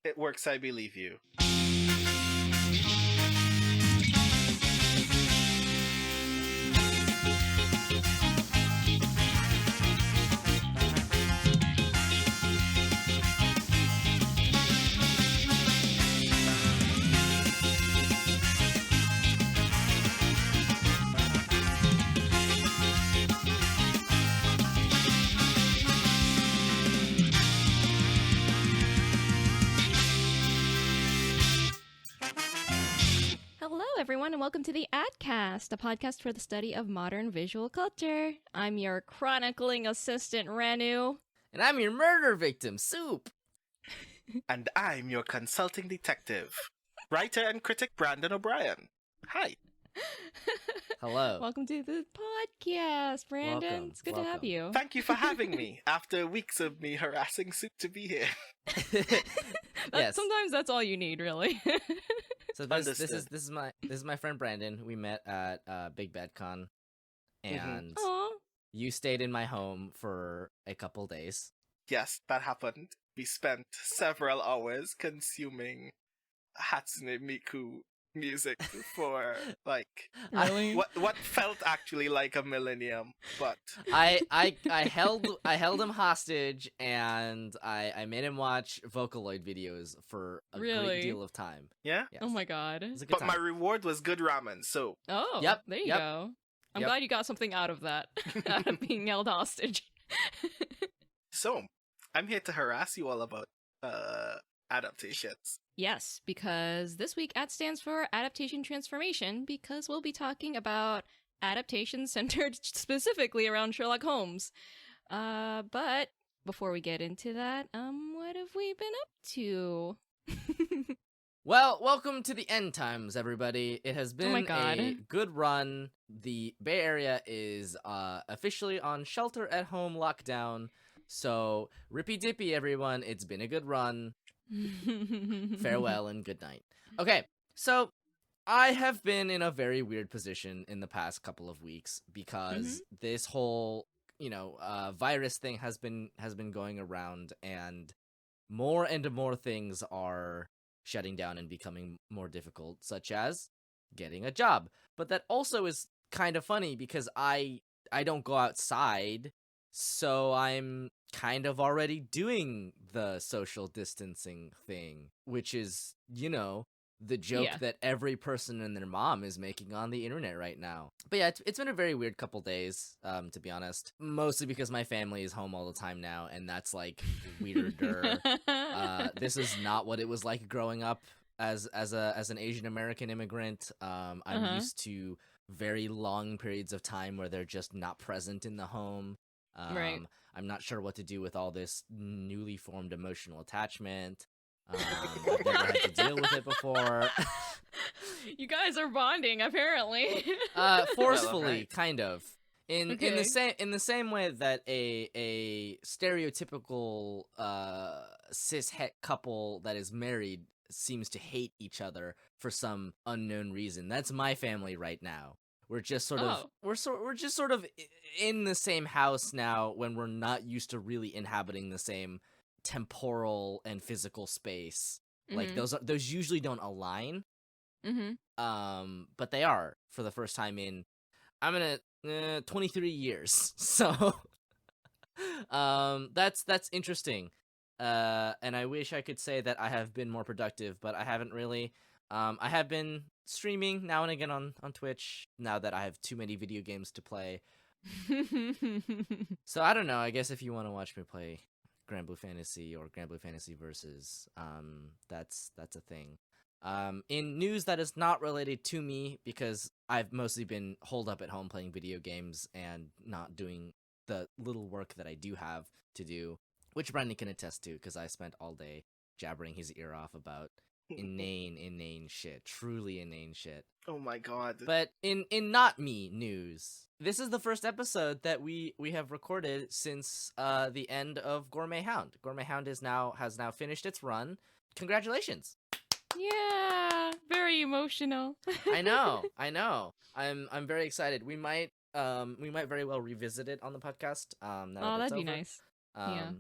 It works, I believe you. Hello, everyone, and welcome to the Adcast, a podcast for the study of modern visual culture. I'm your chronicling assistant, Renu. And I'm your murder victim, Soup. And I'm your consulting detective, writer and critic Brandon O'Brien. Hi. Hello. Welcome to the podcast, Brandon. Welcome, It's good to have you. Thank you for having me after weeks of me harassing Soup to be here. Yes. Sometimes that's all you need, really. So this is my friend Brandon. We met at Big Bad Con, and Aw. you stayed in my home for a couple days. Yes, that happened. We spent several hours consuming Hatsune Miku music for Really? what felt actually like a millennium, but I held him hostage, and I made him watch Vocaloid videos for a Really? great deal of time. yeah. Yes. Oh my god. It was a good But time. my reward was good ramen, so Oh, Yep, there you yep. go. I'm Yep. glad you got something out of that, out of being held hostage. I'm here to harass you all about adaptations. Yes, because this week AT stands for Adaptation Transformation, because we'll be talking about adaptations centered specifically around Sherlock Holmes. But before we get into that, what have we been up to? Well, welcome to the end times, everybody. It has been my God. a good run. The Bay Area is officially on shelter-at-home lockdown. So, rippy-dippy, everyone. It's been a good run. Farewell and good night. Okay, so I have been in a very weird position in the past couple of weeks because this whole, virus thing has been going around, and more things are shutting down and becoming more difficult, such as getting a job. But that also is kind of funny because I don't go outside, so I'm kind of already doing the social distancing thing, which is, the joke Yeah. that every person and their mom is making on the internet right now. But yeah, it's been a very weird couple days, to be honest. Mostly because my family is home all the time now, and that's like weirder. This is not what it was like growing up as an Asian American immigrant. I'm used to very long periods of time where they're just not present in the home. Right. I'm not sure what to do with all this newly formed emotional attachment. I've never had to deal with it before. You guys are bonding, apparently. Forcefully, right. kind of. In the same way that a stereotypical cis het couple that is married seems to hate each other for some unknown reason. That's my family right now. We're just sort of we're just sort of in the same house now when we're not used to really inhabiting the same temporal and physical space. Like those usually don't align. But they are for the first time in 23 years. So that's interesting. And I wish I could say that I have been more productive, but I haven't really. I have been streaming now and again on Twitch now that I have too many video games to play. So I don't know. I guess if you want to watch me play Grand Blue Fantasy or Grand Blue Fantasy Versus, that's a thing. In news that is not related to me, because I've mostly been holed up at home playing video games and not doing the little work that I do have to do, which Brandon can attest to, because I spent all day jabbering his ear off about inane shit, truly inane shit. Oh my god. But in not me news, this is the first episode that we have recorded since the end of Gourmet Hound. Gourmet Hound has now finished its run. Congratulations. Yeah, very emotional. I know. I'm very excited. We might very well revisit it on the podcast. Now that Oh, it's that'd be over. nice. Yeah.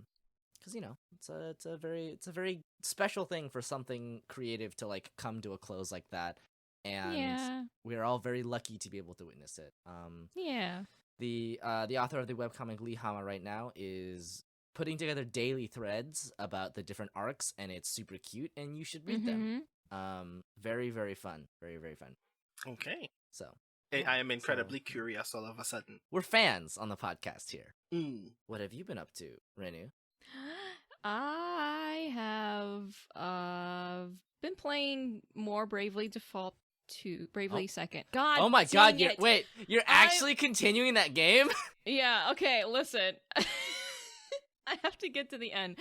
because it's a very special thing for something creative to like come to a close like that, and we're all very lucky to be able to witness it. The author of the webcomic Lee Hama right now is putting together daily threads about the different arcs, and it's super cute, and you should read them. Very, very fun. Very, very fun. Okay. So I am incredibly curious all of a sudden. We're fans on the podcast here. What have you been up to, Renu? I have been playing more Bravely Default 2, Bravely Second. God, oh my God! it. You're actually continuing that game? Yeah. Okay. Listen. I have to get to the end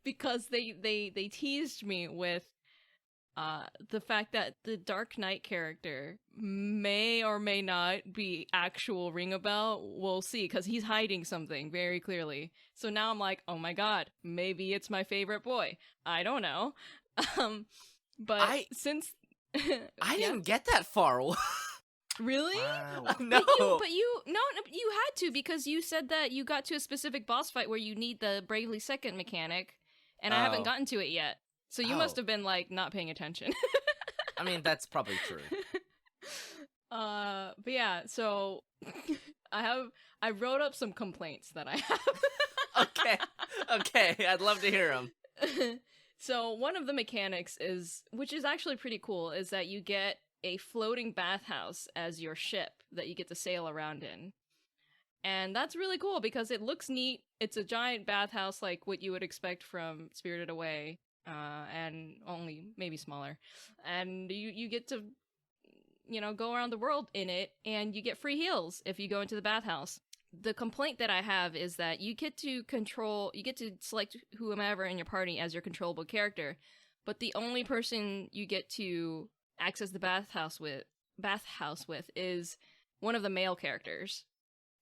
because they teased me with the fact that the Dark Knight character may or may not be actual Ring a Bell. We'll see, because he's hiding something very clearly. So now I'm like, oh my God, maybe it's my favorite boy. I don't know. Since I didn't get that far. Really? Wow. No. But you had to, because you said that you got to a specific boss fight where you need the Bravely Second mechanic, and I haven't gotten to it yet. So you must have been like not paying attention. I mean, that's probably true. But yeah, so I wrote up some complaints that I have. Okay, I'd love to hear them. So one of the mechanics is, which is actually pretty cool, is that you get a floating bathhouse as your ship that you get to sail around in. And that's really cool because it looks neat. It's a giant bathhouse like what you would expect from Spirited Away, and only maybe smaller. And you get to, go around the world in it, and you get free heals if you go into the bathhouse. The complaint that I have is that you get to select whomever in your party as your controllable character, but the only person you get to access the bathhouse with is one of the male characters.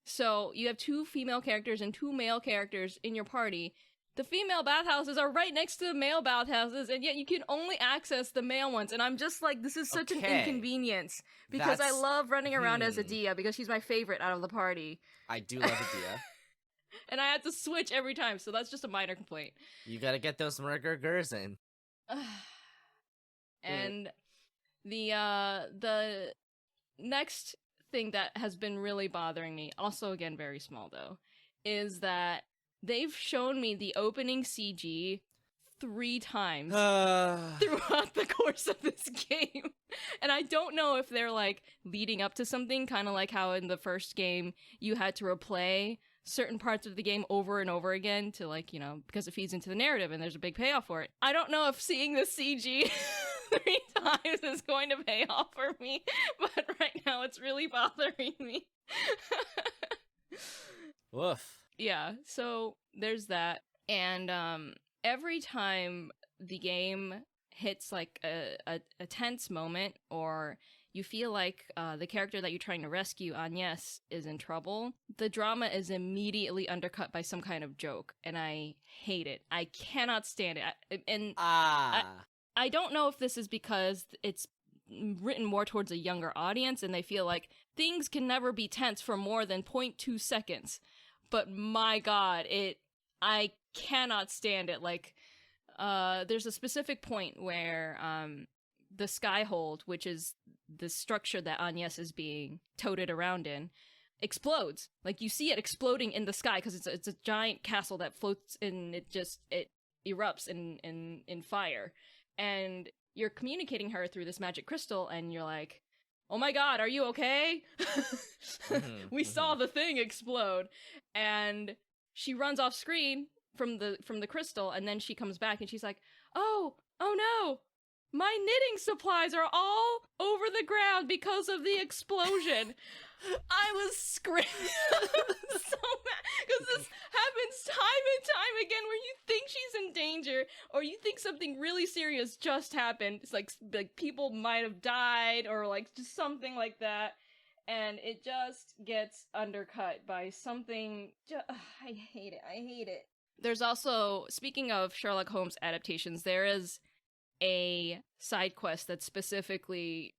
So you have 2 female characters and 2 male characters in your party. The female bathhouses are right next to the male bathhouses, and yet you can only access the male ones. And I'm just like, this is such an inconvenience, because I love running around as Adia, because she's my favorite out of the party. I do love Adia. And I had to switch every time, so that's just a minor complaint. You gotta get those Murgers in. And the next thing that has been really bothering me, also again very small though, is that they've shown me the opening CG 3 times throughout the course of this game. And I don't know if they're like leading up to something, kind of like how in the first game you had to replay certain parts of the game over and over again to because it feeds into the narrative and there's a big payoff for it. I don't know if seeing the CG 3 times is going to pay off for me, but right now it's really bothering me. Woof. Yeah, so there's that. And every time the game hits like a tense moment, or you feel like the character that you're trying to rescue, Agnes, is in trouble, the drama is immediately undercut by some kind of joke, and I hate it. I cannot stand it. I don't know if this is because it's written more towards a younger audience and they feel like things can never be tense for more than 0.2 seconds. But my God, I cannot stand it. Like, there's a specific point where the Skyhold, which is the structure that Agnes is being toted around in, explodes. Like, you see it exploding in the sky because it's a giant castle that floats and it erupts in fire. And you're communicating her through this magic crystal, and you're like, oh my God, are you okay? We saw the thing explode. And she runs off screen from the crystal, and then she comes back and she's like, oh no, my knitting supplies are all over the ground because of the explosion. I was screaming so mad, because this happens time and time again where you think she's in danger, or you think something really serious just happened. It's like people might have died, or like just something like that, and it just gets undercut by something. I hate it. There's also, speaking of Sherlock Holmes adaptations, there is a side quest that's specifically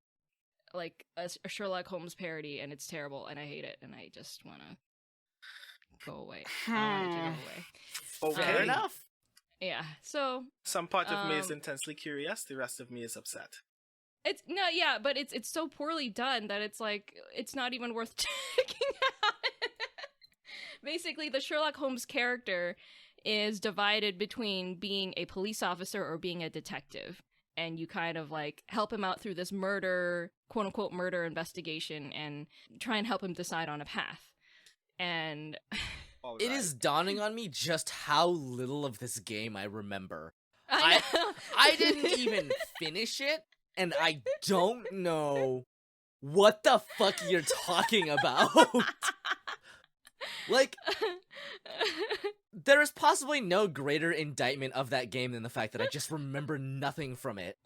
like a Sherlock Holmes parody, and it's terrible, and I hate it, and I just want to go away. I want it to go away. Okay. Fair enough. Yeah. So Some part of me is intensely curious, the rest of me is upset. it's no, yeah, but it's so poorly done that it's like it's not even worth checking out. Basically, the Sherlock Holmes character is divided between being a police officer or being a detective. And you kind of like help him out through this murder, quote unquote, murder investigation and try and help him decide on a path. And it is dawning on me just how little of this game I remember. I didn't even finish it, and I don't know what the fuck you're talking about. Like, there is possibly no greater indictment of that game than the fact that I just remember nothing from it.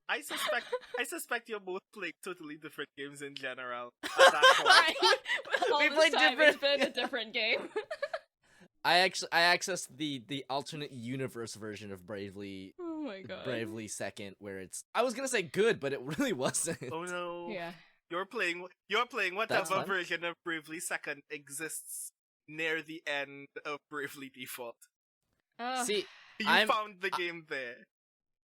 I suspect you're both playing totally different games in general. At that point. All We this played time different- it's been a different game. I accessed the alternate universe version of Bravely Oh my god. Bravely Second, where I was gonna say good, but it really wasn't. Oh no. Yeah. You're playing That's whatever fun. version of Bravely Second exists near the end of Bravely Default. See, You I'm- found the game there.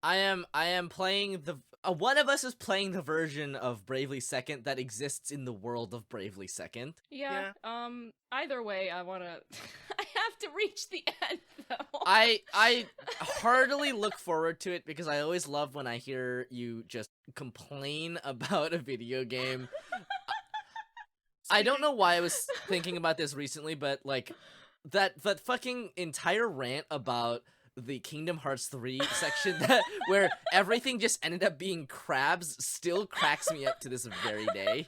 I am playing the one of us is playing the version of Bravely Second that exists in the world of Bravely Second. Yeah. Either way, I wanna. I have to reach the end though. I heartily look forward to it because I always love when I hear you just complain about a video game. I don't know why I was thinking about this recently, but like that fucking entire rant about the Kingdom Hearts 3 section where everything just ended up being crabs still cracks me up to this very day.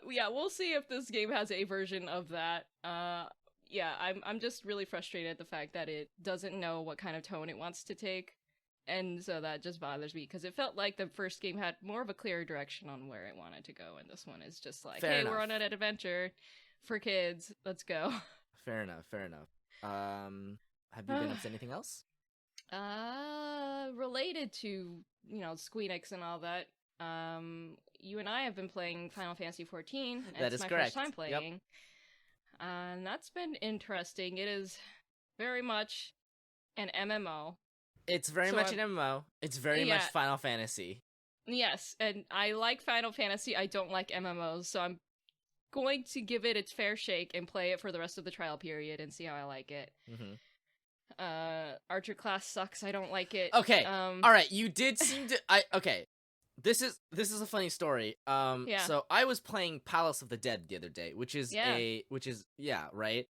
Yeah, we'll see if this game has a version of that. Yeah, I'm just really frustrated at the fact that it doesn't know what kind of tone it wants to take. And so that just bothers me because it felt like the first game had more of a clear direction on where it wanted to go, and this one is just like, Fair hey, enough. we're on an adventure for kids. Let's go. Fair enough. Have you been up to anything else? Related to, Squeenix and all that, you and I have been playing Final Fantasy XIV, and That it's is my correct. first time Yep. playing. And that's been interesting. It is very much an MMO. It's very So much I'm- an MMO. It's very much Yeah. Final Fantasy. Yes, and I like Final Fantasy. I don't like MMOs, so I'm going to give it its fair shake and play it for the rest of the trial period and see how I like it. Mm-hmm. Archer class sucks. I don't like it. Okay. All right. You did seem to. Okay. This is a funny story. Yeah. So I was playing Palace of the Dead the other day, which is right.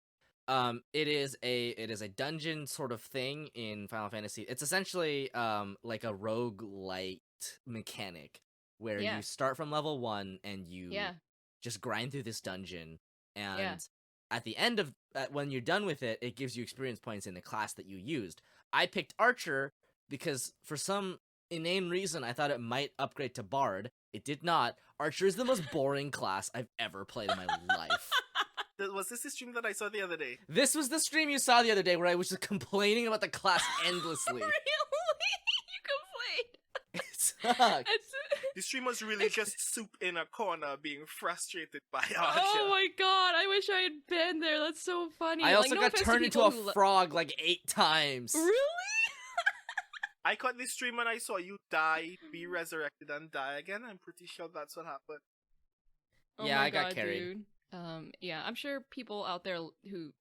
It is a dungeon sort of thing in Final Fantasy. It's essentially like a roguelite mechanic where Yeah. you start from level 1 and you Yeah. just grind through this dungeon, and Yeah. at the end of when you're done with it, it gives you experience points in the class that you used. I picked Archer because for some inane reason I thought it might upgrade to Bard. It did not. Archer is the most boring class I've ever played in my life. Was this the stream that I saw the other day? This was the stream you saw the other day where I was just complaining about the class endlessly. Really? You complained? It sucked. The stream was really just Soup in a corner being frustrated by Archer. Oh my god! I wish I had been there. That's so funny. I also no got offense to turned into people a who lo- frog like 8 times. Really? I caught this stream and I saw you die, be resurrected, and die again. I'm pretty sure that's what happened. Oh Yeah, my I got God, carried. Dude. Yeah, I'm sure people out there who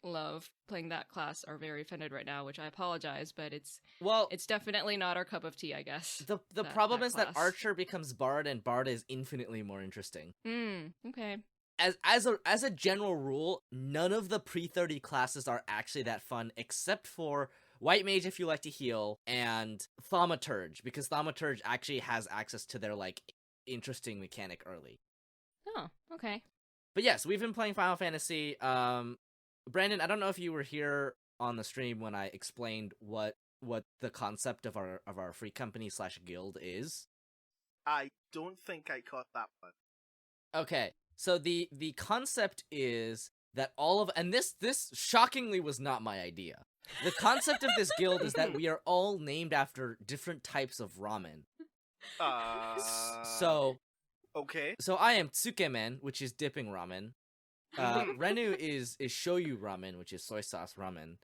love playing that class are very offended right now, which I apologize, but it's Well, definitely not our cup of tea, I guess. the that- problem that is that class. Archer becomes Bard, and Bard is infinitely more interesting. Okay. As a general rule, none of the pre-30 classes are actually that fun, except for White Mage if you like to heal, and Thaumaturge, because Thaumaturge actually has access to their like interesting mechanic early. Oh, okay. But yes, we've been playing Final Fantasy. Brandon, I don't know if you were here on the stream when I explained what the concept of our free company / guild is. I don't think I caught that one. Okay, so the concept is that and this shockingly was not my idea. The concept of this guild is that we are all named after different types of ramen. So Okay. I am Tsukemen, which is dipping ramen. Renu is shoyu ramen, which is soy sauce ramen.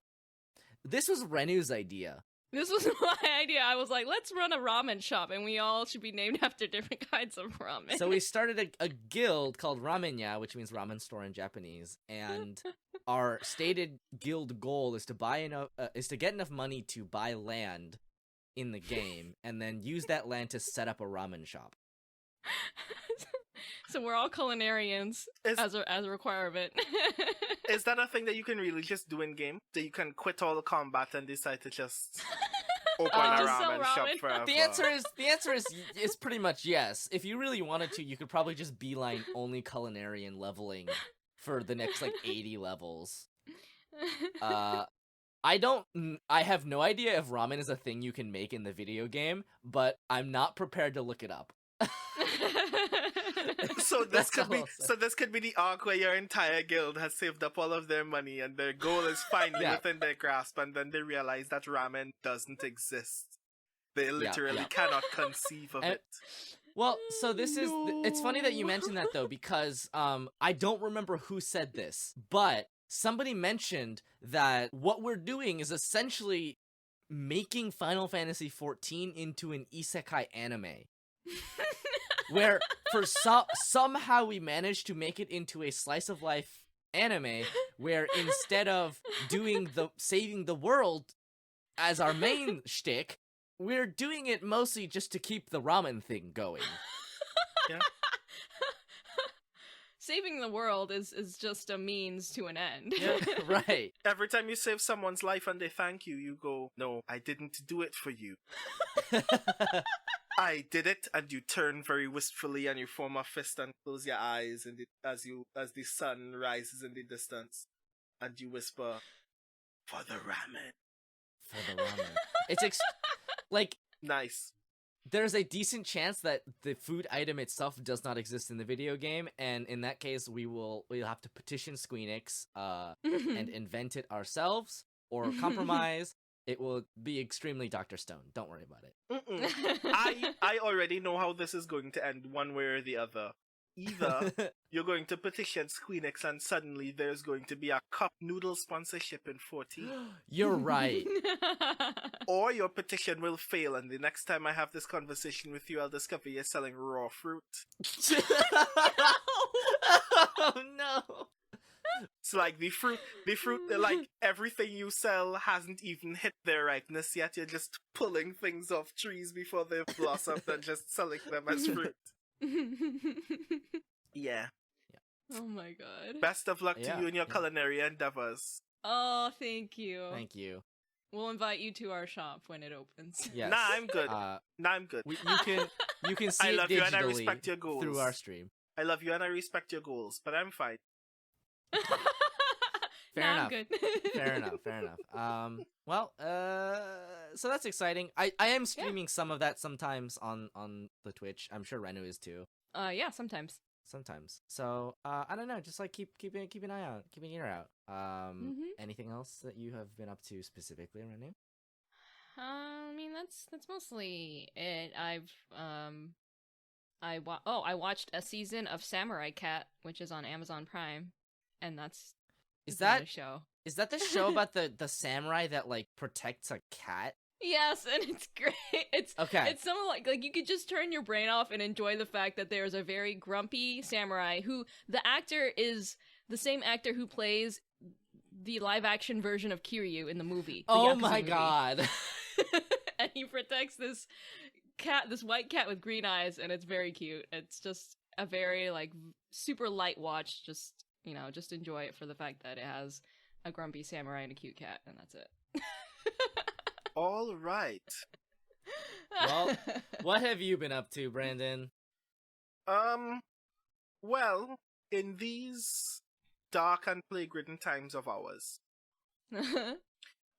This was Renu's idea. This was my idea. I was like, let's run a ramen shop, and we all should be named after different kinds of ramen. So we started a guild called Ramenya, which means ramen store in Japanese, and our stated guild goal is to get enough money to buy land in the game, and then use that land to set up a ramen shop. So we're all culinarians as a requirement. Is that a thing that you can really just do in game? That you can quit all the combat and decide to just open a just sell ramen shop ramen? forever? The answer is pretty much yes. If you really wanted to, you could probably just beeline only culinarian leveling for the next 80 levels. I have no idea if ramen is a thing you can make in the video game, but I'm not prepared to look it up. So this could be the arc where your entire guild has saved up all of their money and their goal is finally within their grasp, and then they realize that ramen doesn't exist. They literally cannot conceive of it. Well, so it's funny that you mentioned that though, because I don't remember who said this, but somebody mentioned that what we're doing is essentially making Final Fantasy XIV into an isekai anime. Where somehow we managed to make it into a slice of life anime where instead of doing saving the world as our main shtick, we're doing it mostly just to keep the ramen thing going. Yeah. Saving the world is just a means to an end. Yeah, right. Every time you save someone's life and they thank you, you go, "No, I didn't do it for you. I did it," and you turn very wistfully and you form a fist and close your eyes and as the sun rises in the distance, and you whisper, "For the ramen." For the ramen. It's nice. There's a decent chance that the food item itself does not exist in the video game, and in that case, we'll have to petition Squeenix and invent it ourselves or compromise. It will be extremely Dr. Stone. Don't worry about it. I already know how this is going to end one way or the other. Either you're going to petition Squeenix and suddenly there's going to be a cup noodle sponsorship in 14. You're right. Or your petition will fail and the next time I have this conversation with you, I'll discover you're selling raw fruit. Oh no. It's like the fruit, everything you sell hasn't even hit their ripeness yet. You're just pulling things off trees before they've blossomed and just selling them as fruit. Yeah. Oh my god. Best of luck to you in your culinary endeavors. Oh, thank you. Thank you. We'll invite you to our shop when it opens. Yes. Nah, I'm good. I'm good. You can see I love it you and I digitally respect your goals. through our stream. I love you and I respect your goals, but I'm fine. Fair enough. I'm good. Fair enough. Well, so that's exciting. I am streaming some of that sometimes on the Twitch. I'm sure Renu is too. Yeah, sometimes. So, I don't know, just keep an eye out, keep an ear out. Anything else that you have been up to specifically, Renu? I mean, that's mostly it. I watched a season of Samurai Cat, which is on Amazon Prime, and that's a show. Is that the show about the samurai that protects a cat? Yes, and it's great. It's something like you could just turn your brain off and enjoy the fact that there's a very grumpy samurai who the actor is the same actor who plays the live action version of Kiryu in the movie. Oh my god. And he protects this white cat with green eyes, and it's very cute. It's just a very super light watch. Just just enjoy it for the fact that it has a grumpy samurai and a cute cat, and that's it. All right. Well, what have you been up to, Brandon? Well, in these dark and plague-ridden times of ours,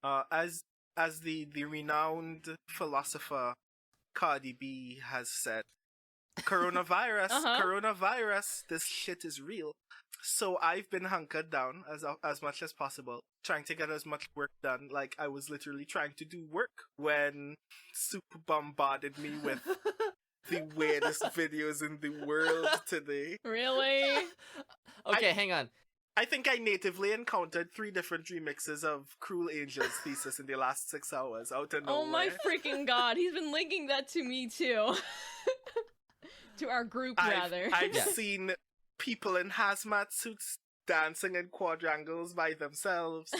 as the renowned philosopher Cardi B has said, coronavirus, this shit is real. So I've been hunkered down as much as possible, trying to get as much work done. I was literally trying to do work when Soup bombarded me with the weirdest videos in the world today. Really? Okay, hang on. I think I natively encountered 3 different remixes of Cruel Angel's Thesis in the last 6 hours out of nowhere. Oh my freaking god, he's been linking that to me too. To our group, rather. I've seen people in hazmat suits dancing in quadrangles by themselves.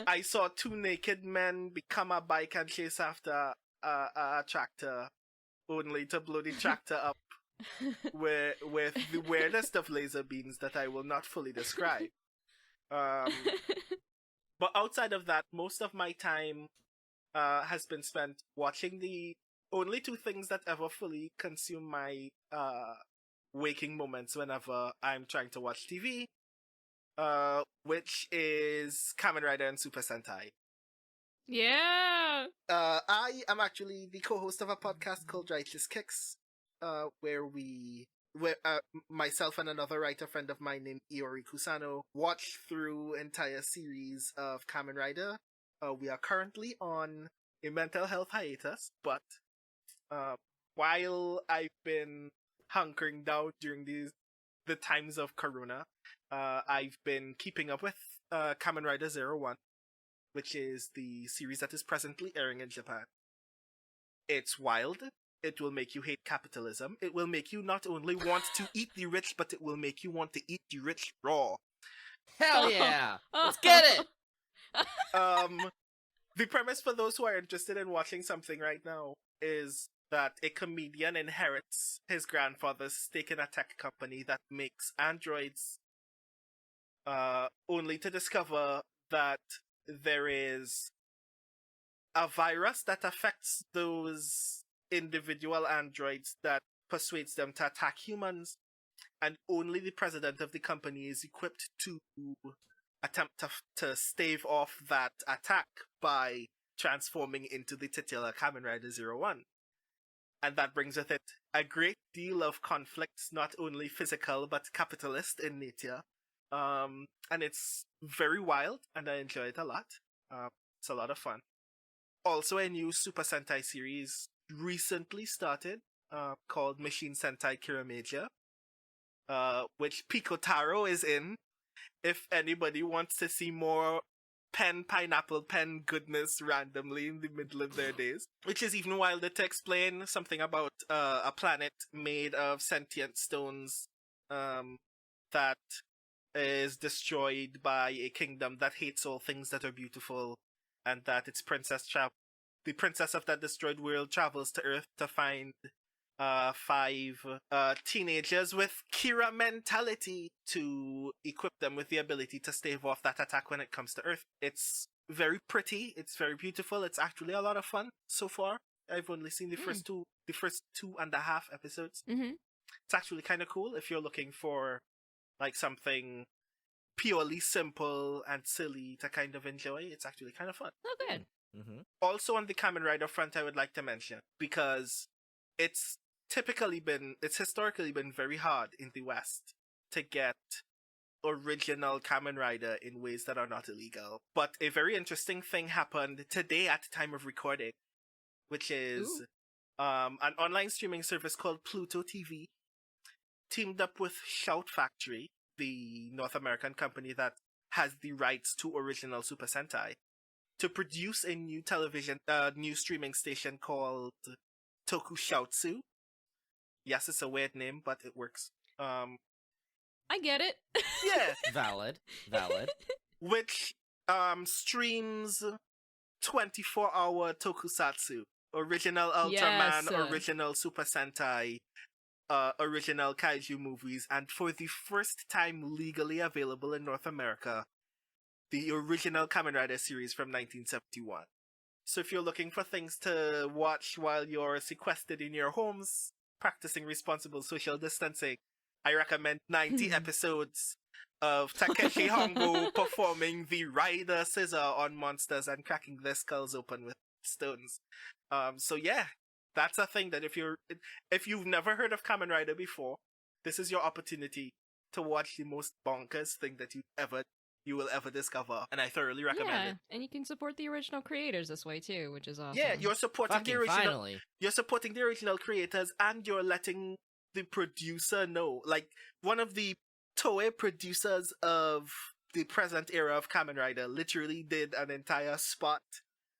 I saw 2 naked men become a bike and chase after a tractor, only to blow the tractor up with the weirdest of laser beams that I will not fully describe. But outside of that, most of my time has been spent watching the only 2 things that ever fully consume my waking moments whenever I'm trying to watch TV, which is Kamen Rider and Super Sentai. Yeah! I am actually the co-host of a podcast called Righteous Kicks, where myself and another writer friend of mine named Iori Kusano watch through entire series of Kamen Rider. We are currently on a mental health hiatus, but while I've been hunkering down during the times of Corona, I've been keeping up with Kamen Rider 01, which is the series that is presently airing in Japan. It's wild. It will make you hate capitalism. It will make you not only want to eat the rich, but it will make you want to eat the rich raw. Hell yeah! Let's get it! The premise for those who are interested in watching something right now is that a comedian inherits his grandfather's stake in a tech company that makes androids, only to discover that there is a virus that affects those individual androids that persuades them to attack humans, and only the president of the company is equipped to attempt to stave off that attack by transforming into the titular Kamen Rider 01. And that brings with it a great deal of conflicts, not only physical but capitalist in nature. And it's very wild, and I enjoy it a lot. It's a lot of fun. Also, a new Super Sentai series recently started, called Machine Sentai Kirameja, which Pikotaro is in. If anybody wants to see more pineapple pen goodness randomly in the middle of their days, which is even wilder to explain, something about a planet made of sentient stones that is destroyed by a kingdom that hates all things that are beautiful, and that its the princess of that destroyed world travels to Earth to find 5 teenagers with Kira mentality to equip them with the ability to stave off that attack when it comes to Earth. It's very pretty, it's very beautiful, it's actually a lot of fun so far. I've only seen the first 2.5 episodes. Mm-hmm. It's actually kind of cool if you're looking for like something purely simple and silly to kind of enjoy. It's actually kind of fun. Oh, good. Mm-hmm. Also on the Kamen Rider front, I would like to mention, because it's historically been very hard in the West to get original Kamen Rider in ways that are not illegal. But a very interesting thing happened today at the time of recording, which is an online streaming service called Pluto TV teamed up with Shout Factory, the North American company that has the rights to original Super Sentai, to produce a new new streaming station called Tokushoutsu. Yes, it's a weird name, but it works. I get it. Yeah. Valid. Which streams 24-hour tokusatsu. Original Ultraman, Yes. original Super Sentai, original kaiju movies, and for the first time legally available in North America, the original Kamen Rider series from 1971. So if you're looking for things to watch while you're sequestered in your homes, practicing responsible social distancing, I recommend 90 episodes of Takeshi Hongo performing the Rider Scissor on monsters and cracking their skulls open with stones. So yeah, that's a thing that if you've never heard of Kamen Rider before, this is your opportunity to watch the most bonkers thing that you will ever discover, and I thoroughly recommend it. And you can support the original creators this way too, which is awesome. Yeah, you're supporting the Fucking original. finally. You're supporting the original creators, and you're letting the producer know. Like, one of the Toei producers of the present era of Kamen Rider literally did an entire spot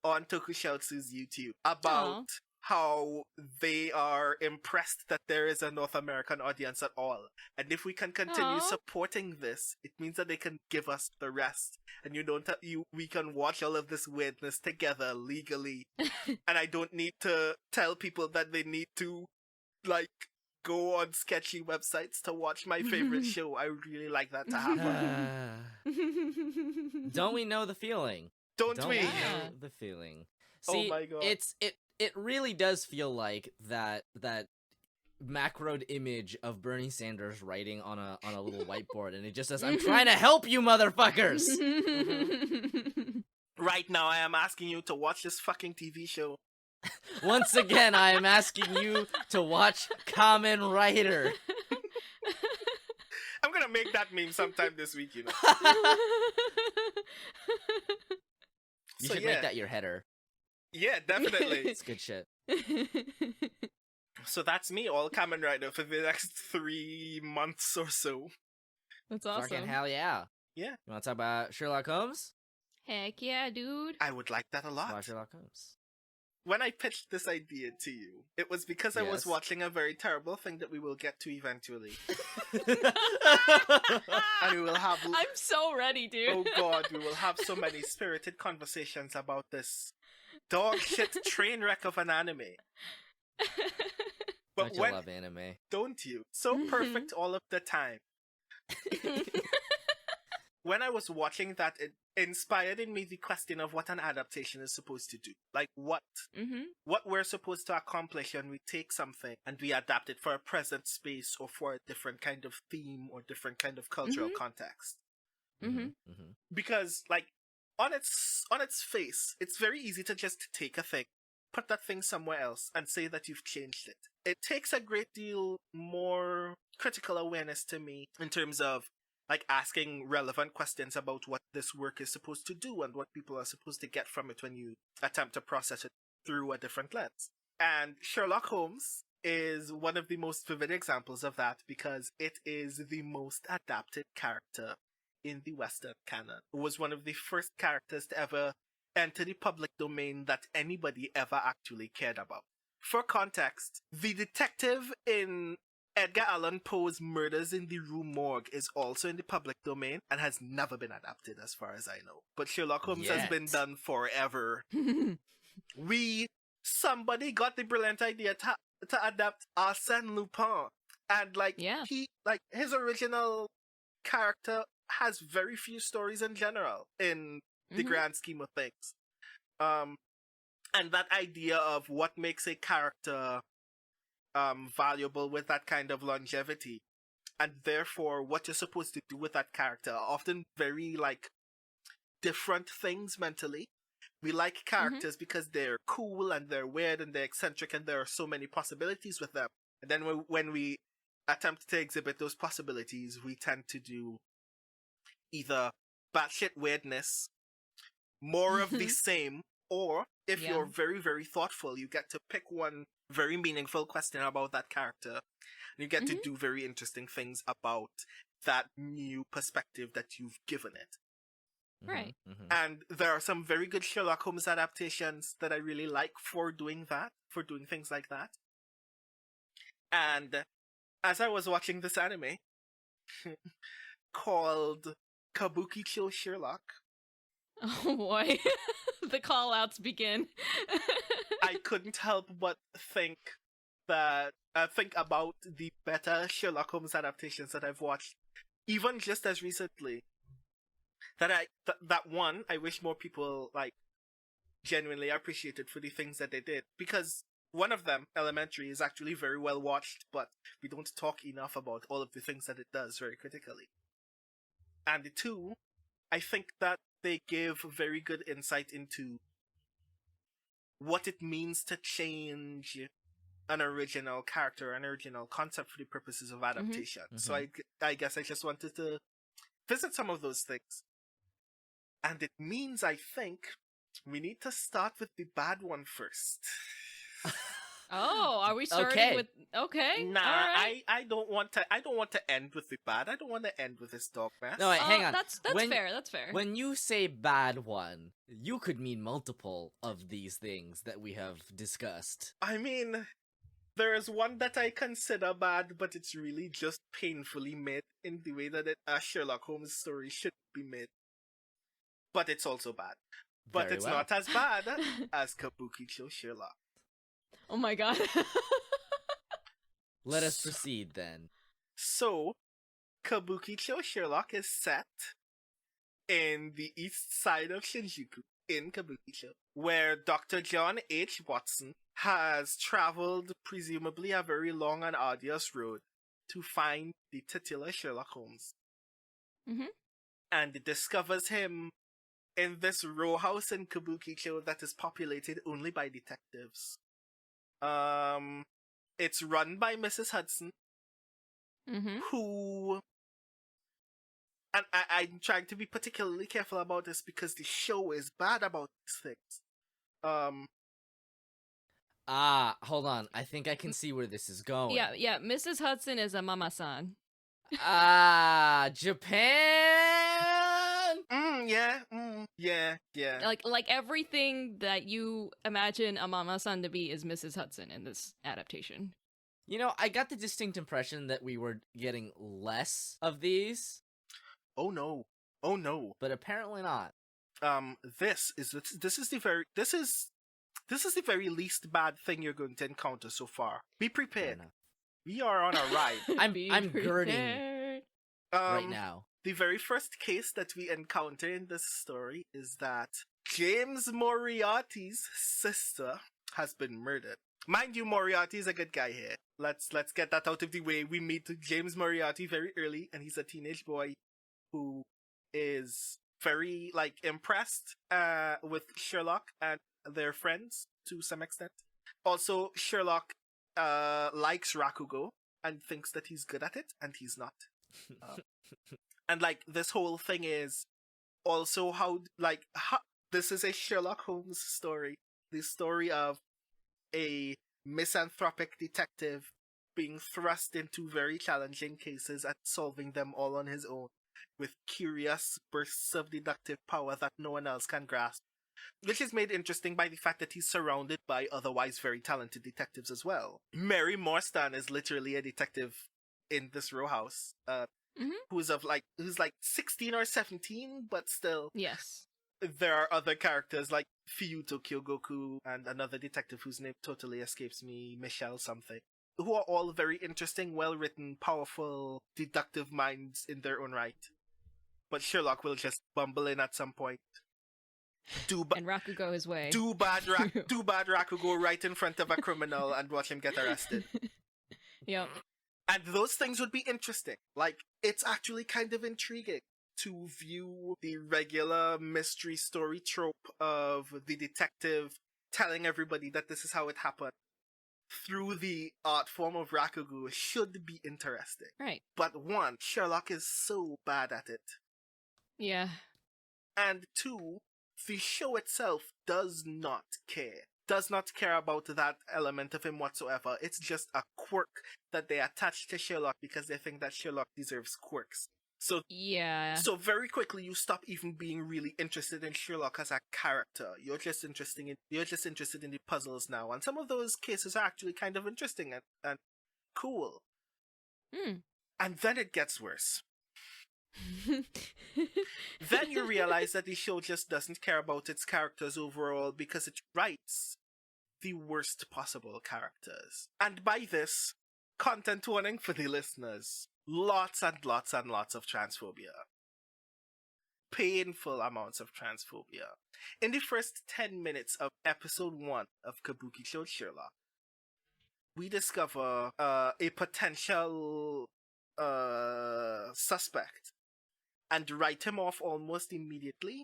on Tokusatsu's YouTube about how they are impressed that there is a North American audience at all. And if we can continue supporting this, it means that they can give us the rest. And we can watch all of this weirdness together legally. And I don't need to tell people that they need to, like, go on sketchy websites to watch my favorite show. I would really like that to happen. Don't we know the feeling? Don't we? Know the feeling. See, oh my God. It really does feel like that macroed image of Bernie Sanders writing on a little whiteboard, and it just says, "I'm trying to help you, motherfuckers." Right now, I am asking you to watch this fucking TV show. Once again, I am asking you to watch Kamen Rider. I'm gonna make that meme sometime this week, you know. You should make that your header. Yeah, definitely. It's good shit. So that's me, all Kamen Rider for the next 3 months or so. That's awesome. Fucking hell yeah. Yeah. You want to talk about Sherlock Holmes? Heck yeah, dude. I would like that a lot. About Sherlock Holmes. When I pitched this idea to you, it was because I was watching a very terrible thing that we will get to eventually. And we will have... I'm so ready, dude. Oh God, we will have so many spirited conversations about this dog shit train wreck of an anime. But Don't you love anime? Don't you? So perfect all of the time. When I was watching that, it inspired in me the question of what an adaptation is supposed to do. Like what we're supposed to accomplish when we take something and we adapt it for a present space or for a different kind of theme or different kind of cultural context. Because, like, on its face, it's very easy to just take a thing, put that thing somewhere else, and say that you've changed it. It takes a great deal more critical awareness to me in terms of, like, asking relevant questions about what this work is supposed to do and what people are supposed to get from it when you attempt to process it through a different lens. And Sherlock Holmes is one of the most vivid examples of that because it is the most adapted character in the Western canon. It was one of the first characters to ever enter the public domain that anybody ever actually cared about. For context, the detective in Edgar Allan Poe's Murders in the Rue Morgue is also in the public domain and has never been adapted as far as I know. But Sherlock Holmes has been done forever. Somebody got the brilliant idea to adapt Arsène Lupin. And his original character has very few stories in general in the grand scheme of things. And that idea of what makes a character valuable with that kind of longevity, and therefore what you're supposed to do with that character are often very, like, different things mentally. We like characters because they're cool and they're weird and they're eccentric and there are so many possibilities with them. And then when we attempt to exhibit those possibilities, we tend to do either batshit weirdness, more of the same, or if you're very, very thoughtful, you get to pick one very meaningful question about that character, and you get to do very interesting things about that new perspective that you've given it. Right. And there are some very good Sherlock Holmes adaptations that I really like for doing that, for doing things like that. And as I was watching this anime called Kabukichou Sherlock, oh boy, the call-outs begin. I couldn't help but think about the better Sherlock Holmes adaptations that I've watched, even just as recently. That one, I wish more people, like, genuinely appreciated for the things that they did. Because one of them, Elementary, is actually very well watched, but we don't talk enough about all of the things that it does very critically. And the two, I think that they give very good insight into what it means to change an original character, an original concept for the purposes of adaptation. So I guess I just wanted to visit some of those things. And it means, I think, we need to start with the bad one first. Oh, are we starting Okay. with okay? Nah, all right. I don't want to end with the bad. I don't want to end with this dog mess. No, wait, hang on. That's When- fair. That's fair. When you say bad one, you could mean multiple of these things that we have discussed. I mean, there is one that I consider bad, but it's really just painfully made in the way that a Sherlock Holmes story should be made. But it's also bad. But Very it's well. not as bad as Kabukichou Sherlock. Oh my god. Let us proceed then. So, Kabukichou Sherlock is set in the east side of Shinjuku, in Kabukicho, where Dr. John H. Watson has traveled presumably a very long and arduous road to find the titular Sherlock Holmes. Mhm. And discovers him in this row house in Kabukicho that is populated only by detectives. It's run by Mrs. Hudson, Mhm. who... And I'm trying to be particularly careful about this because the show is bad about these things. Hold on. I think I can see where this is going. Yeah. Mrs. Hudson is a mama-san. Japan! Yeah. Like everything that you imagine a mama-san to be is Mrs. Hudson in this adaptation. You know, I got the distinct impression that we were getting less of these, Oh no. but apparently not. This is the very least bad thing you're going to encounter so far. Be Fair prepared. enough. We are on a ride. I'm Be girding prepared. right now. The very first case that we encounter in this story is that James Moriarty's sister has been murdered. Mind you, Moriarty is a good guy here. Let's get that out of the way. We meet James Moriarty very early, and he's a teenage boy who is very, impressed with Sherlock and their friends to some extent. Also, Sherlock likes Rakugo and thinks that he's good at it, and he's not. And, this whole thing is also how this is a Sherlock Holmes story. The story of a misanthropic detective being thrust into very challenging cases and solving them all on his own with curious bursts of deductive power that no one else can grasp. Which is made interesting by the fact that he's surrounded by otherwise very talented detectives as well. Mary Morstan is literally a detective in this row house, who's 16 or 17, but still. Yes. There are other characters like Fiyuto Kyogoku and another detective whose name totally escapes me, Michelle something, who are all very interesting, well-written, powerful, deductive minds in their own right. But Sherlock will just bumble in at some point. And Rakugo his way. Do bad Rakugo right in front of a criminal and watch him get arrested. Yep. And those things would be interesting. It's actually kind of intriguing to view the regular mystery story trope of the detective telling everybody that this is how it happened through the art form of Rakugo should be interesting. Right. But one, Sherlock is so bad at it. Yeah. And two, the show itself does not care about that element of him whatsoever. It's just a quirk that they attach to Sherlock because they think that Sherlock deserves quirks. So very quickly you stop even being really interested in Sherlock as a character. You're just interested in the puzzles now, and some of those cases are actually kind of interesting and cool. And then it gets worse. Then you realize that the show just doesn't care about its characters overall because it writes the worst possible characters. And by this, content warning for the listeners. Lots and lots and lots of transphobia. Painful amounts of transphobia. In the first 10 minutes of episode 1 of Kabukichou Sherlock, we discover a potential suspect and write him off almost immediately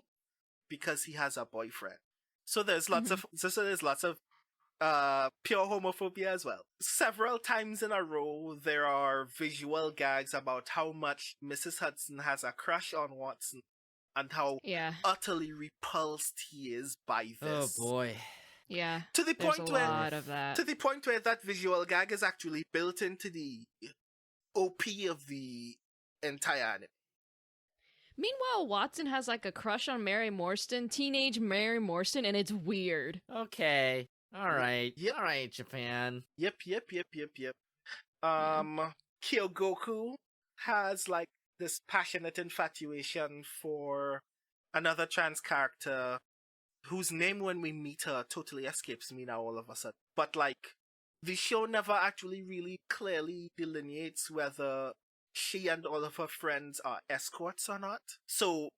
because he has a boyfriend. So there's lots of pure homophobia as well. Several times in a row, there are visual gags about how much Mrs. Hudson has a crush on Watson and how utterly repulsed he is by this. Oh boy. Yeah. To the There's point a where lot of that. to the point where that visual gag is actually built into the OP of the entire anime. Meanwhile, Watson has like a crush on Mary Morstan, teenage Mary Morstan, and it's weird. Okay. All right. Yep. All right, Japan. Yep. Kyogoku has like this passionate infatuation for another trans character whose name when we meet her totally escapes me now all of a sudden. But like the show never actually really clearly delineates whether she and all of her friends are escorts or not. So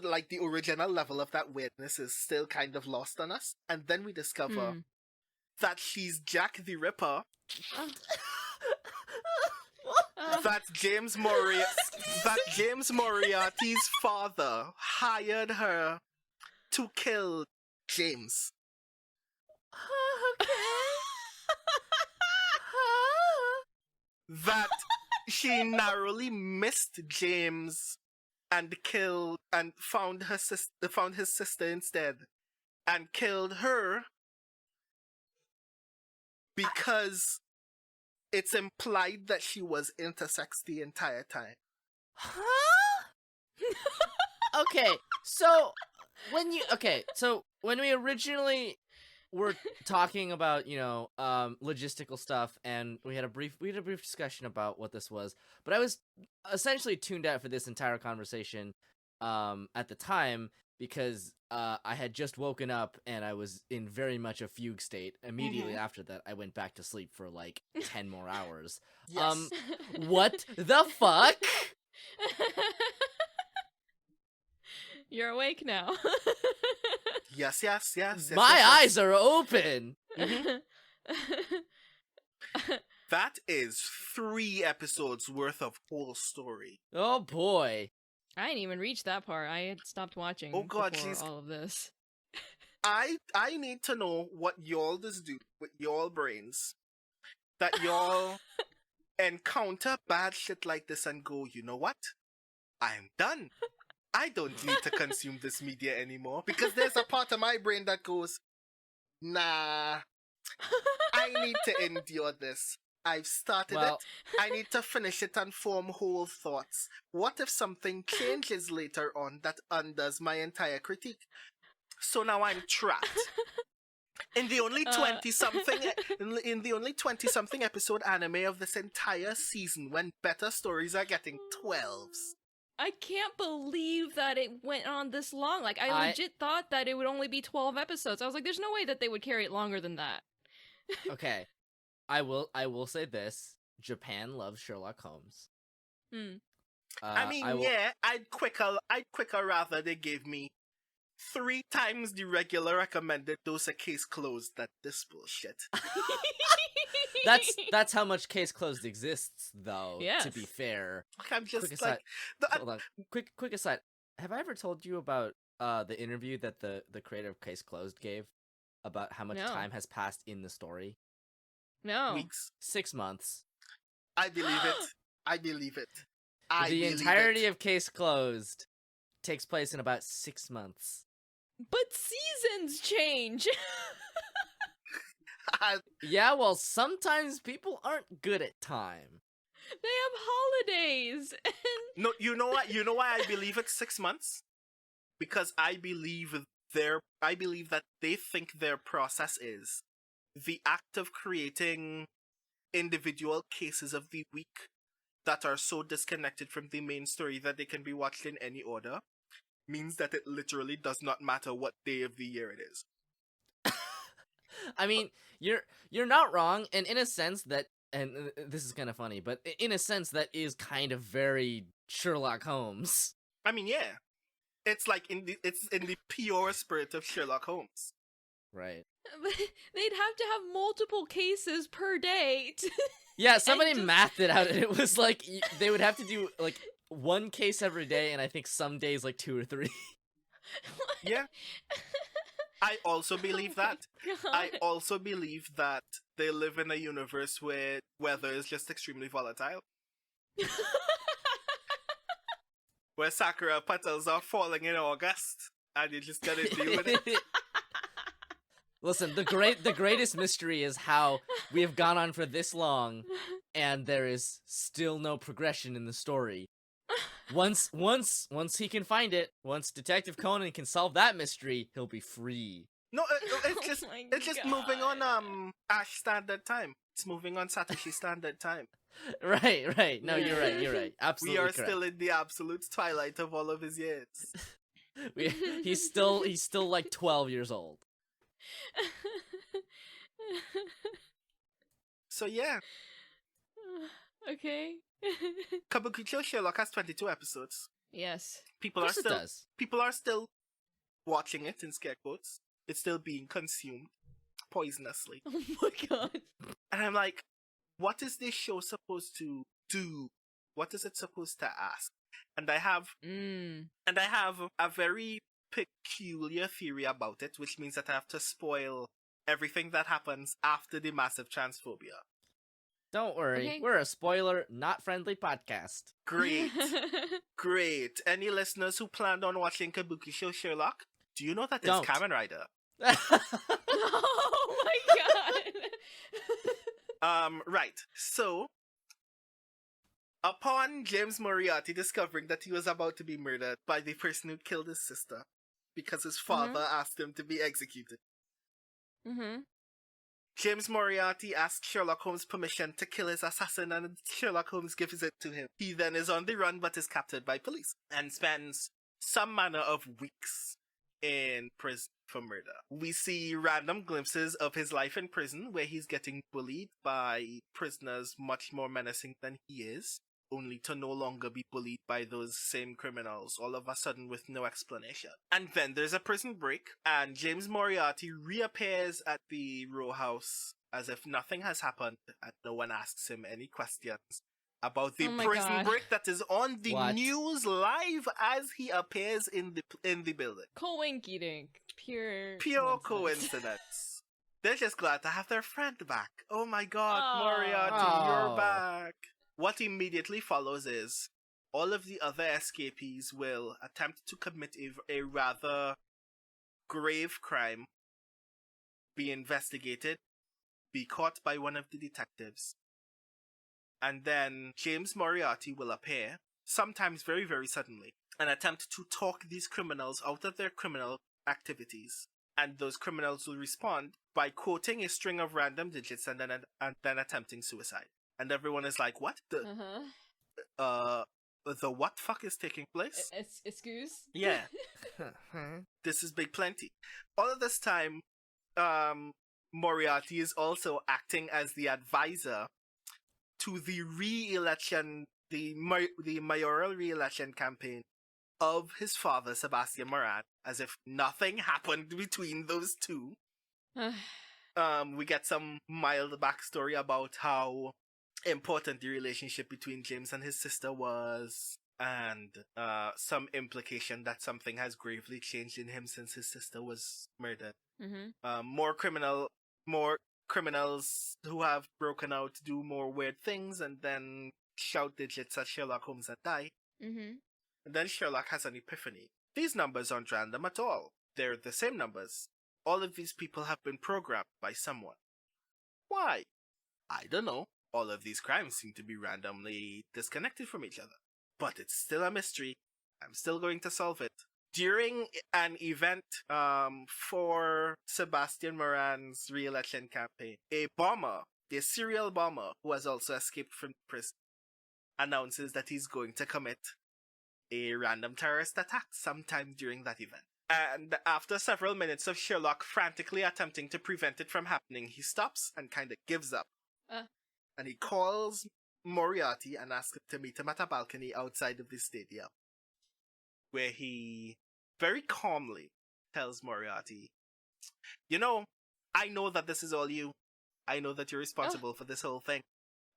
like the original level of that weirdness is still kind of lost on us. And then we discover that she's Jack the Ripper. That James Moriarty's father hired her to kill James. That she narrowly missed James and found his sister instead and killed her because it's implied that she was intersex the entire time. Huh? Okay, so when we originally were talking about, logistical stuff, and we had a brief discussion about what this was, but I was essentially tuned out for this entire conversation at the time because I had just woken up and I was in very much a fugue state. Immediately after that, I went back to sleep for like 10 more hours. Yes. What the fuck? You're awake now. Yes. My eyes are open. That is 3 episodes worth of whole story. Oh boy. I didn't even reach that part. I had stopped watching before all of this. I need to know what y'all does do with y'all brains. That y'all encounter bad shit like this and go, you know what? I'm done. I don't need to consume this media anymore because there's a part of my brain that goes, nah, I need to endure this. I've started it. I need to finish it and form whole thoughts. What if something changes later on that undoes my entire critique? So now I'm trapped. In the only 20-something episode anime of this entire season when better stories are getting 12s. I can't believe that it went on this long. Like, I legit thought that it would only be 12 episodes. I was like, there's no way that they would carry it longer than that. Okay. I will say this. Japan loves Sherlock Holmes. I'd quicker rather they gave me 3 times the regular recommended dose of Case Closed than this bullshit. That's how much Case Closed exists, though. Yes. To be fair. Like, I'm just quick like... aside. Hold on. Quick aside. Have I ever told you about the interview that the creator of Case Closed gave about how much time has passed in the story? No. Weeks. 6 months. I believe it. The entirety of Case Closed takes place in about 6 months. But seasons change. Yeah, well, sometimes people aren't good at time. They have holidays. No, you know what? You know why I believe it's 6 months? Because I believe that they think their process is the act of creating individual cases of the week that are so disconnected from the main story that they can be watched in any order means that it literally does not matter what day of the year it is. I mean, you're not wrong, and in a sense that, and this is kind of funny, but in a sense that is kind of very Sherlock Holmes. I mean, yeah, it's like in the pure spirit of Sherlock Holmes. Right. But they'd have to have multiple cases per day. Yeah, somebody mathed it out, and it was like they would have to do like 1 case every day, and I think some days like 2 or 3. Yeah. I also believe that. God. I also believe that they live in a universe where weather is just extremely volatile. Where sakura petals are falling in August, and you just gotta deal with it. Listen, the greatest mystery is how we have gone on for this long, and there is still no progression in the story. Once he can find it, once Detective Conan can solve that mystery, he'll be free. No, it's just Oh my it's just moving on Ash Standard Time. It's moving on Satoshi Standard Time. Right. No, you're right. Absolutely We are correct. still in the absolute twilight of all of his years. He's still like 12 years old. So yeah, Okay. Kabukichou Sherlock has 22 episodes. Yes. People Of course it does. people are still watching it in scare quotes. It's still being consumed poisonously. Oh my god. And I'm like, what is this show supposed to do? What is it supposed to ask? And I have a very peculiar theory about it, which means that I have to spoil everything that happens after the massive transphobia. Don't worry, Okay. we're a spoiler, not friendly podcast. Great. Great. Any listeners who planned on watching Kabukichou Sherlock, do you know that it's Don't. Kamen Rider? Oh my god. Right. So, upon James Moriarty discovering that he was about to be murdered by the person who killed his sister because his father asked him to be executed, James Moriarty asks Sherlock Holmes permission to kill his assassin, and Sherlock Holmes gives it to him. He then is on the run but is captured by police and spends some manner of weeks in prison for murder. We see random glimpses of his life in prison where he's getting bullied by prisoners much more menacing than he is, only to no longer be bullied by those same criminals all of a sudden with no explanation. And then there's a prison break, and James Moriarty reappears at the row house as if nothing has happened, and no one asks him any questions about the Oh my prison God. break that is on the What? news live as he appears in the building. Coinky dink. Pure Pure nonsense. coincidence. They're just glad to have their friend back. Oh my god, Aw. Moriarty, Aw. you're back. What immediately follows is all of the other escapees will attempt to commit a rather grave crime, be investigated, be caught by one of the detectives, and then James Moriarty will appear, sometimes very, very suddenly, and attempt to talk these criminals out of their criminal activities. And those criminals will respond by quoting a string of random digits and then attempting suicide. And everyone is like, what? The what fuck is taking place? Excuse? Yeah, this is big plenty. All of this time, Moriarty is also acting as the advisor to the re-election, the mayoral re-election campaign of his father, Sebastian Moran, as if nothing happened between those two. We get some mild backstory about how important the relationship between James and his sister was, and some implication that something has gravely changed in him since his sister was murdered. More criminals who have broken out do more weird things and then shout digits at Sherlock Holmes and die. And then Sherlock has an epiphany. These numbers aren't random at all. They're the same numbers. All of these people have been programmed by someone. Why? I don't know. All of these crimes seem to be randomly disconnected from each other. But it's still a mystery. I'm still going to solve it. During an event for Sebastian Moran's re-election campaign, a serial bomber who has also escaped from prison, announces that he's going to commit a random terrorist attack sometime during that event. And after several minutes of Sherlock frantically attempting to prevent it from happening, he stops and kind of gives up. And he calls Moriarty and asks him to meet him at a balcony outside of the stadium, where he very calmly tells Moriarty, you know, I know that this is all you. I know that you're responsible for this whole thing.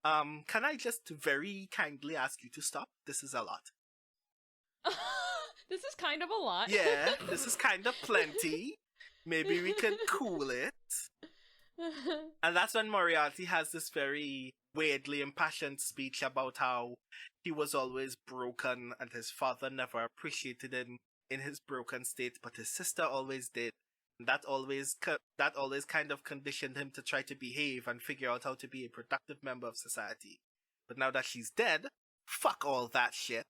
Can I just very kindly ask you to stop? This is a lot. This is kind of a lot. Yeah, this is kind of plenty. Maybe we can cool it. And that's when Moriarty has this very weirdly impassioned speech about how he was always broken and his father never appreciated him in his broken state, but his sister always did. That always kind of conditioned him to try to behave and figure out how to be a productive member of society. But now that she's dead, fuck all that shit.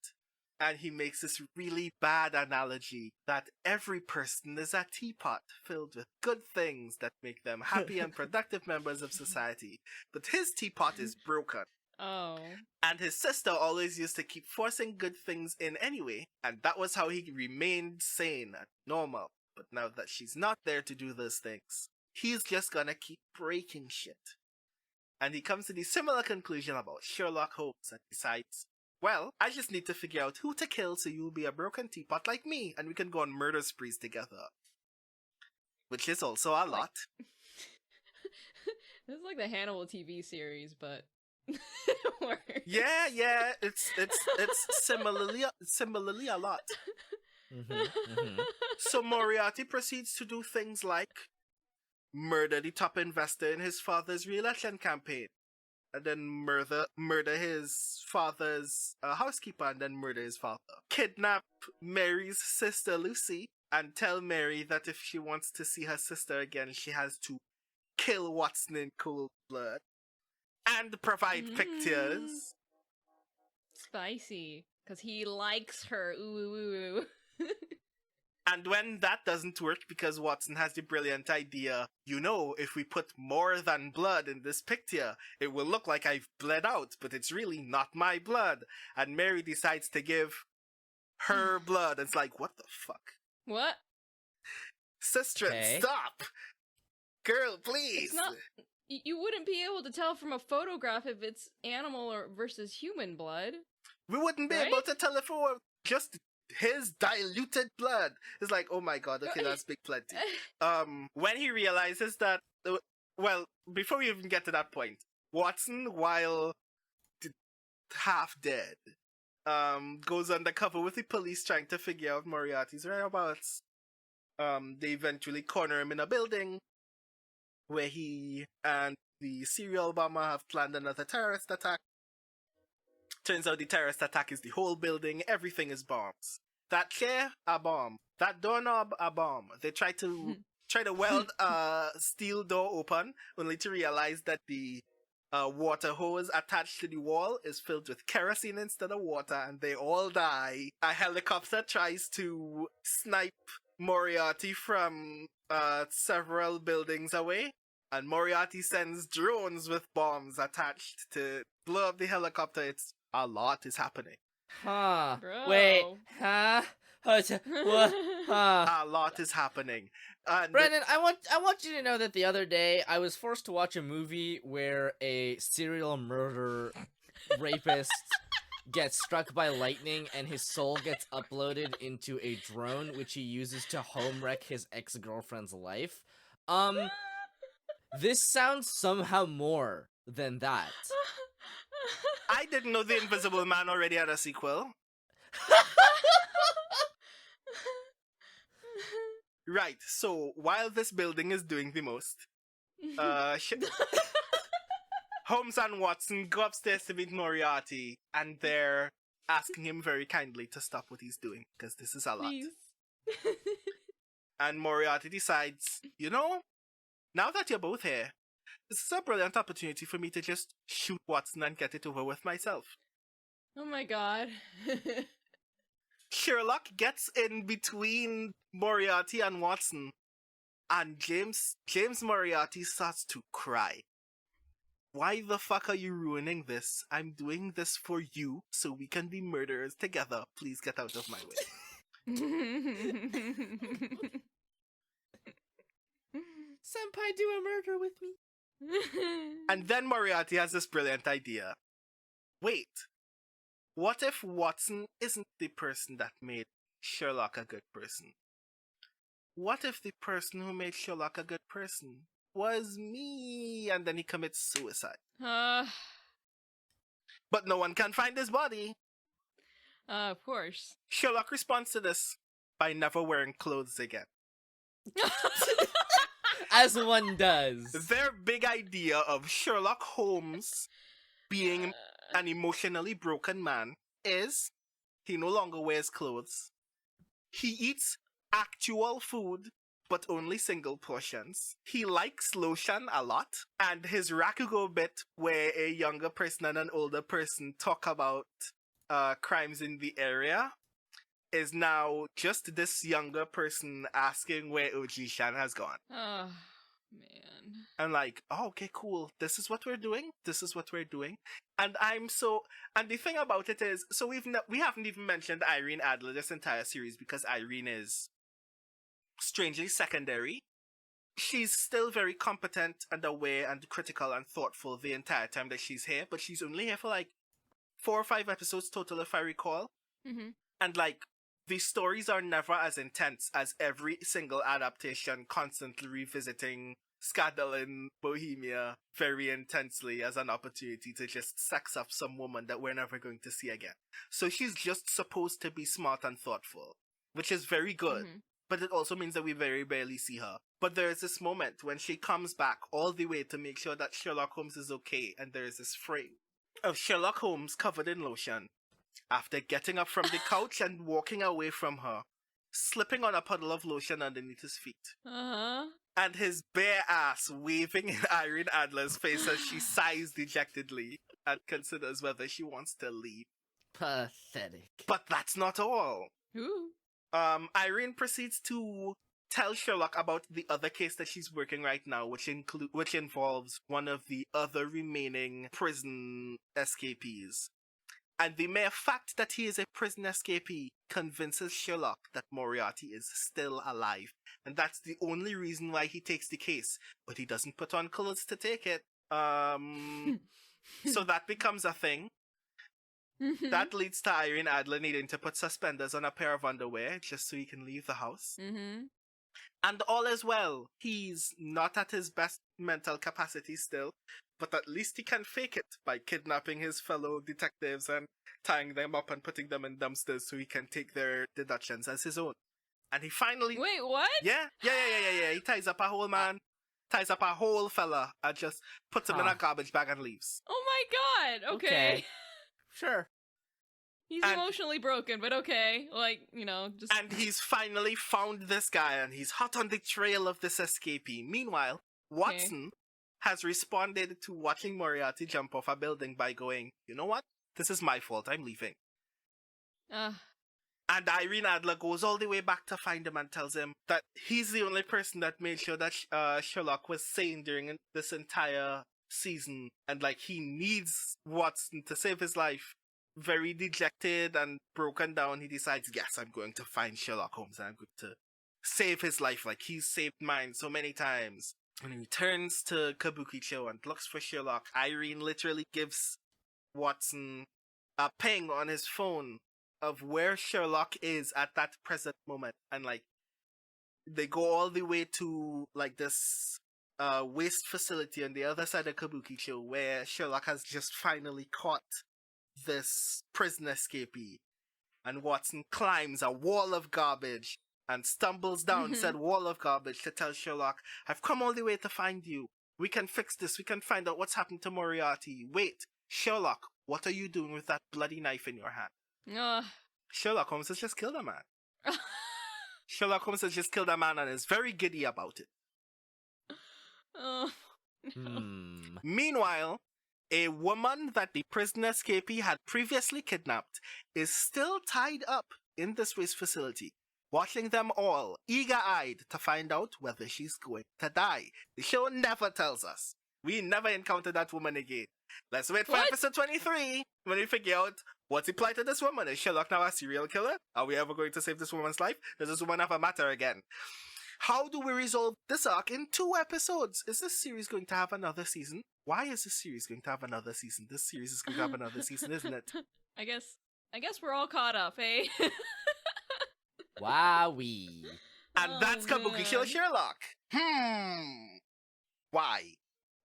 And he makes this really bad analogy that every person is a teapot filled with good things that make them happy and productive members of society. But his teapot is broken. Oh. And his sister always used to keep forcing good things in anyway, and that was how he remained sane and normal. But now that she's not there to do those things, he's just gonna keep breaking shit. And he comes to the similar conclusion about Sherlock Holmes and decides, well, I just need to figure out who to kill so you'll be a broken teapot like me, and we can go on murder sprees together. Which is also a lot. This is like the Hannibal TV series, but yeah, it's similarly a lot. So Moriarty proceeds to do things like murder the top investor in his father's re-election campaign, and then murder his father's housekeeper, and then murder his father. Kidnap Mary's sister Lucy, and tell Mary that if she wants to see her sister again, she has to kill Watson in cold blood. And provide pictures. Spicy. Because he likes her. Ooh. And when that doesn't work because Watson has the brilliant idea, if we put more than blood in this picture, it will look like I've bled out, but it's really not my blood. And Mary decides to give her blood. It's like, what the fuck? What? Sister, stop! Girl, please! It's not... You wouldn't be able to tell from a photograph if it's animal or versus human blood. We wouldn't be able to tell if it were just his diluted blood. It's like, oh my god, okay, that's big plenty. When he realizes that, well, before we even get to that point, Watson, while half dead, goes undercover with the police trying to figure out Moriarty's whereabouts. They eventually corner him in a building where he and the serial bomber have planned another terrorist attack. Turns out the terrorist attack is the whole building. Everything is bombs. That chair, a bomb. That doorknob, a bomb. They try to weld a steel door open, only to realize that the water hose attached to the wall is filled with kerosene instead of water, and they all die. A helicopter tries to snipe Moriarty from several buildings away, and Moriarty sends drones with bombs attached to blow up the helicopter. It's a lot is happening. Huh. Bro. Wait. Huh? What? Huh. A lot is happening. And Brennan, I want you to know that the other day I was forced to watch a movie where a serial murder rapist gets struck by lightning and his soul gets uploaded into a drone which he uses to home wreck his ex-girlfriend's life. This sounds somehow more than that. I didn't know The Invisible Man already had a sequel. Right, so while this building is doing the most, Holmes and Watson go upstairs to meet Moriarty, and they're asking him very kindly to stop what he's doing, because this is a lot. Please. And Moriarty decides, now that you're both here, this is a brilliant opportunity for me to just shoot Watson and get it over with myself. Oh my god. Sherlock gets in between Moriarty and Watson, and James Moriarty starts to cry. Why the fuck are you ruining this? I'm doing this for you so we can be murderers together. Please get out of my way. Senpai, do a murder with me. And then Moriarty has this brilliant idea. Wait, what if Watson isn't the person that made Sherlock a good person? What if the person who made Sherlock a good person was me? And then he commits suicide. But no one can find his body. Of course. Sherlock responds to this by never wearing clothes again. As one does. Their big idea of Sherlock Holmes being an emotionally broken man is he no longer wears clothes. He eats actual food, but only single portions. He likes lotion a lot, and his Rakugo bit where a younger person and an older person talk about crimes in the area is now just this younger person asking where Oji-shan has gone. Oh, man. I'm like, oh, okay, cool. This is what we're doing. This is what we're doing. And and the thing about it is, so we haven't even mentioned Irene Adler this entire series because Irene is strangely secondary. She's still very competent and aware and critical and thoughtful the entire time that she's here, but she's only here for like 4 or 5 episodes total, if I recall. Mm-hmm. And like, the stories are never as intense as every single adaptation constantly revisiting scandal in Bohemia very intensely as an opportunity to just sex up some woman that we're never going to see again. So she's just supposed to be smart and thoughtful, which is very good. Mm-hmm. But it also means that we very barely see her. But there is this moment when she comes back all the way to make sure that Sherlock Holmes is okay, and there is this frame of Sherlock Holmes covered in lotion after getting up from the couch and walking away from her, slipping on a puddle of lotion underneath his feet. Uh-huh. And his bare ass waving in Irene Adler's face as she sighs dejectedly and considers whether she wants to leave. Pathetic. But that's not all. Ooh. Irene proceeds to tell Sherlock about the other case that she's working right now, which involves one of the other remaining prison escapees. And the mere fact that he is a prison escapee convinces Sherlock that Moriarty is still alive. And that's the only reason why he takes the case. But he doesn't put on clothes to take it. So that becomes a thing. Mm-hmm. That leads to Irene Adler needing to put suspenders on a pair of underwear just so he can leave the house. Mm-hmm. And all is well. He's not at his best mental capacity still, but at least he can fake it by kidnapping his fellow detectives and tying them up and putting them in dumpsters so he can take their deductions as his own. And he finally... Wait, what? Yeah. He ties up a whole man, ties up a whole fella, and just puts him in a garbage bag and leaves. Oh my god, okay. Sure. He's emotionally broken, but okay. Like, you know, just... And he's finally found this guy, and he's hot on the trail of this escapee. Meanwhile, Watson has responded to watching Moriarty jump off a building by going, you know what? This is my fault. I'm leaving. And Irene Adler goes all the way back to find him and tells him that he's the only person that made sure that Sherlock was sane during this entire season. And, like, he needs Watson to save his life. Very dejected and broken down, he decides, yes, I'm going to find Sherlock Holmes and I'm going to save his life like he's saved mine so many times. When he returns to Kabukichou and looks for Sherlock, Irene literally gives Watson a ping on his phone of where Sherlock is at that present moment. And, like, they go all the way to, like, this waste facility on the other side of Kabukichou where Sherlock has just finally caught this prison escapee, and Watson climbs a wall of garbage and stumbles down said wall of garbage to tell Sherlock, I've come all the way to find you. We can fix this. We can find out what's happened to Moriarty. Wait, Sherlock, what are you doing with that bloody knife in your hand? Sherlock Holmes has just killed a man. Sherlock Holmes has just killed a man and is very giddy about it. Oh, no. Meanwhile, a woman that the prison escapee had previously kidnapped is still tied up in this waste facility, watching them all, eager-eyed to find out whether she's going to die. The show never tells us. We never encounter that woman again. Let's wait for episode 23 when we figure out what's the plight of this woman. Is Sherlock now a serial killer? Are we ever going to save this woman's life? Does this woman have a matter again? How do we resolve this arc in 2 episodes? Is this series going to have another season? Why is this series going to have another season? This series is going to have another season, isn't it? I guess we're all caught up, eh? Wowee. And that's Kabukichou Sherlock. Why?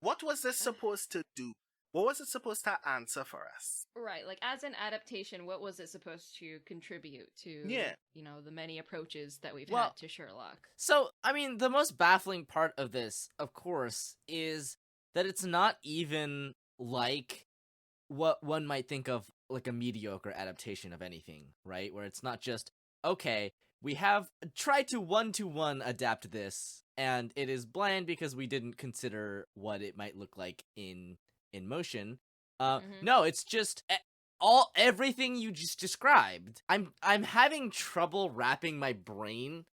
What was this supposed to do? What was it supposed to answer for us? Right, like as an adaptation, what was it supposed to contribute to, you know, the many approaches that we've had to Sherlock? So, I mean, the most baffling part of this, of course, is that it's not even like what one might think of like a mediocre adaptation of anything, right? Where it's not just, okay, we have tried to one-to-one adapt this, and it is bland because we didn't consider what it might look like in motion. No, it's just everything you just described. I'm having trouble wrapping my brain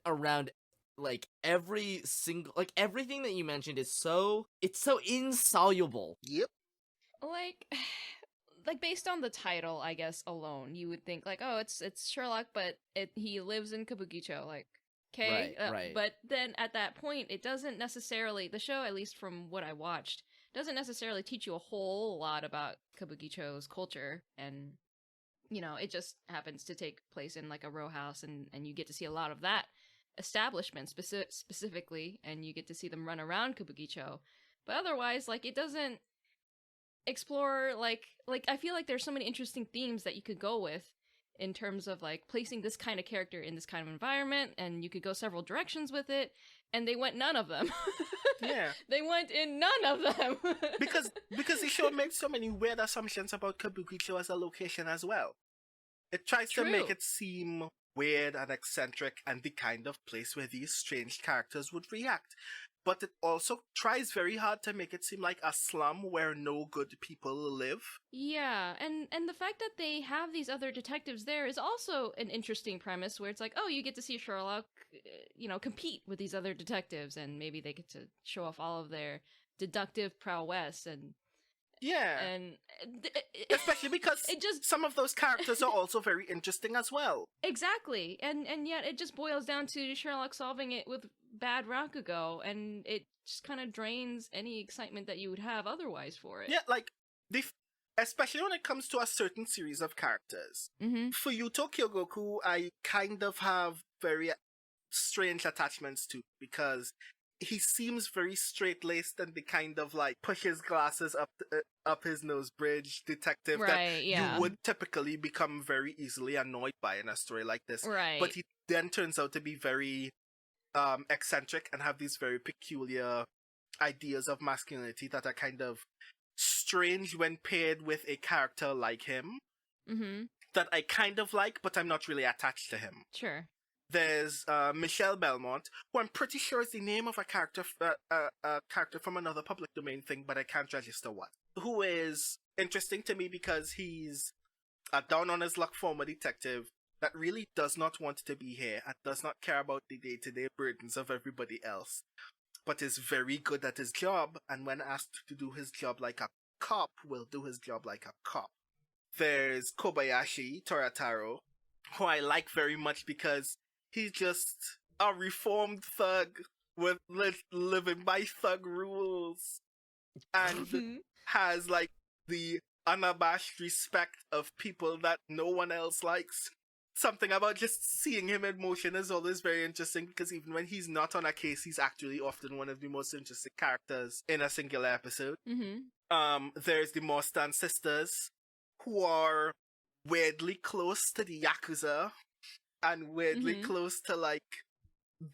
around like every single, like everything that you mentioned is so insoluble. Yep. Like based on the title, I guess alone, you would think like, oh, it's Sherlock, but he lives in Kabukicho, like, okay, Right. But then at that point, it doesn't necessarily, the show, at least from what I watched, doesn't necessarily teach you a whole lot about Kabukicho's culture, and it just happens to take place in like a row house, and you get to see a lot of that establishment specifically, and you get to see them run around Kabukicho, but otherwise, like, it doesn't explore like I feel like there's so many interesting themes that you could go with in terms of like placing this kind of character in this kind of environment, and you could go several directions with it, and they went none of them. Yeah. They went in none of them. because the show made so many weird assumptions about Kabukicho as a location as well. It tries to make it seem weird and eccentric and the kind of place where these strange characters would react. But it also tries very hard to make it seem like a slum where no good people live. Yeah, and the fact that they have these other detectives there is also an interesting premise, where it's like, oh, you get to see Sherlock, compete with these other detectives, and maybe they get to show off all of their deductive prowess, and yeah, and especially because some of those characters are also very interesting as well. Exactly, and yet it just boils down to Sherlock solving it with bad Rakugo, and it just kind of drains any excitement that you would have otherwise for it. Yeah, like especially when it comes to a certain series of characters. Mm-hmm. For Yuto Kyogoku, I kind of have very strange attachments to, because he seems very straight-laced and the kind of like push his glasses up his nose bridge detective that you would typically become very easily annoyed by in a story like this. Right. But he then turns out to be very eccentric and have these very peculiar ideas of masculinity that are kind of strange when paired with a character like him. Mm-hmm. That I kind of like, but I'm not really attached to him. Sure. There's Michelle Belmont, who I'm pretty sure is the name of a character from another public domain thing, but I can't register what. Who is interesting to me because he's a down-on-his-luck former detective that really does not want to be here and does not care about the day-to-day burdens of everybody else, but is very good at his job, and when asked to do his job like a cop, will do his job like a cop. There's Kobayashi Torataro, who I like very much because he's just a reformed thug with living by thug rules and has like the unabashed respect of people that no one else likes. Something about just seeing him in motion is always very interesting, because even when he's not on a case, he's actually often one of the most interesting characters in a singular episode. Mm-hmm. There's the Mostan sisters, who are weirdly close to the Yakuza and weirdly close to like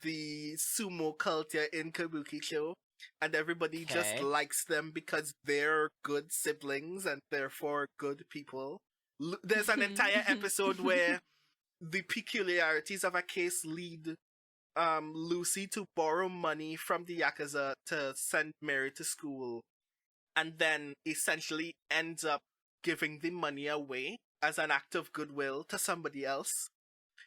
the sumo culture in Kabukicho, and everybody just likes them because they're good siblings and therefore good people. There's an entire episode where the peculiarities of a case lead Lucy to borrow money from the Yakuza to send Mary to school, and then essentially ends up giving the money away as an act of goodwill to somebody else,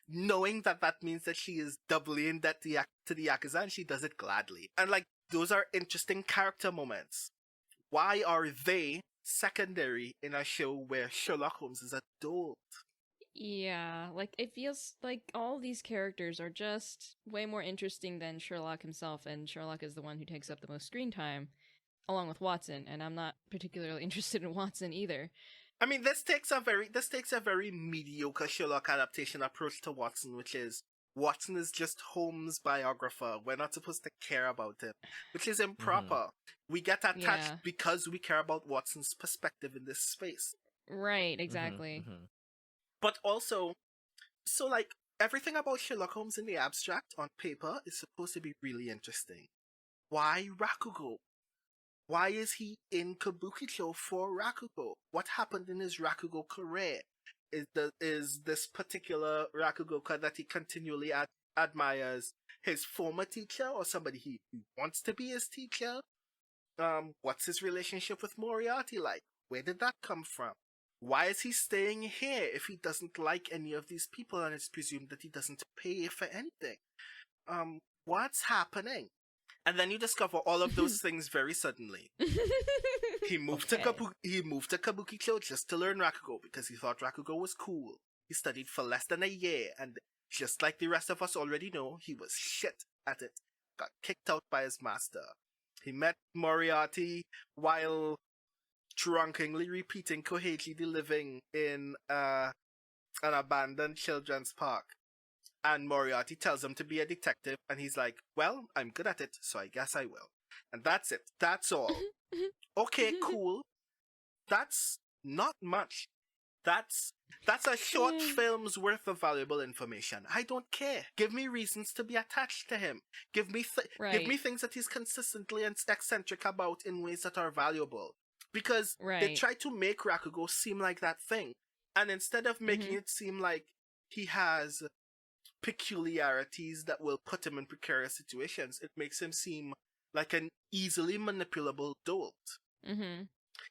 knowing that that means that she is doubly in debt to the Yakuza, and she does it gladly. And like, those are interesting character moments. Why are they secondary in a show where Sherlock Holmes is adult? Yeah, like, it feels like all these characters are just way more interesting than Sherlock himself, and Sherlock is the one who takes up the most screen time, along with Watson, and I'm not particularly interested in Watson either. I mean, this takes a very mediocre Sherlock adaptation approach to Watson, which is Watson is just Holmes' biographer. We're not supposed to care about him, which is improper. We get attached because we care about Watson's perspective in this space. Right, exactly. But also, so like, everything about Sherlock Holmes in the abstract on paper is supposed to be really interesting. Why Rakugo? Why is he in Kabukicho for Rakugo? What happened in his Rakugo career? is this particular Rakugoka that he continually admires his former teacher or somebody he wants to be his teacher? What's his relationship with Moriarty like? Where did that come from? Why is he staying here if he doesn't like any of these people and it's presumed that he doesn't pay for anything? What's happening? And then you discover all of those things very suddenly. He moved to Kabukichou just to learn Rakugo because he thought Rakugo was cool. He studied for less than a year, and just like the rest of us already know, he was shit at it. Got kicked out by his master. He met Moriarty while drunkenly repeating Koheiji the Living in an abandoned children's park. And Moriarty tells him to be a detective, and he's like, well, I'm good at it, so I guess I will. And that's it. That's all. Okay, cool. That's not much. That's a short film's worth of valuable information. I don't care. Give me reasons to be attached to him. Give me things that he's consistently eccentric about in ways that are valuable. Because they try to make Rakugo seem like that thing. And instead of making it seem like he has peculiarities that will put him in precarious situations, it makes him seem like an easily manipulable dolt.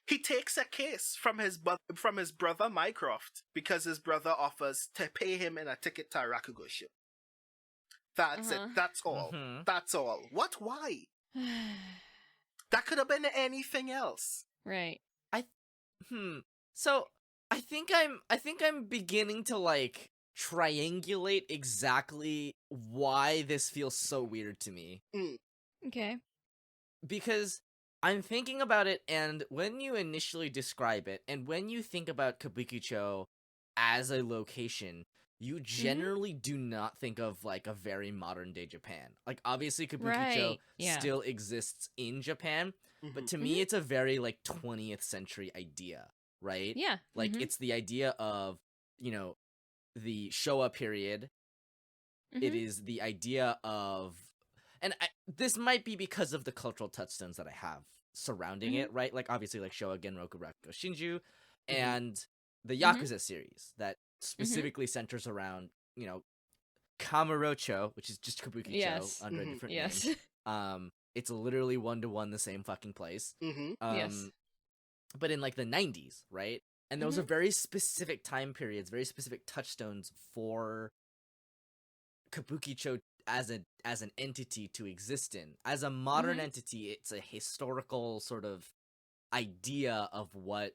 He takes a case from his brother Mycroft because his brother offers to pay him in a ticket to a Rakugo show. That's it. That's all. That's all. What? Why? That could have been anything else. Right. So I think I'm beginning to like triangulate exactly why this feels so weird to me. Okay. Because I'm thinking about it, and when you initially describe it, and when you think about Kabukicho as a location, you generally do not think of, like, a very modern-day Japan. Like, obviously, Kabukicho still exists in Japan, but to me, it's a very, like, 20th century idea, right? Yeah. Like, it's the idea of, you know, the Showa period. It is the idea of... And this might be because of the cultural touchstones that I have surrounding it, right? Like, obviously, like, Showa, Genroku, Rakugo, Shinju, and the Yakuza series that specifically centers around, you know, Kamurocho, which is just Kabukicho under a different name. It's literally one-to-one the same fucking place. But in, like, the 90s, right? And those are very specific time periods, very specific touchstones for Kabukicho as an entity to exist in. As a modern entity, it's a historical sort of idea of what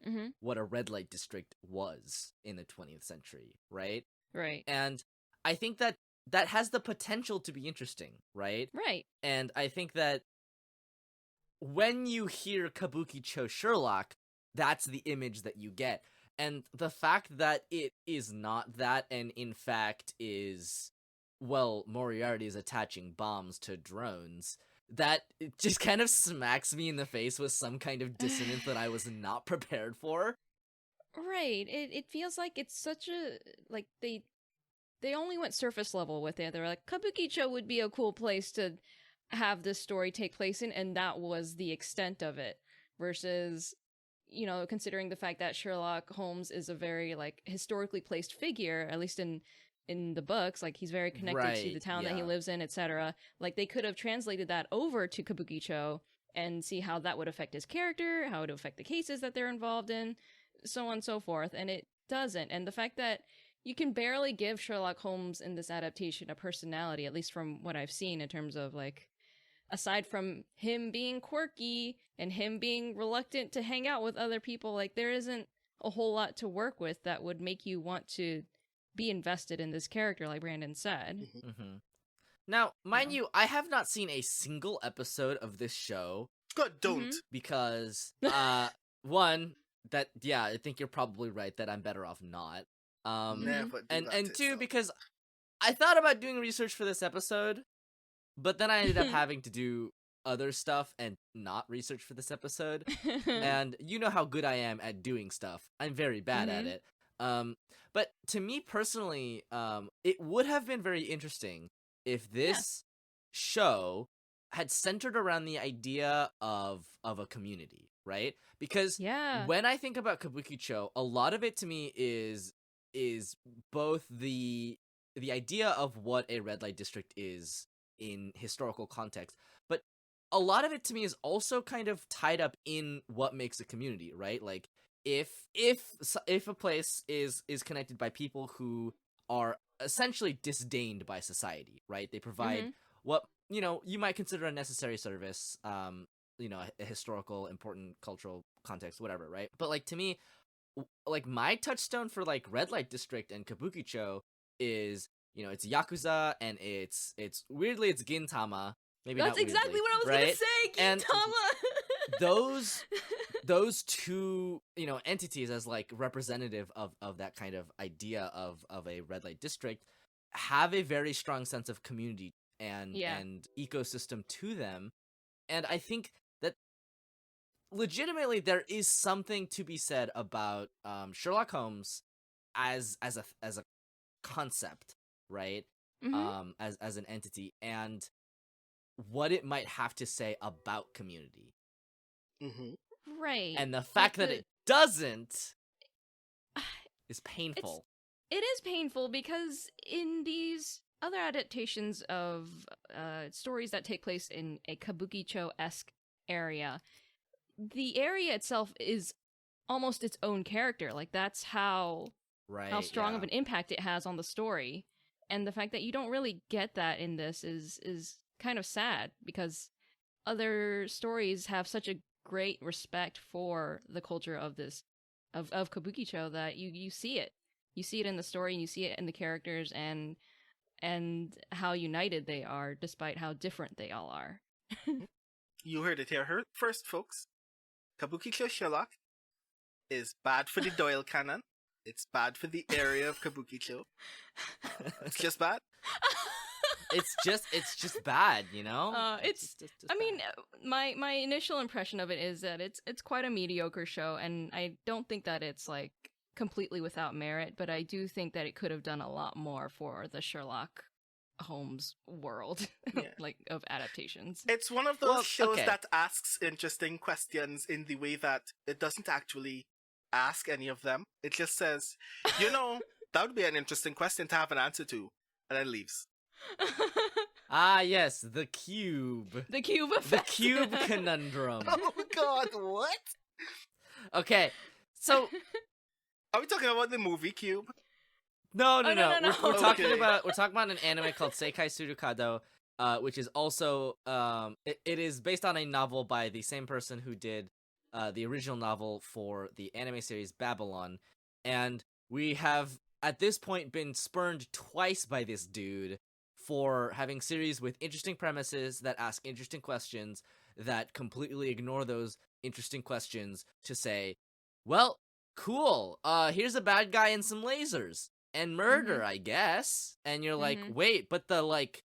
a red light district was in the 20th century, right? Right. And I think that has the potential to be interesting, right? Right. And I think that when you hear Kabukichou Sherlock, that's the image that you get. And the fact that it is not that, and in fact is, well, Moriarty is attaching bombs to drones, that it just kind of smacks me in the face with some kind of dissonance that I was not prepared for. Right. It feels like it's such a, like, they only went surface level with it. They were like, Kabukicho would be a cool place to have this story take place in, and that was the extent of it. Versus, you know, considering the fact that Sherlock Holmes is a very, like, historically placed figure, at least in the books, like, he's very connected to the town that he lives in, etc. Like, they could have translated that over to Kabukicho and see how that would affect his character, how it would affect the cases that they're involved in, so on and so forth, and it doesn't. And the fact that you can barely give Sherlock Holmes in this adaptation a personality, at least from what I've seen, in terms of, like, aside from him being quirky and him being reluctant to hang out with other people, like, there isn't a whole lot to work with that would make you want to be invested in this character, like Brandon said. Now, mind you, I have not seen a single episode of this show. Good, don't. Because, one, that, yeah, I think you're probably right that I'm better off not. Never do and that two, yourself. because I thought about doing research for this episode, but then I ended up having to do other stuff and not research for this episode. And you know how good I am at doing stuff. I'm very bad at it. But to me personally, it would have been very interesting if this show had centered around the idea of a community, right? Because when I think about Kabukicho, a lot of it to me is is both the idea of what a red light district is in historical context, but a lot of it to me is also kind of tied up in what makes a community, right? Like if a place is connected by people who are essentially disdained by society, right? They provide what, you know, you might consider a necessary service, you know, a historical, important cultural context, whatever, right? But like to me, like my touchstone for like red light district and Kabukicho is, you know, it's Yakuza and it's weirdly it's Gintama. Maybe That's not exactly weirdly, what I was right? gonna say, And Gintama. those two, you know, entities as like representative of that kind of idea of a red light district have a very strong sense of community and ecosystem to them. And I think that legitimately there is something to be said about Sherlock Holmes as a concept, right? As an entity, and what it might have to say about community. Right. And the fact that it doesn't is painful. It is painful because in these other adaptations of stories that take place in a Kabukicho-esque area, the area itself is almost its own character. Like, that's how strong of an impact it has on the story. And the fact that you don't really get that in this is kind of sad, because other stories have such a great respect for the culture of this of Kabukicho that you see it. You see it in the story, and you see it in the characters, and how united they are despite how different they all are. You heard it here first, folks. Kabukichou Sherlock is bad for the Doyle canon. It's bad for the area of Kabukicho. It's just bad. It's just bad, you know. It's just I mean, my initial impression of it is that it's quite a mediocre show, and I don't think that it's like completely without merit, but I do think that it could have done a lot more for the Sherlock Holmes world, like, of adaptations. It's one of those shows that asks interesting questions in the way that it doesn't actually ask any of them. It just says, you know, that would be an interesting question to have an answer to, and then leaves. Ah, yes, the cube. The cube effect. The cube conundrum. Oh god, what? Okay, so are we talking about the movie Cube? No. We're talking Okay. about an anime called Seikai Surukado, which is also it is based on a novel by the same person who did the original novel for the anime series Babylon, and we have at this point been spurned twice by this dude for having series with interesting premises that ask interesting questions that completely ignore those interesting questions to say, well, cool, here's a bad guy and some lasers and murder, I guess. And you're like, wait, but the, like,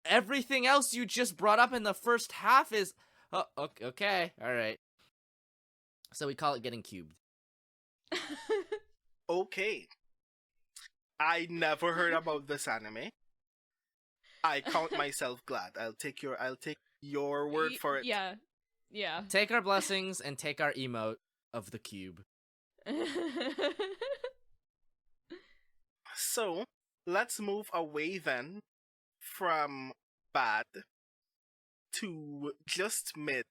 everything else you just brought up in the first half is, okay, all right. So we call it getting cubed. Okay. I never heard about this anime. I count myself glad. I'll take your word for it. Yeah. Take our blessings and take our emote of the cube. So, let's move away then from bad to just mid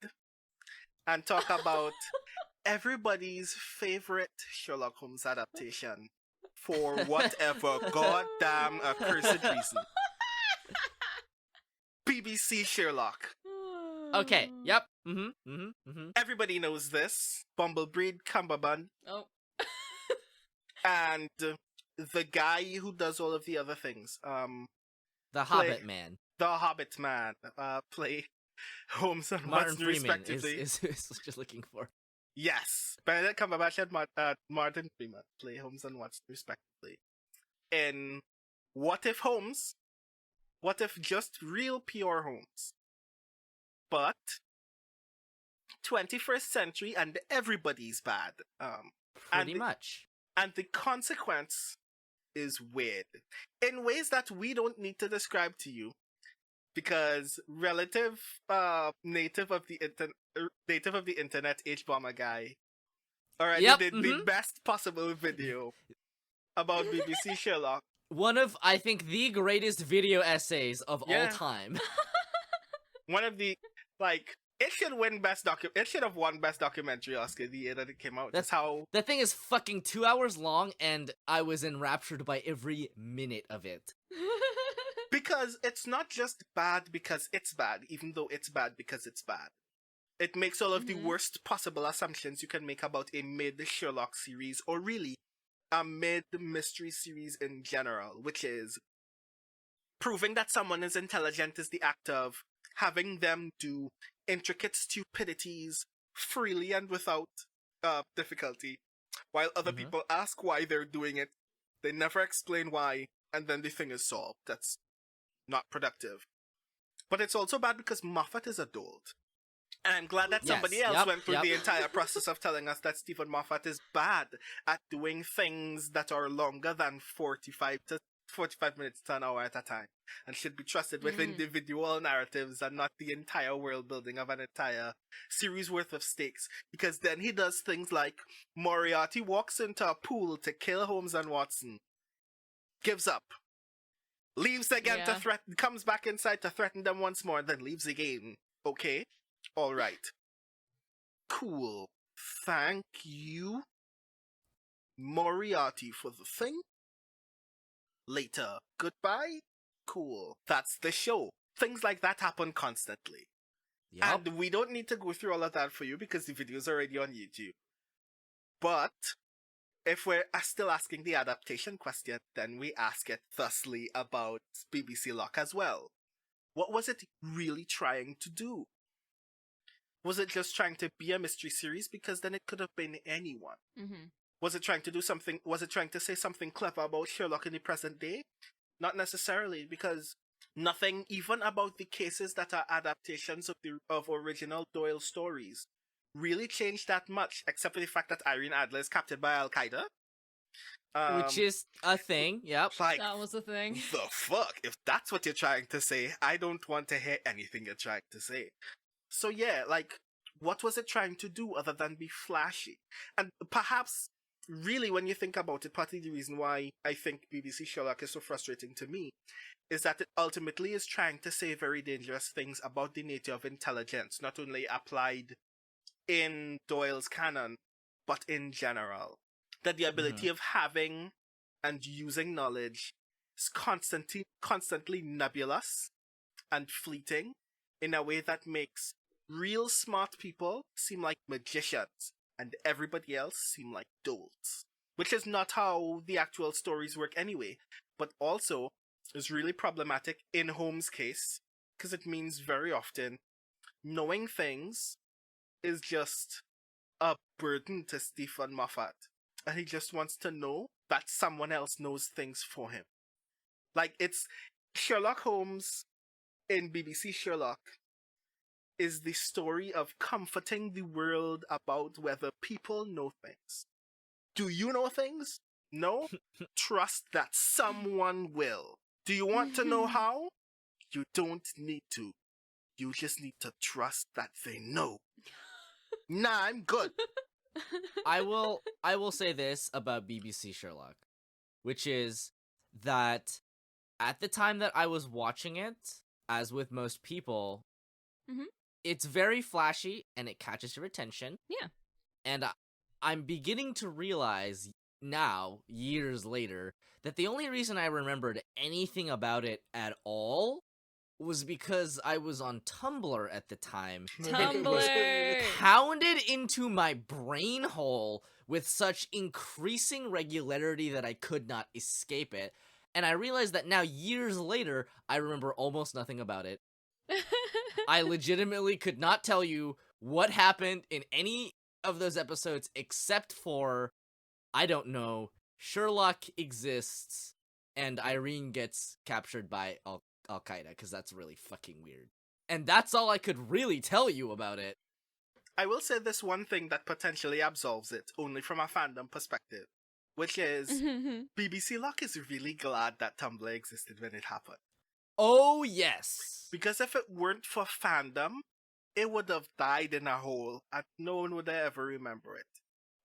and talk about everybody's favorite Sherlock Holmes adaptation for whatever goddamn accursed reason. BBC Sherlock. Okay, yep. Everybody knows this. Bumblebreed Cumberbund. Oh. And the guy who does all of the other things. The Hobbit Man. The Hobbit Man. Play Holmes and Martin Watson Freeman respectively. is just looking for. Yes. Benedict Cumberbatch and Martin Freeman play Holmes and Watson respectively. In What If Holmes? What if just real pure Holmes? But 21st century and everybody's bad. Pretty much. And the consequence is weird in ways that we don't need to describe to you, because relative native of the internet H-bomber guy already did the best possible video about BBC Sherlock. One of, I think, the greatest video essays of all Yeah. time. One of the, like, it should win it should have won Best Documentary Oscar the year that it came out. That's how... That thing is fucking 2 hours long, and I was enraptured by every minute of it. Because it's not just bad because it's bad, even though it's bad because it's bad. It makes all of the worst possible assumptions you can make about a mid-Sherlock series, or really, a mid-mystery series in general, which is proving that someone is intelligent is the act of having them do intricate stupidities freely and without difficulty, while other people ask why they're doing it. They never explain why, and then the thing is solved. That's not productive. But it's also bad because Moffat is a dolt. And I'm glad that somebody else went through the entire process of telling us that Stephen Moffat is bad at doing things that are longer than 45 minutes to an hour at a time, and should be trusted with individual narratives and not the entire world building of an entire series worth of stakes. Because then he does things like Moriarty walks into a pool to kill Holmes and Watson, gives up, leaves again to threaten, comes back inside to threaten them once more, and then leaves again. Okay, all right, cool, thank you, Moriarty, for the thing. Later, goodbye, cool. That's the show. Things like that happen constantly. Yep. And we don't need to go through all of that for you because the video's already on YouTube. But if we're still asking the adaptation question, then we ask it thusly about BBC Lock as well. What was it really trying to do? Was it just trying to be a mystery series? Because then it could have been anyone. Was it trying to do something? Was it trying to say something clever about Sherlock in the present day? Not necessarily, because nothing, even about the cases that are adaptations of original Doyle stories, really changed that much, except for the fact that Irene Adler is captured by Al Qaeda. Which is a thing, yep. Like, that was the thing. The fuck? If that's what you're trying to say, I don't want to hear anything you're trying to say. So yeah, like, what was it trying to do other than be flashy? And perhaps, really, when you think about it, part of the reason why I think BBC Sherlock is so frustrating to me is that it ultimately is trying to say very dangerous things about the nature of intelligence, not only applied in Doyle's canon, but in general. That the ability of having and using knowledge is constantly nebulous and fleeting in a way that makes real smart people seem like magicians and everybody else seem like dolts. Which is not how the actual stories work anyway, but also is really problematic in Holmes' case, because it means very often knowing things is just a burden to Stephen Moffat. And he just wants to know that someone else knows things for him. Like, it's Sherlock Holmes in BBC Sherlock is the story of comforting the world about whether people know things. Do you know things? No? Trust that someone will. Do you want to know how? You don't need to. You just need to trust that they know. Nah, I'm good. I will say this about BBC Sherlock, which is that at the time that I was watching it, as with most people, it's very flashy and it catches your attention. Yeah. And I'm beginning to realize now, years later, that the only reason I remembered anything about it at all was because I was on Tumblr at the time. And it was Tumblr! pounded into my brain hole with such increasing regularity that I could not escape it. And I realized that now, years later, I remember almost nothing about it. I legitimately could not tell you what happened in any of those episodes except for, I don't know, Sherlock exists and Irene gets captured by Al-Qaeda, because that's really fucking weird. And that's all I could really tell you about it. I will say this one thing that potentially absolves it, only from a fandom perspective, which is BBC Lock is really glad that Tumblr existed when it happened. Oh, yes. Because if it weren't for fandom, it would have died in a hole and no one would ever remember it.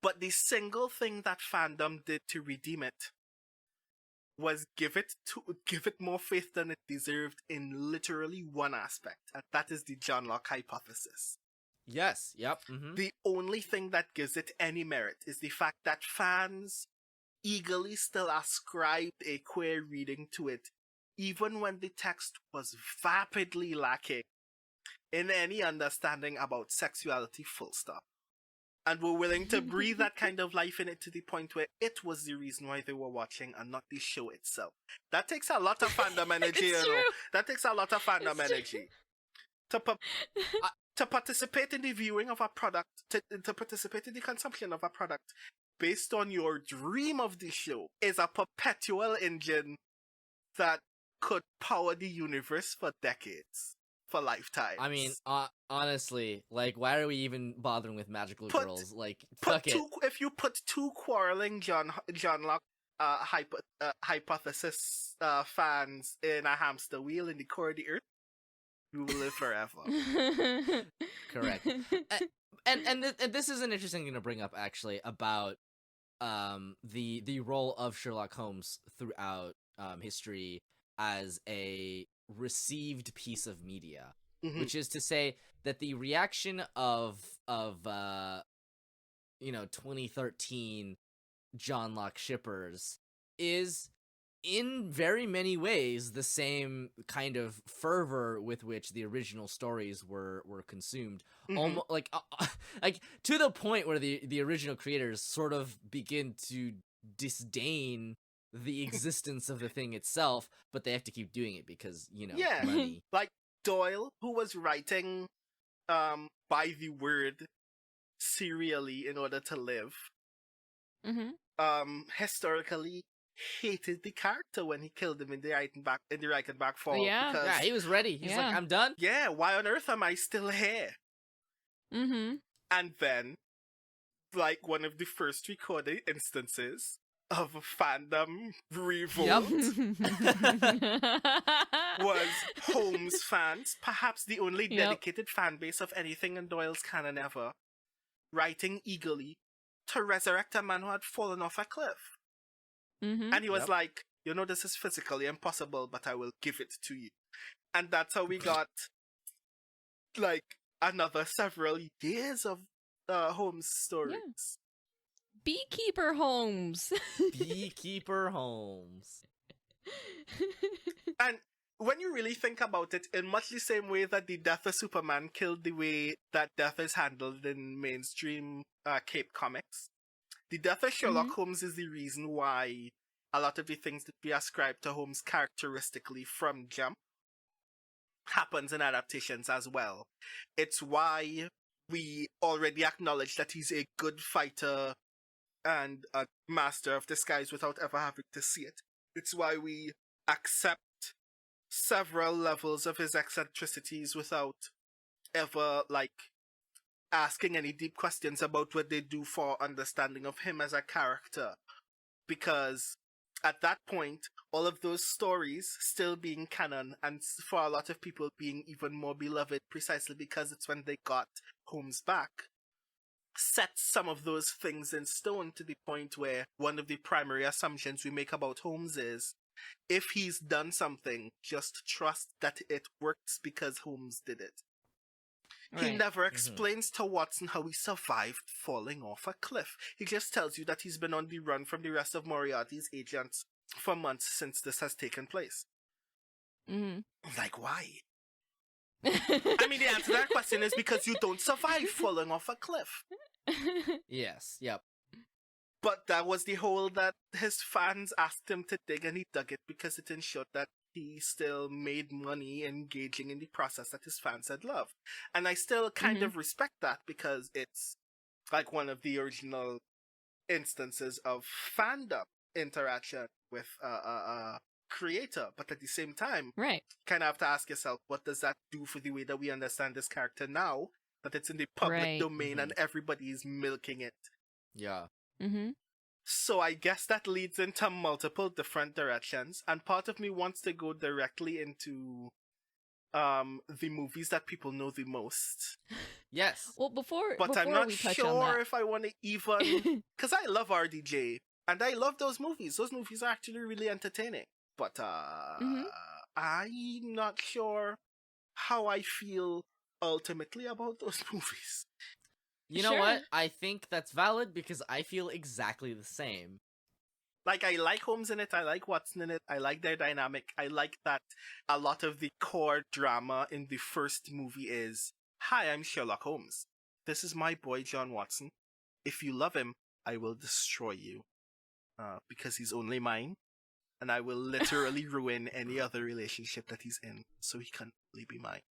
But the single thing that fandom did to redeem it was give it more faith than it deserved in literally one aspect, and that is the John Locke hypothesis. Yes. Yep. Mm-hmm. The only thing that gives it any merit is the fact that fans eagerly still ascribed a queer reading to it, even when the text was vapidly lacking in any understanding about sexuality, full stop. And were willing to breathe that kind of life in it to the point where it was the reason why they were watching and not the show itself. That takes a lot of fandom energy, you know. That takes a lot of fandom energy. To participate in the viewing of a product, to participate in the consumption of a product based on your dream of the show is a perpetual engine that could power the universe for decades. For lifetimes. I mean, honestly, like, why are we even bothering with magical girls? Like, fuck it. If you put two quarreling John Locke hypothesis fans in a hamster wheel in the core of the earth, you will live forever. Correct. And this is an interesting thing to bring up, actually, about the role of Sherlock Holmes throughout history as a received piece of media, which is to say that the reaction of 2013 John Locke shippers is in very many ways the same kind of fervor with which the original stories were consumed, almost like to the point where the original creators sort of begin to disdain the existence of the thing itself, but they have to keep doing it because, money. Like Doyle, who was writing by the word serially in order to live, historically hated the character when he killed him in the Reichenbach Fall. Yeah. Because, yeah, he was ready. He's like, I'm done. Yeah, why on earth am I still here? And then, like, one of the first recorded instances of a fandom revolt was Holmes fans, perhaps the only dedicated fan base of anything in Doyle's canon ever, writing eagerly to resurrect a man who had fallen off a cliff. And he was like, this is physically impossible, but I will give it to you. And that's how we got, like, another several years of Holmes stories. Yeah. Beekeeper Holmes. Beekeeper Holmes. And when you really think about it, in much the same way that the death of Superman killed the way that death is handled in mainstream Cape comics, the death of Sherlock Holmes is the reason why a lot of the things that we ascribe to Holmes characteristically from Jump happens in adaptations as well. It's why we already acknowledge that he's a good fighter and a master of disguise without ever having to see it. It's why we accept several levels of his eccentricities without ever, like, asking any deep questions about what they do for understanding of him as a character. Because at that point, all of those stories still being canon, and for a lot of people being even more beloved precisely because it's when they got Holmes back, sets some of those things in stone to the point where one of the primary assumptions we make about Holmes is, if he's done something, just trust that it works because Holmes did it. Right. He never explains to Watson how he survived falling off a cliff. He just tells you that he's been on the run from the rest of Moriarty's agents for months since this has taken place. Like, why? I mean, the answer to that question is because you don't survive falling off a cliff. Yes, yep. But that was the hole that his fans asked him to dig, and he dug it because it ensured that he still made money engaging in the process that his fans had loved. And I still kind of respect that because it's like one of the original instances of fandom interaction with a creator. But at the same time, right, kind of have to ask yourself, what does that do for the way that we understand this character now? That it's in the public domain and everybody's milking it. Yeah. So I guess that leads into multiple different directions, and part of me wants to go directly into the movies that people know the most. Yes. Well, before I'm not we touch sure on that, if I want to even, because I love RDJ, And I love those movies. Those movies are actually really entertaining. But I'm not sure how I feel ultimately about those movies. You know Sure. what? I think that's valid because I feel exactly the same. Like, I like Holmes in it, I like Watson in it, I like their dynamic. I like that a lot of the core drama in the first movie is, hi, I'm Sherlock Holmes. This is my boy, John Watson. If you love him, I will destroy you. Because he's only mine. And I will literally ruin any other relationship that he's in, so he can only be mine.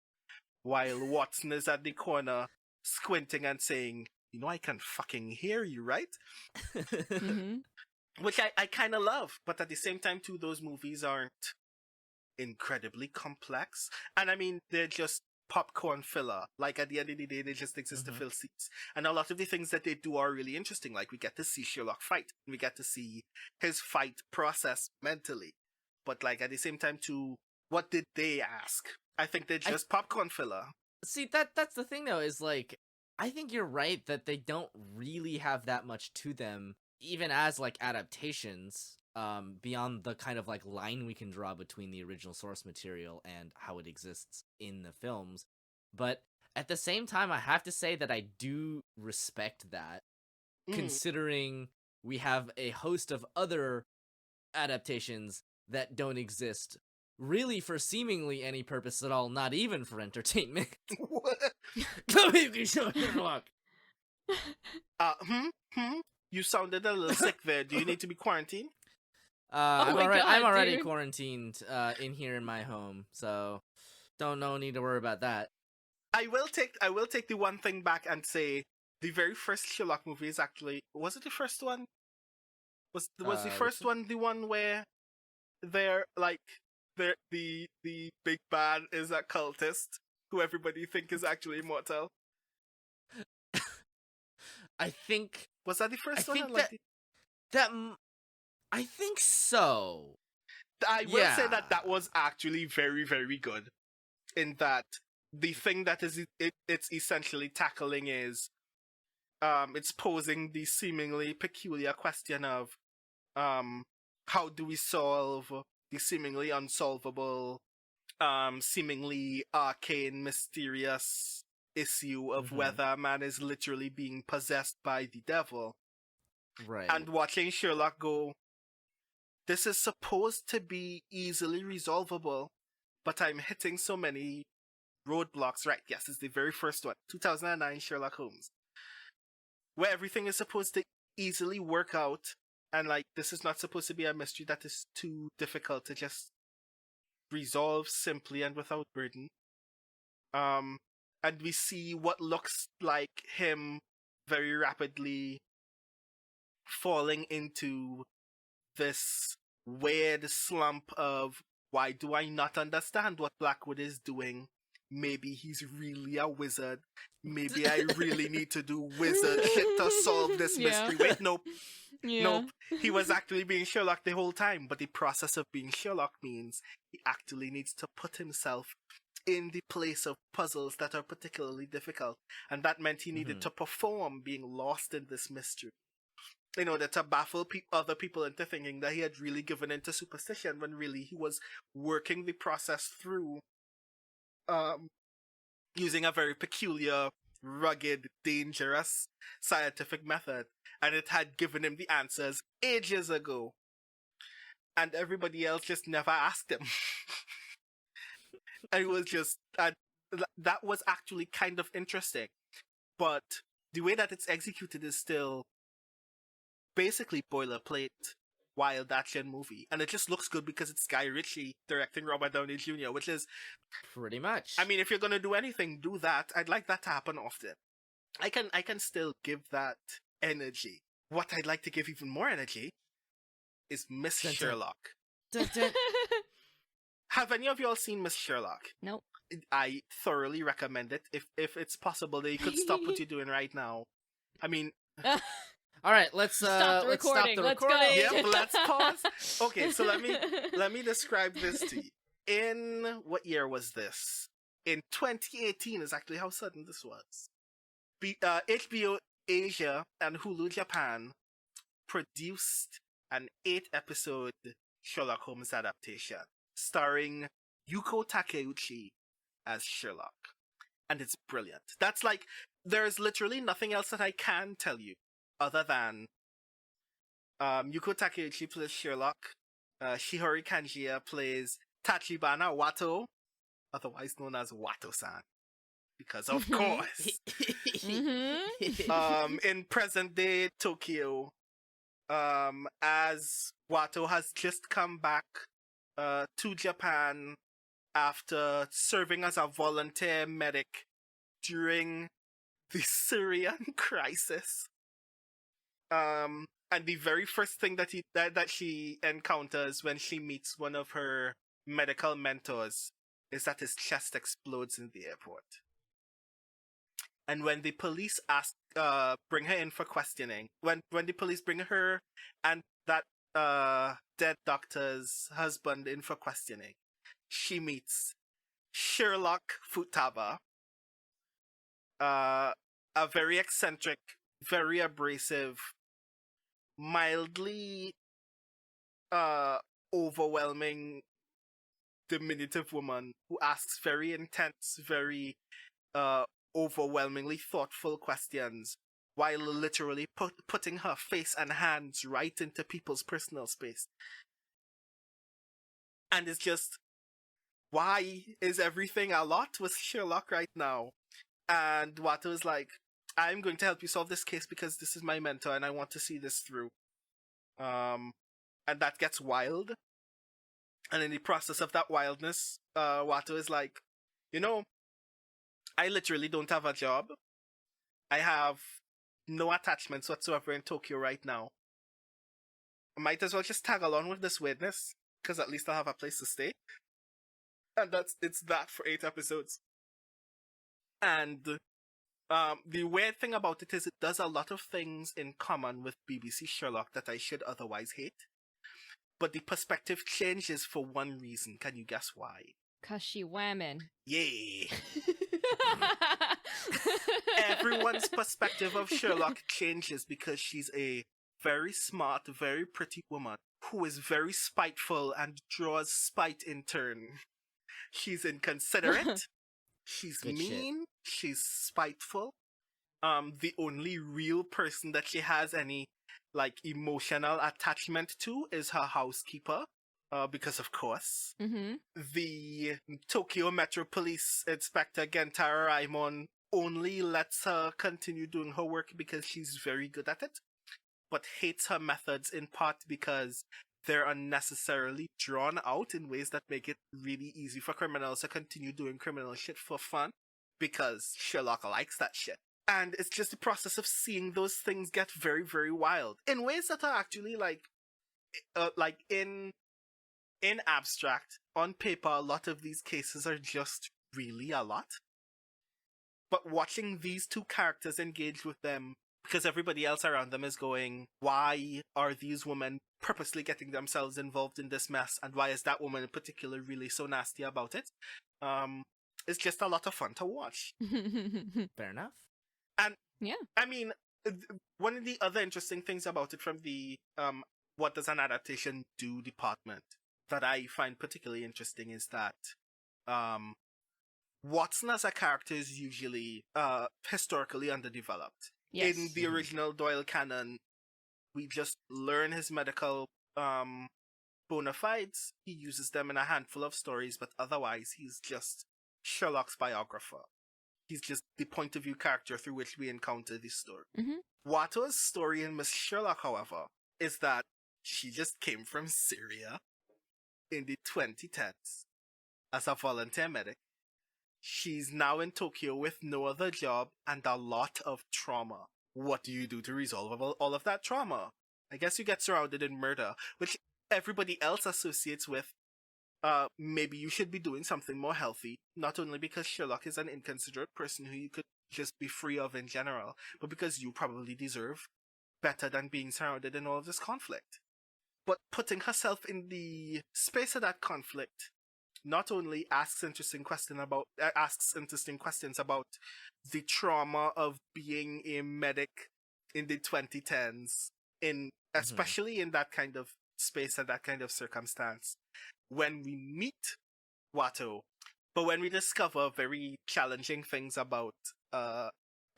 While Watson is at the corner, squinting and saying, you know I can fucking hear you, right? Mhm. Which I kind of love, but at the same time, too, those movies aren't incredibly complex. And I mean, they're just popcorn filler. Like, at the end of the day, they just exist to fill seats. And a lot of the things that they do are really interesting. Like, we get to see Sherlock fight. We get to see his fight process mentally. But, like, at the same time, too, what did they ask? I think they're just popcorn filler. See, that's the thing, though, is, like, I think you're right that they don't really have that much to them, even as, like, adaptations, beyond the kind of, like, line we can draw between the original source material and how it exists in the films. But at the same time, I have to say that I do respect that, considering we have a host of other adaptations that don't exist really for seemingly any purpose at all, not even for entertainment. Kabukichou Sherlock. You sounded a little sick there. Do you need to be quarantined? I'm my God, I'm already dude. quarantined in here in my home, so no need to worry about that. I will take the one thing back and say the very first Sherlock movie is actually, was it the first one? Was the first one the one where they're like the big bad is a cultist who everybody think is actually immortal? I think Was that the first I one? think Or like I think so. I will say Yeah. that was actually very, very good. In that the thing that is it's essentially tackling is it's posing the seemingly peculiar question of how do we solve the seemingly unsolvable, seemingly arcane, mysterious issue of whether a man is literally being possessed by the devil. Right. And watching Sherlock go, this is supposed to be easily resolvable, but I'm hitting so many roadblocks. Right, yes, it's the very first one, 2009 Sherlock Holmes, where everything is supposed to easily work out, and like, this is not supposed to be a mystery that is too difficult to just resolve simply and without burden. And we see what looks like him very rapidly falling into this weird slump of, why do I not understand what Blackwood is doing? Maybe he's really a wizard. Maybe I really need to do wizard shit to solve this mystery. Wait, nope. Yeah. Nope. He was actually being Sherlock the whole time, but the process of being Sherlock means he actually needs to put himself in the place of puzzles that are particularly difficult. And that meant he needed to perform being lost in this mystery in order to baffle other people into thinking that he had really given into superstition, when really he was working the process through using a very peculiar, rugged, dangerous scientific method. And it had given him the answers ages ago. And everybody else just never asked him. And it was just, that was actually kind of interesting. But the way that it's executed is still basically boilerplate wild action movie. And it just looks good because it's Guy Ritchie directing Robert Downey Jr., which is pretty much. I mean, if you're gonna do anything, do that. I'd like that to happen often. I can still give that energy. What I'd like to give even more energy is Miss Sherlock. Have any of y'all seen Miss Sherlock? Nope. I thoroughly recommend it. If it's possible that you could stop what you're doing right now. I mean, all right, let's stop the recording. Let's Let's go. Yep, let's pause. Okay, so let me describe this to you. In what year was this? In 2018 is actually how sudden this was. HBO Asia and Hulu Japan produced an 8-episode Sherlock Holmes adaptation starring Yuko Takeuchi as Sherlock. And it's brilliant. That's like, there's literally nothing else that I can tell you other than Yuko Takeuchi plays Sherlock. Shihori Kanjiya plays Tachibana Wato, otherwise known as Wato-san. Because of course. In present day Tokyo, as Wato has just come back to Japan after serving as a volunteer medic during the Syrian crisis. And the very first thing that she encounters when she meets one of her medical mentors is that his chest explodes in the airport. And when the police bring her in for questioning, when the police bring her and that dead doctor's husband in for questioning, she meets Sherlock Futaba, a very eccentric, very abrasive, mildly overwhelming, diminutive woman who asks very intense, very overwhelmingly thoughtful questions while literally putting her face and hands right into people's personal space. And it's just, why is everything a lot with Sherlock right now? And Wato is like, I'm going to help you solve this case because this is my mentor and I want to see this through. And that gets wild. And in the process of that wildness, Wato is like, you know, I literally don't have a job. I have no attachments whatsoever in Tokyo right now. I might as well just tag along with this weirdness, because at least I'll have a place to stay. And it's that for 8 episodes. And the weird thing about it is it does a lot of things in common with BBC Sherlock that I should otherwise hate. But the perspective changes for one reason. Can you guess why? 'Cause she whamming. Yay! Everyone's perspective of Sherlock changes because she's a very smart, very pretty woman who is very spiteful and draws spite in turn. She's inconsiderate. She's Good mean. She's spiteful. The only real person that she has any emotional attachment to is her housekeeper. Because of course. Mm-hmm. The Tokyo Metro Police Inspector Gentara Raimon only lets her continue doing her work because she's very good at it, but hates her methods in part because they're unnecessarily drawn out in ways that make it really easy for criminals to continue doing criminal shit for fun, because Sherlock likes that shit. And it's just the process of seeing those things get very, very wild in ways that are actually in abstract, on paper, a lot of these cases are just really a lot. But watching these two characters engage with them, because everybody else around them is going, why are these women purposely getting themselves involved in this mess? And why is that woman in particular really so nasty about it? It's just a lot of fun to watch. Fair enough. And, yeah. I mean, one of the other interesting things about it from the what does an adaptation do department that I find particularly interesting is that Watson as a character is usually historically underdeveloped. Yes. In the original Doyle canon, we just learn his medical bona fides. He uses them in a handful of stories, but otherwise he's just Sherlock's biographer. He's just the point of view character through which we encounter this story. Mm-hmm. Wato's story in Miss Sherlock, however, is that she just came from Syria in the 2010s as a volunteer medic. She's now in Tokyo with no other job and a lot of trauma. What do you do to resolve all of that trauma? I guess you get surrounded in murder, which everybody else associates with maybe you should be doing something more healthy, not only because Sherlock is an inconsiderate person who you could just be free of in general, but because you probably deserve better than being surrounded in all of this conflict. But putting herself in the space of that conflict not only asks interesting questions about the trauma of being a medic in the 2010s, especially in that kind of space and that kind of circumstance, when we meet Watto, but when we discover very challenging things about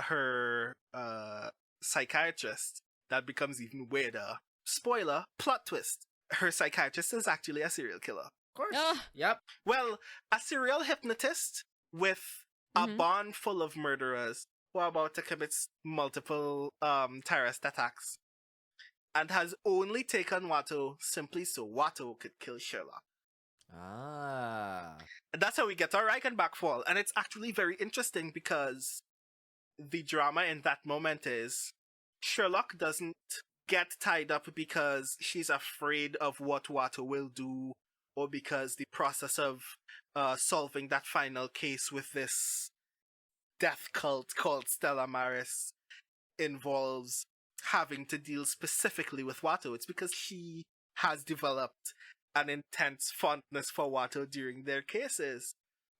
her psychiatrist, that becomes even weirder. Spoiler, plot twist. Her psychiatrist is actually a serial killer. Of course. Ah. Yep. Well, a serial hypnotist with a barn full of murderers who are about to commit multiple terrorist attacks, and has only taken Watto simply so Watto could kill Sherlock. Ah. And that's how we get our Reichenbach fall. And it's actually very interesting because the drama in that moment is Sherlock doesn't get tied up because she's afraid of what Watto will do, or because the process of solving that final case with this death cult called Stella Maris involves having to deal specifically with Watto. It's because she has developed an intense fondness for Watto during their cases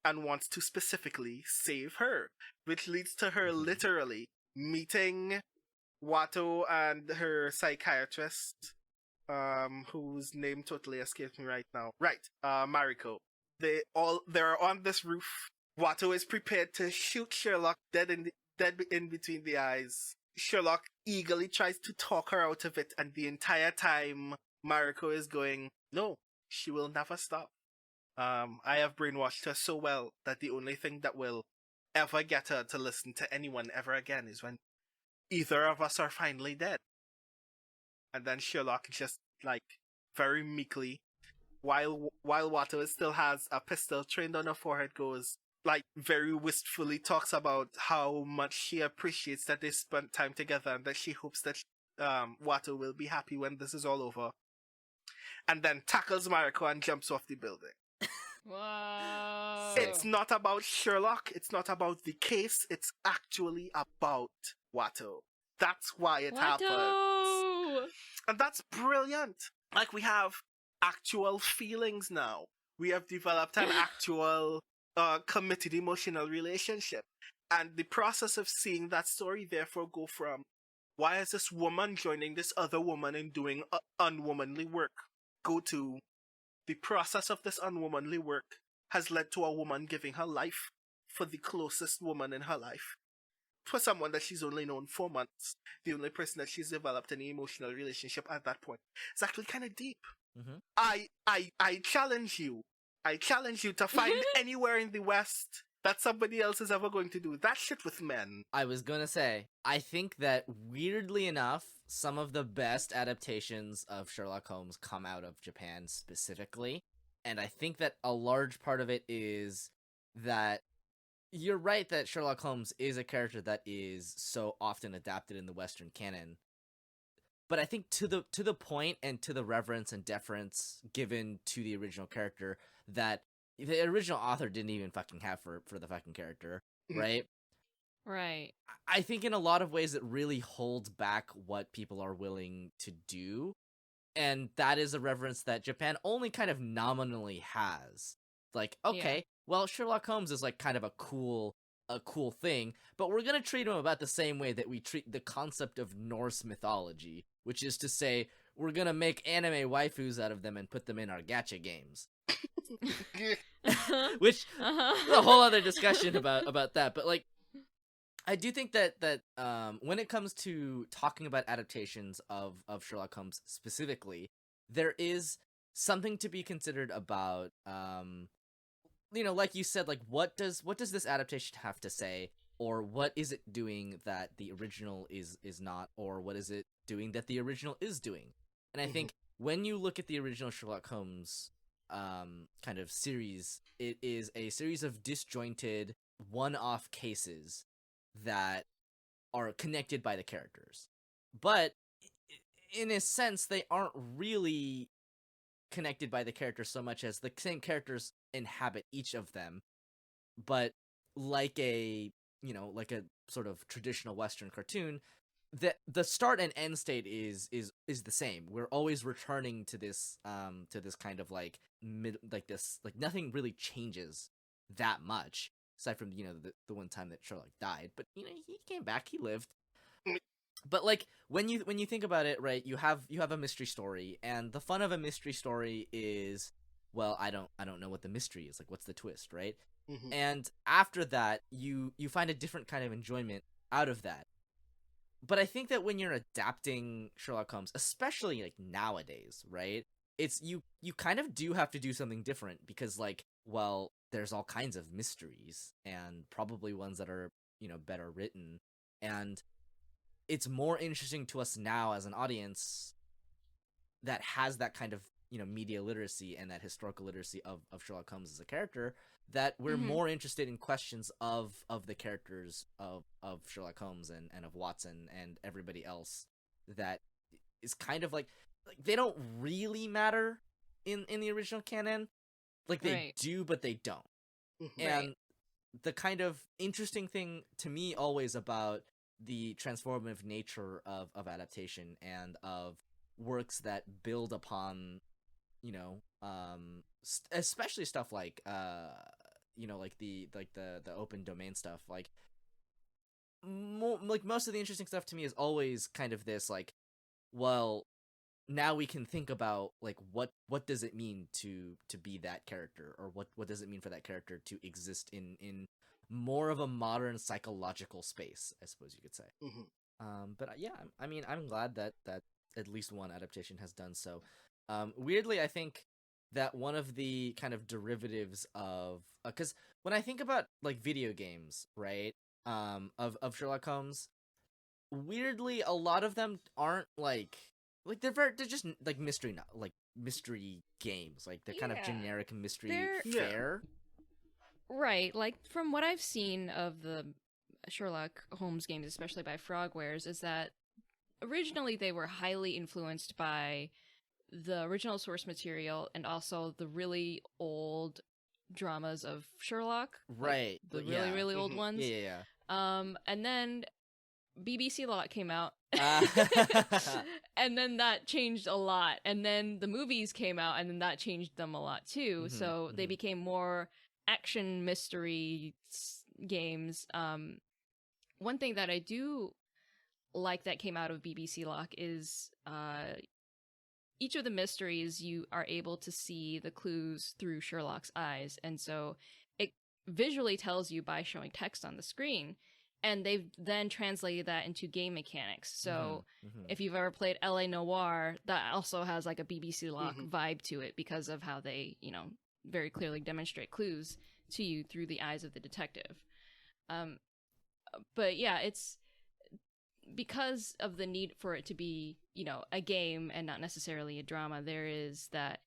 and wants to specifically save her, which leads to her literally meeting Watto and her psychiatrist, whose name totally escapes me right now. Right, Mariko. They're on this roof. Watto is prepared to shoot Sherlock dead in between the eyes. Sherlock eagerly tries to talk her out of it, and the entire time Mariko is going, no, she will never stop. I have brainwashed her so well that the only thing that will ever get her to listen to anyone ever again is when either of us are finally dead. And then Sherlock just, like, very meekly, while Watto still has a pistol trained on her forehead, goes, like, very wistfully talks about how much she appreciates that they spent time together and that she hopes that Watto will be happy when this is all over. And then tackles Mariko and jumps off the building. Whoa. It's not about Sherlock, it's not about the case, it's actually about Watto. That's why it happens. And that's brilliant. Like, we have actual feelings now. We have developed an actual committed emotional relationship. And the process of seeing that story therefore go from, why is this woman joining this other woman in doing unwomanly work, go to, the process of this unwomanly work has led to a woman giving her life for the closest woman in her life. For someone that she's only known 4 months, the only person that she's developed any emotional relationship at that point. It's actually kind of deep. Mm-hmm. I challenge you. I challenge you to find anywhere in the West that somebody else is ever going to do that shit with men. I was gonna say, I think that weirdly enough, some of the best adaptations of Sherlock Holmes come out of Japan specifically. And I think that a large part of it is that you're right that Sherlock Holmes is a character that is so often adapted in the Western canon. But I think to the point and to the reverence and deference given to the original character that the original author didn't even fucking have for the fucking character, right? Right. I think in a lot of ways it really holds back what people are willing to do. And that is a reverence that Japan only kind of nominally has. Like, okay, well, Sherlock Holmes is like kind of a cool thing, but we're gonna treat him about the same way that we treat the concept of Norse mythology, which is to say, we're gonna make anime waifus out of them and put them in our gacha games. Which a whole other discussion about that, but like, I do think that when it comes to talking about adaptations of Sherlock Holmes specifically, there is something to be considered about. Like you said, like what does this adaptation have to say, or what is it doing that the original is not, or what is it doing that the original is doing? And I think when you look at the original Sherlock Holmes kind of series, it is a series of disjointed one-off cases that are connected by the characters. But in a sense, they aren't really connected by the characters so much as the same characters inhabit each of them. But like a sort of traditional Western cartoon, the start and end state is the same. We're always returning to this kind of like nothing really changes that much aside from the one time that Sherlock died, but he came back, he lived. but like when you think about it, right, you have a mystery story, and the fun of a mystery story is, well, I don't know what the mystery is, like what's the twist, right? Mhm. And after that, you find a different kind of enjoyment out of that. But I think that when you're adapting Sherlock Holmes, especially like nowadays, right, it's you kind of do have to do something different, because like, well, there's all kinds of mysteries, and probably ones that are, you know, better written, and it's more interesting to us now as an audience that has that kind of, you know, media literacy and that historical literacy of Sherlock Holmes as a character, that we're Mhm. more interested in questions of the characters of Sherlock Holmes and of Watson and everybody else, that is kind of like they don't really matter in the original canon. Like they Right. do, but they don't. Mhm. Right. And the kind of interesting thing to me always about the transformative nature of adaptation and of works that build upon, you know, especially stuff like you know, like the open domain stuff, like like most of the interesting stuff to me is always kind of this, like, well, now we can think about like what does it mean to be that character, or what does it mean for that character to exist in more of a modern psychological space, I suppose you could say. Mhm. But yeah, I mean, I'm glad that at least one adaptation has done so. Weirdly, I think that one of the kind of derivatives of, because when I think about like video games, right, of Sherlock Holmes, weirdly, a lot of them aren't like they're just like mystery games, like they're kind of Yeah. generic mystery They're- Yeah. fare. Right. Like from what I've seen of the Sherlock Holmes games, especially by Frogwares, is that originally they were highly influenced by the original source material and also the really old dramas of Sherlock, like Right. the Yeah. really really old Mhm. ones. Yeah. And then BBC Lot came out. Uh, And then that changed a lot. And then the movies came out, and then that changed them a lot too. Mhm, So they mhm. became more action mystery games. One thing that I do like that came out of BBC Lock is each of the mysteries you are able to see the clues through Sherlock's eyes, and so it visually tells you by showing text on the screen. And they've then translated that into game mechanics. So Mhm. if you've ever played LA Noire, that also has like a BBC Lock Mhm. vibe to it because of how they, you know, very clearly demonstrate clues to you through the eyes of the detective. But yeah, it's because of the need for it to be, you know, a game and not necessarily a drama. There is that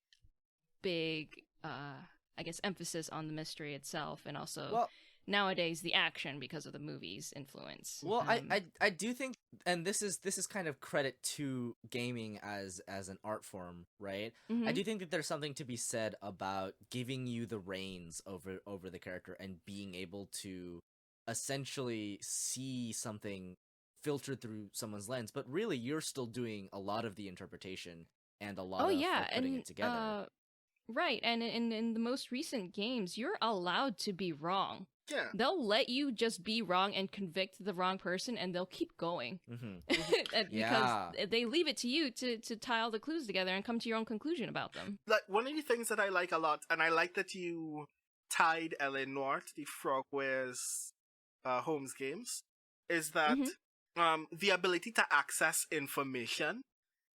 big, I guess, emphasis on the mystery itself, and also Well, nowadays the action because of the movie's influence. Well, I do think, and this is kind of credit to gaming as an art form, right? Mhm. I do think that there's something to be said about giving you the reins over the character and being able to essentially see something filtered through someone's lens, but really you're still doing a lot of the interpretation and a lot Oh of yeah, like, putting and it together. right, and in the most recent games, you're allowed to be wrong. Yeah. They'll let you just be wrong and convict the wrong person, and they'll keep going. Yeah. Because they leave it to you to tie all the clues together and come to your own conclusion about them. Like one of the things that I like a lot, and I like that you tied Eleanor to the Frogwares Holmes games, is that the ability to access information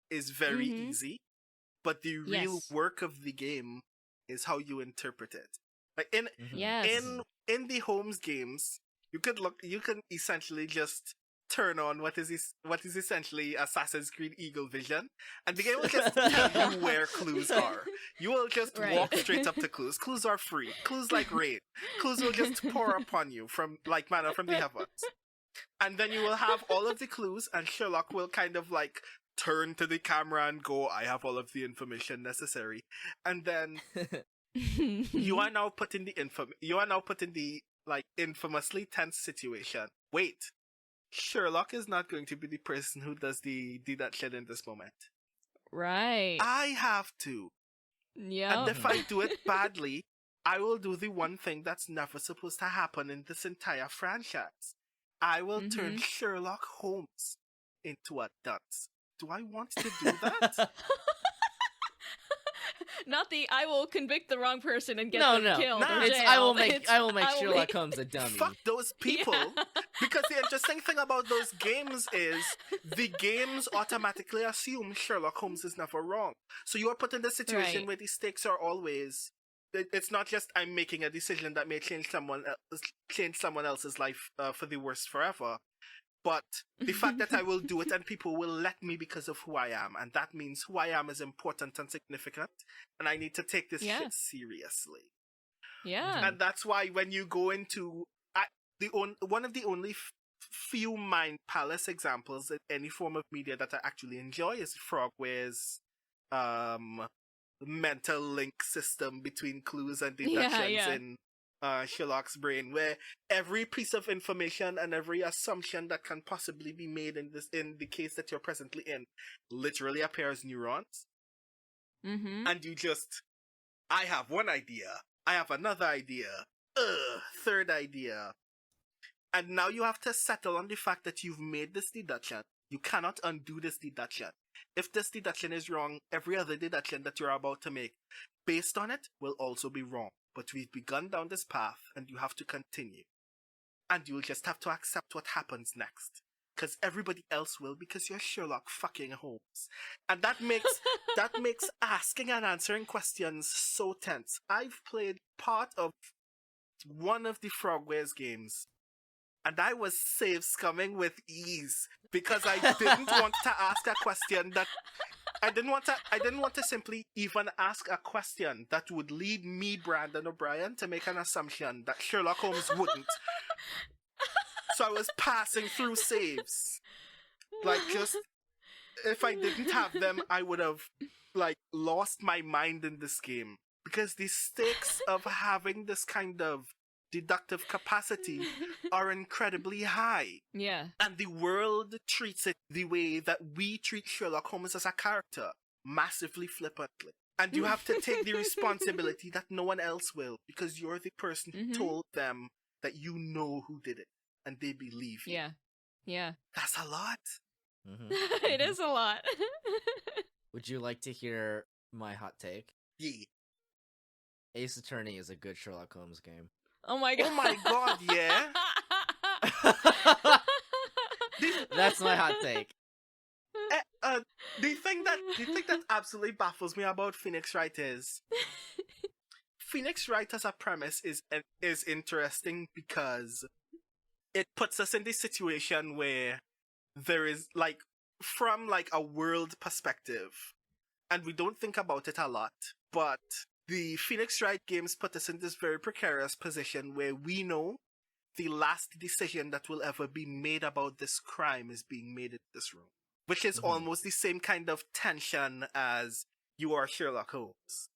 is very Mhm. easy, but the real Yes. work of the game is how you interpret it. Like Yes. in the Holmes games, you can essentially just turn on what is essentially Assassin's Creed Eagle Vision, and the game will just tell you where clues are. You will just Right. walk straight up to clues. Clues are free. Clues like rain. Clues will just pour upon you from like manna from the heavens. And then you will have all of the clues, and Sherlock will kind of like turn to the camera and go, I have all of the information necessary. And then you are now put in the like infamously tense situation. Wait, Sherlock is not going to be the person who does that shit in this moment. Right. I have to. Yeah. And if I do it badly, I will do the one thing that's never supposed to happen in this entire franchise. I will turn Mhm. Sherlock Holmes into a dance. Do I want to do that? Not the I will convict the wrong person and get No, them no. killed. Nah, or It's jailed. I will make It's, Sherlock Holmes a dummy. Fuck those people. Yeah. Because the interesting thing about those games is the games automatically assume Sherlock Holmes is never wrong. So you are put in the situation Right. where the stakes are always. It's not just I'm making a decision that may change someone else's life for the worse forever. But the fact that I will do it and people will let me because of who I am, and that means who I am is important and significant, and I need to take this Yeah. shit seriously. Yeah. And that's why when you go into one of the only few Mind Palace examples in any form of media that I actually enjoy is Frogware's mental link system between clues and deductions Yeah. in Sherlock's brain, where every piece of information and every assumption that can possibly be made in the case that you're presently in literally appears neurons. Mm-hmm. And you just, I have one idea, I have another idea, third idea. And now you have to settle on the fact that you've made this deduction. You cannot undo this deduction. If this deduction is wrong, every other deduction that you're about to make based on it will also be wrong. But we've begun down this path, and you have to continue. And you'll just have to accept what happens next. Because everybody else will, because you're Sherlock fucking Holmes. And that makes asking and answering questions so tense. I've played part of one of the Frogwares games, and I was save scumming with ease because I didn't want to ask a question that I didn't want to simply even ask a question that would lead me, Brandon O'Brien, to make an assumption that Sherlock Holmes wouldn't. So I was passing through saves. Like, just, if I didn't have them, I would have, like, lost my mind in this game. Because the stakes of having this kind of deductive capacity are incredibly high. Yeah. And the world treats it the way that we treat Sherlock Holmes as a character, massively flippantly. And you have to take the responsibility that no one else will, because you're the person who told them that you know who did it, and they believe you. Yeah. Yeah. That's a lot. It is a lot. Would you like to hear my hot take? Yeah. Ace Attorney is a good Sherlock Holmes game. Oh my god. Oh my god, yeah. That's my hot take. The thing that absolutely baffles me about Phoenix Wright is Phoenix Wright as a premise is interesting because it puts us in this situation where there is, like, from like a world perspective, and we don't think about it a lot, but the Phoenix Wright games put us in this very precarious position where we know the last decision that will ever be made about this crime is being made in this room. Which is almost the same kind of tension as you are Sherlock Holmes.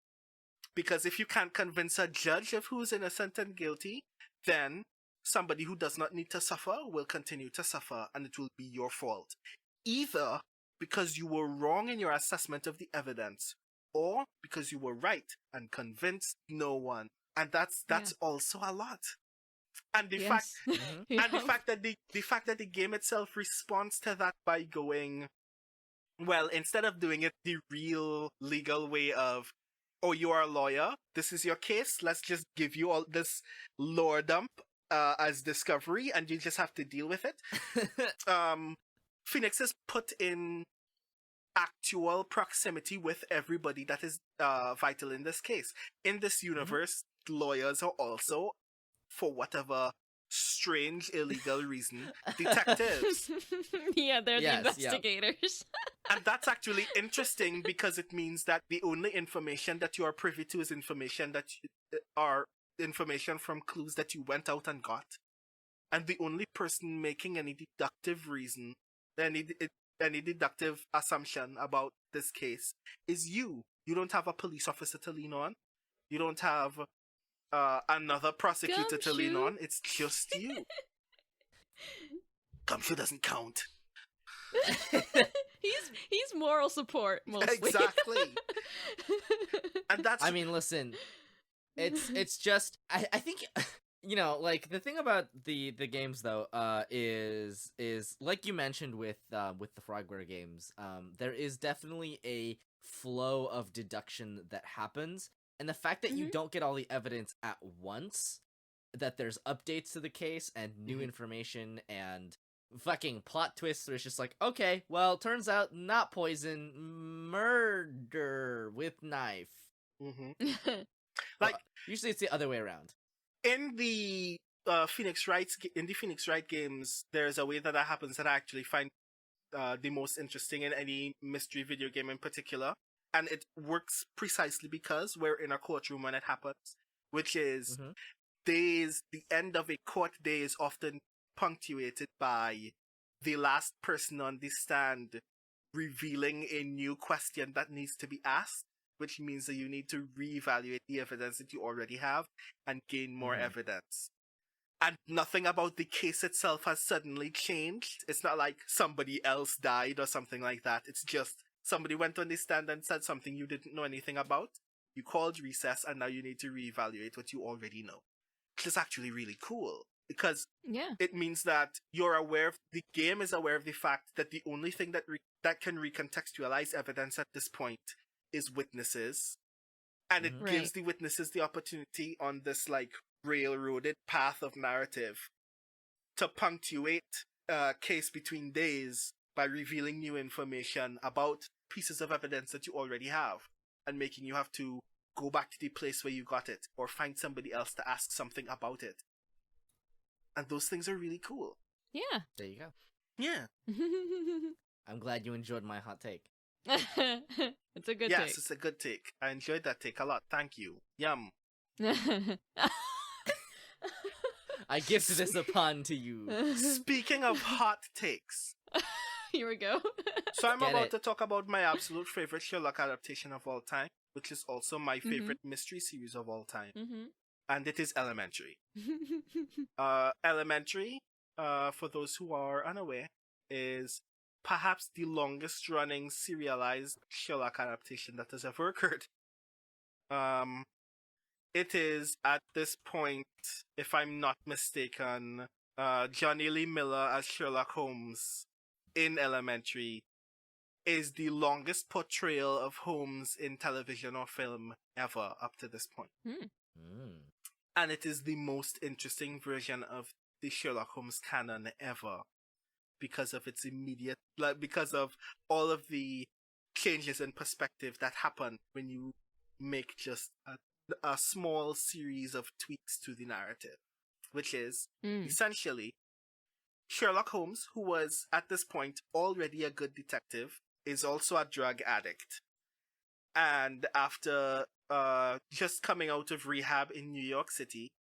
Because if you can't convince a judge of who's innocent and guilty, then somebody who does not need to suffer will continue to suffer, and it will be your fault. Either because you were wrong in your assessment of the evidence, or because you were right and convinced no one. And that's also a lot. And the fact that the game itself responds to that by going, well, instead of doing it the real legal way of, oh, you are a lawyer, this is your case, let's just give you all this lore dump as discovery, and you just have to deal with it. Phoenix is put in actual proximity with everybody that is vital in this case. In this universe, lawyers are also, for whatever strange illegal reason, detectives. Yeah, they're Yes, the investigators. And that's actually interesting because it means that the only information that you are privy to is information from clues that you went out and got. And the only person making any deductive deductive assumption about this case is you. You don't have a police officer to lean on. You don't have another prosecutor to lean on. It's just you. Gumshoe doesn't count. He's moral support mostly. Exactly. And that's, I mean, listen, it's just I think like the thing about the games though, is like you mentioned with the Frogware games, there is definitely a flow of deduction that happens, and the fact that you don't get all the evidence at once, that there's updates to the case and new information and fucking plot twists where it's just like, okay, well, turns out not poison, murder with knife. Like, usually it's the other way around. in the Phoenix Wright games, there's a way that happens that I actually find the most interesting in any mystery video game in particular, and it works precisely because we're in a courtroom when it happens, which is the end of a court day is often punctuated by the last person on the stand revealing a new question that needs to be asked, which means that you need to reevaluate the evidence that you already have and gain more evidence. And nothing about the case itself has suddenly changed. It's not like somebody else died or something like that. It's just somebody went on the stand and said something you didn't know anything about. You called recess, and now you need to reevaluate what you already know. Which is actually really cool, because it means that you're aware the game is aware of the fact that the only thing that can recontextualize evidence at this point is witnesses. And it gives the witnesses the opportunity on this, like, railroaded path of narrative to punctuate a case between days by revealing new information about pieces of evidence that you already have, and making you have to go back to the place where you got it, or find somebody else to ask something about it. And those things are really cool. Yeah. There you go. Yeah. I'm glad you enjoyed my hot take. It's a good take. Yes, it's a good take. I enjoyed that take a lot. Thank you. Yum. I gifted this upon to you. Speaking of hot takes. Here we go. So I'm about to talk about my absolute favorite Sherlock adaptation of all time, which is also my favorite mystery series of all time. And it is Elementary. Elementary, for those who are unaware, is perhaps the longest running serialized Sherlock adaptation that has ever occurred. It is, at this point, if I'm not mistaken, Johnny Lee Miller as Sherlock Holmes in Elementary is the longest portrayal of Holmes in television or film ever up to this point. And it is the most interesting version of the Sherlock Holmes canon ever, because of its because of all of the changes in perspective that happen when you make just a small series of tweaks to the narrative, which is essentially Sherlock Holmes, who was at this point already a good detective, is also a drug addict. And after just coming out of rehab in New York City,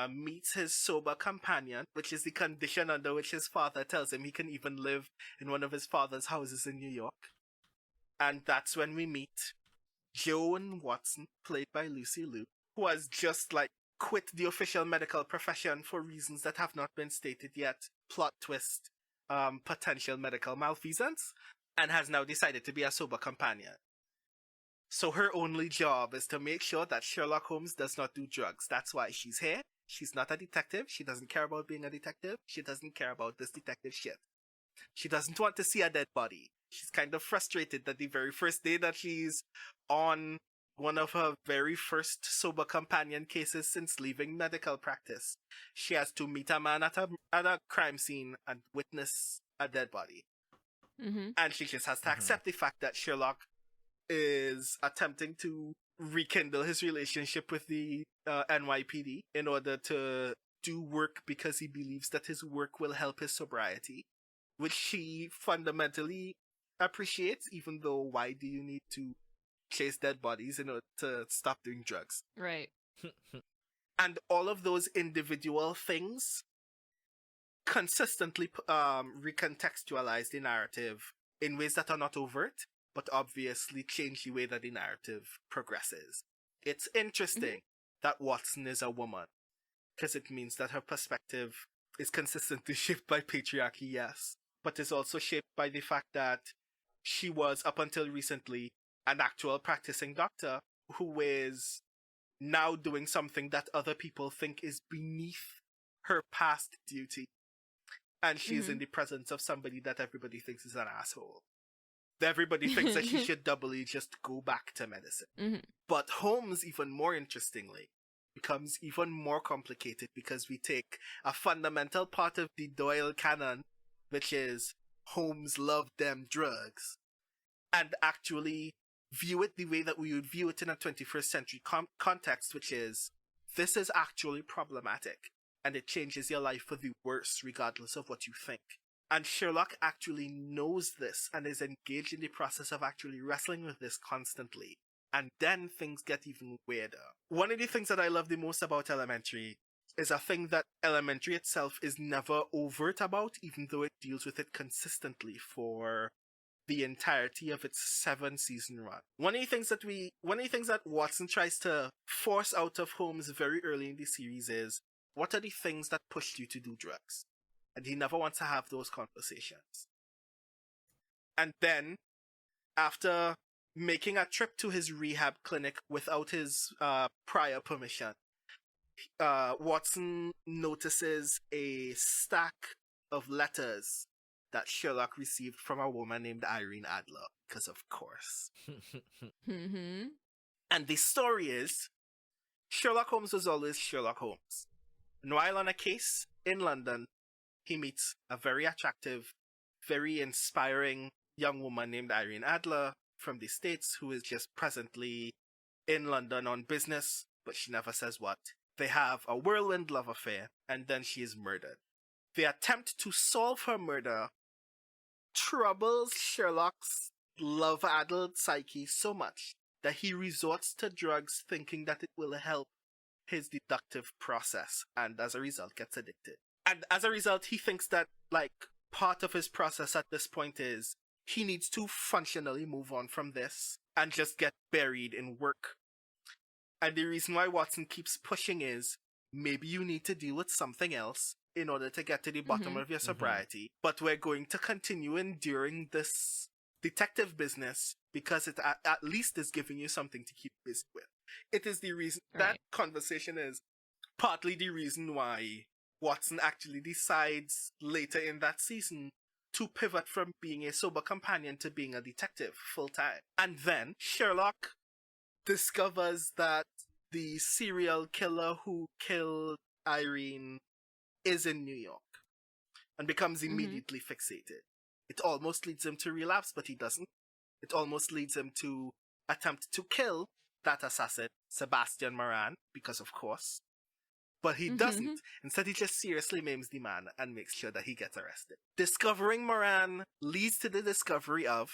meets his sober companion, which is the condition under which his father tells him he can even live in one of his father's houses in New York. And that's when we meet Joan Watson, played by Lucy Liu, who has just, like, quit the official medical profession for reasons that have not been stated yet. Plot twist, potential medical malfeasance, and has now decided to be a sober companion. So her only job is to make sure that Sherlock Holmes does not do drugs. That's why she's here. She's not a detective. She doesn't care about being a detective. She doesn't care about this detective shit. She doesn't want to see a dead body. She's kind of frustrated that the very first day that she's on one of her very first sober companion cases since leaving medical practice, she has to meet a man at a crime scene and witness a dead body. And she just has to accept the fact that Sherlock is attempting to rekindle his relationship with the NYPD in order to do work because he believes that his work will help his sobriety, which she fundamentally appreciates, even though why do you need to chase dead bodies in order to stop doing drugs? Right. And all of those individual things consistently recontextualize the narrative in ways that are not overt, but obviously change the way that the narrative progresses. It's interesting that Watson is a woman, because it means that her perspective is consistently shaped by patriarchy, yes, but is also shaped by the fact that she was, up until recently, an actual practicing doctor who wears now doing something that other people think is beneath her past duty. And she's in the presence of somebody that everybody thinks is an asshole. Everybody thinks that she should doubly just go back to medicine. But Holmes, even more interestingly, becomes even more complicated because we take a fundamental part of the Doyle canon, which is Holmes loved them drugs, and actually view it the way that we would view it in a 21st century context, which is, this is actually problematic, and it changes your life for the worse regardless of what you think. And Sherlock actually knows this and is engaged in the process of actually wrestling with this constantly. And then things get even weirder. One of the things that I love the most about Elementary is a thing that Elementary itself is never overt about, even though it deals with it consistently for the entirety of its 7-season run. One of the things that Watson tries to force out of Holmes very early in the series is, what are the things that pushed you to do drugs? And he never wants to have those conversations. And then, after making a trip to his rehab clinic without his prior permission, Watson notices a stack of letters that Sherlock received from a woman named Irene Adler, because of course. And the story is, Sherlock Holmes was always Sherlock Holmes. And while on a case in London, he meets a very attractive, very inspiring young woman named Irene Adler from the States, who is just presently in London on business, but she never says what. They have a whirlwind love affair, and then she is murdered. The attempt to solve her murder troubles Sherlock's love-addled psyche so much that he resorts to drugs thinking that it will help his deductive process, and as a result gets addicted. And as a result, he thinks that, like, part of his process at this point is he needs to functionally move on from this and just get buried in work. And the reason why Watson keeps pushing is, maybe you need to deal with something else in order to get to the bottom of your sobriety, but we're going to continue enduring this detective business because it at least is giving you something to keep busy with. It is the reason, that conversation is partly the reason why Watson actually decides later in that season to pivot from being a sober companion to being a detective full-time. And then Sherlock discovers that the serial killer who killed Irene is in New York and becomes immediately fixated. It almost leads him to relapse, but he doesn't. It almost leads him to attempt to kill that assassin, Sebastian Moran, because of course. But he doesn't. Instead, he just seriously maims the man and makes sure that he gets arrested. Discovering Moran leads to the discovery of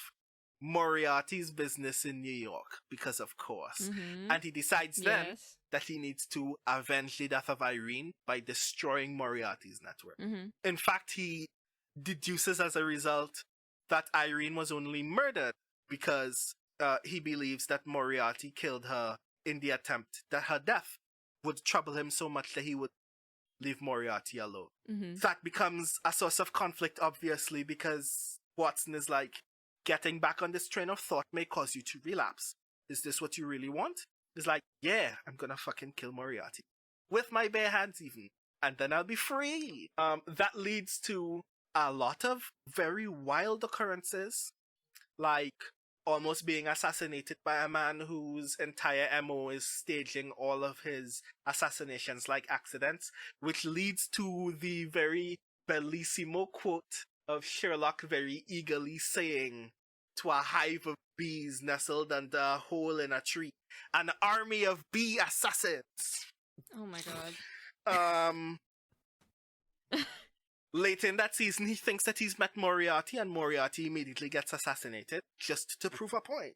Moriarty's business in New York, because of course. And he decides then that he needs to avenge the death of Irene by destroying Moriarty's network. In fact, he deduces as a result that Irene was only murdered because he believes that Moriarty killed her in the attempt that her death would trouble him so much that he would leave Moriarty alone. That becomes a source of conflict, obviously, because Watson is like, getting back on this train of thought may cause you to relapse. Is this what you really want? He's like, yeah, I'm gonna fucking kill Moriarty. With my bare hands even. And then I'll be free. That leads to a lot of very wild occurrences, like almost being assassinated by a man whose entire MO is staging all of his assassinations like accidents, which leads to the very bellissimo quote of Sherlock very eagerly saying to a hive of bees nestled under a hole in a tree, "An army of bee assassins." Oh my god. Later in that season, he thinks that he's met Moriarty, and Moriarty immediately gets assassinated, just to prove a point.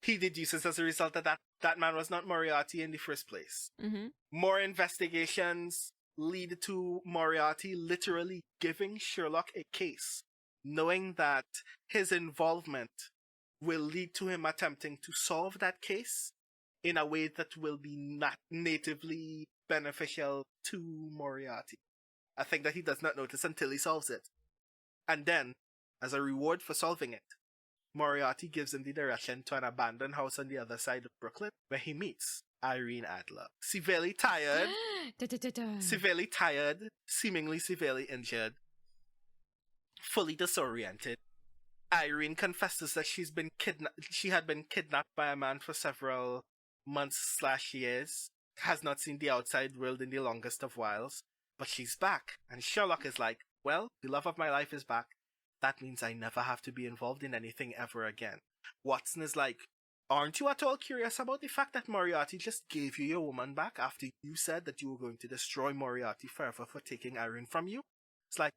He deduces as a result that that man was not Moriarty in the first place. More investigations lead to Moriarty literally giving Sherlock a case, knowing that his involvement will lead to him attempting to solve that case in a way that will be natively beneficial to Moriarty. A thing that he does not notice until he solves it. And then, as a reward for solving it, Moriarty gives him the direction to an abandoned house on the other side of Brooklyn, where he meets Irene Adler. Severely tired, seemingly severely injured, fully disoriented. Irene confesses that she had been kidnapped by a man for several months/years, has not seen the outside world in the longest of whiles, but she's back. And Sherlock is like, well, the love of my life is back. That means I never have to be involved in anything ever again. Watson is like, aren't you at all curious about the fact that Moriarty just gave you your woman back after you said that you were going to destroy Moriarty forever for taking Irene from you? It's like,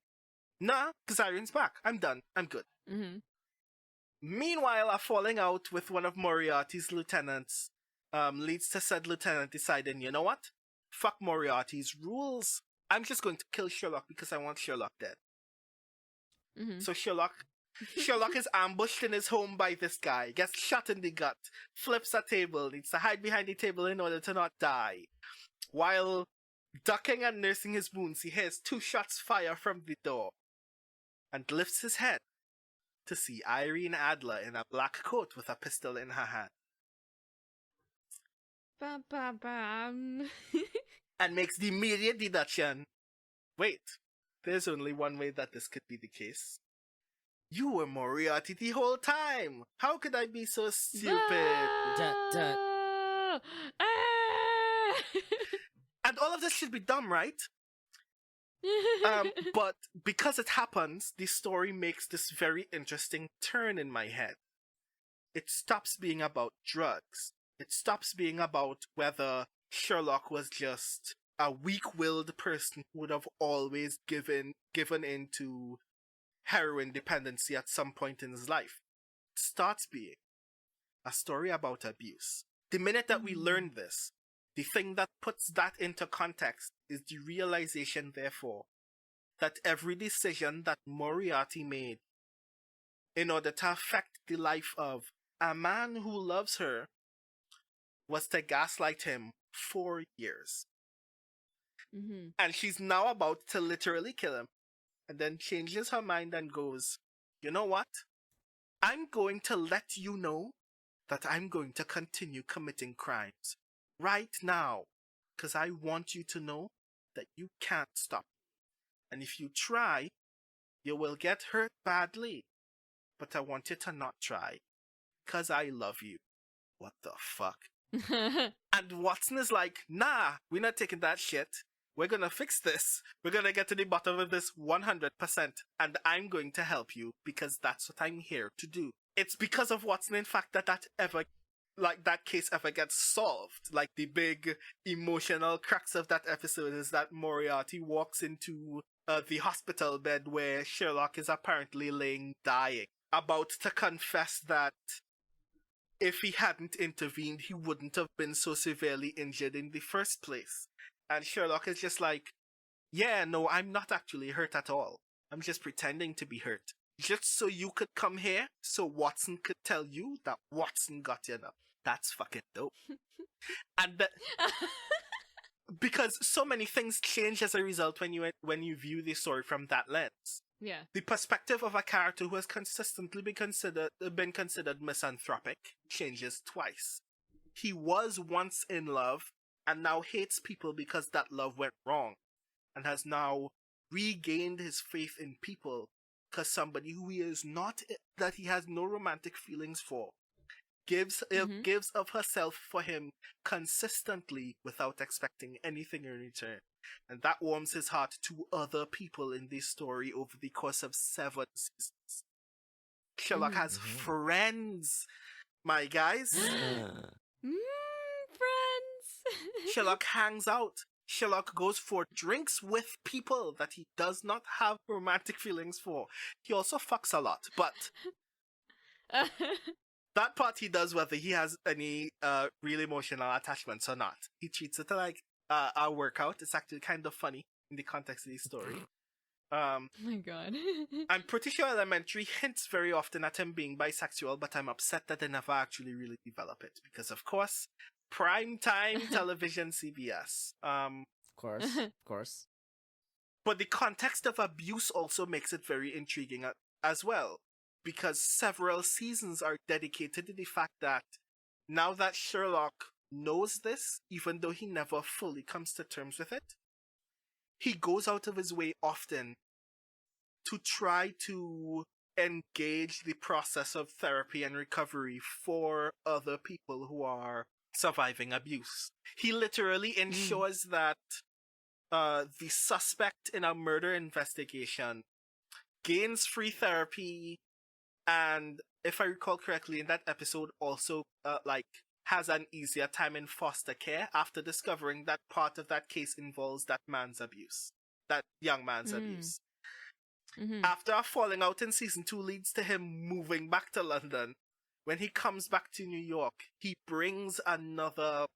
nah, because Irene's back. I'm done. I'm good. Mm-hmm. Meanwhile, a falling out with one of Moriarty's lieutenants leads to said lieutenant deciding, you know what? Fuck Moriarty's rules. I'm just going to kill Sherlock because I want Sherlock dead. Mm-hmm. So Sherlock is ambushed in his home by this guy, gets shot in the gut, flips a table, needs to hide behind the table in order to not die. While ducking and nursing his wounds, he hears 2 shots fire from the door and lifts his head to see Irene Adler in a black coat with a pistol in her hand. Bam, bam, bam. And makes the immediate deduction, wait, there's only one way that this could be the case. You were Moriarty the whole time! How could I be so stupid? Dun, dun. Ah! And all of this should be dumb, right? But because it happens, the story makes this very interesting turn in my head. It stops being about drugs. It stops being about whether Sherlock was just a weak-willed person who would have always given into heroin dependency at some point in his life. It starts being a story about abuse. The minute that we learn this, the thing that puts that into context is the realization, therefore, that every decision that Moriarty made in order to affect the life of a man who loves her was to gaslight him for years. Mm-hmm. And she's now about to literally kill him, and then changes her mind and goes, you know what? I'm going to let you know that I'm going to continue committing crimes right now, because I want you to know that you can't stop. And if you try, you will get hurt badly. But I want you to not try, because I love you. What the fuck? And Watson is like, nah, we're not taking that shit. We're gonna fix this. We're gonna get to the bottom of this 100%. And I'm going to help you, because that's what I'm here to do. It's because of Watson, in fact, that case ever gets solved. Like, the big emotional crux of that episode is that Moriarty walks into the hospital bed where Sherlock is apparently laying dying, about to confess that if he hadn't intervened, he wouldn't have been so severely injured in the first place. And Sherlock is just like, yeah, no, I'm not actually hurt at all. I'm just pretending to be hurt. Just so you could come here, so Watson could tell you that Watson got you enough. That's fucking dope. And because so many things change as a result when you view the story from that lens. Yeah. The perspective of a character who has consistently been considered misanthropic changes twice. He was once in love and now hates people because that love went wrong, and has now regained his faith in people because somebody who he is not, that he has no romantic feelings for, gives of herself for him consistently without expecting anything in return. And that warms his heart to other people in this story over the course of 7 seasons. Sherlock has friends, my guys. Friends. Sherlock hangs out. Sherlock goes for drinks with people that he does not have romantic feelings for. He also fucks a lot, but that part he does whether he has any real emotional attachments or not. He treats it like a workout. It's actually kind of funny in the context of the story. Oh my god. I'm pretty sure Elementary hints very often at him being bisexual, but I'm upset that they never actually really develop it, because of course, primetime television CBS. Of course. But the context of abuse also makes it very intriguing as well, because several seasons are dedicated to the fact that now that Sherlock knows this, even though he never fully comes to terms with it. He goes out of his way often to try to engage the process of therapy and recovery for other people who are surviving abuse. He literally ensures that the suspect in a murder investigation gains free therapy, and if I recall correctly, in that episode also has an easier time in foster care after discovering that part of that case involves that young man's abuse. Mm-hmm. After a falling out in season 2 leads to him moving back to London, when he comes back to New York, he brings another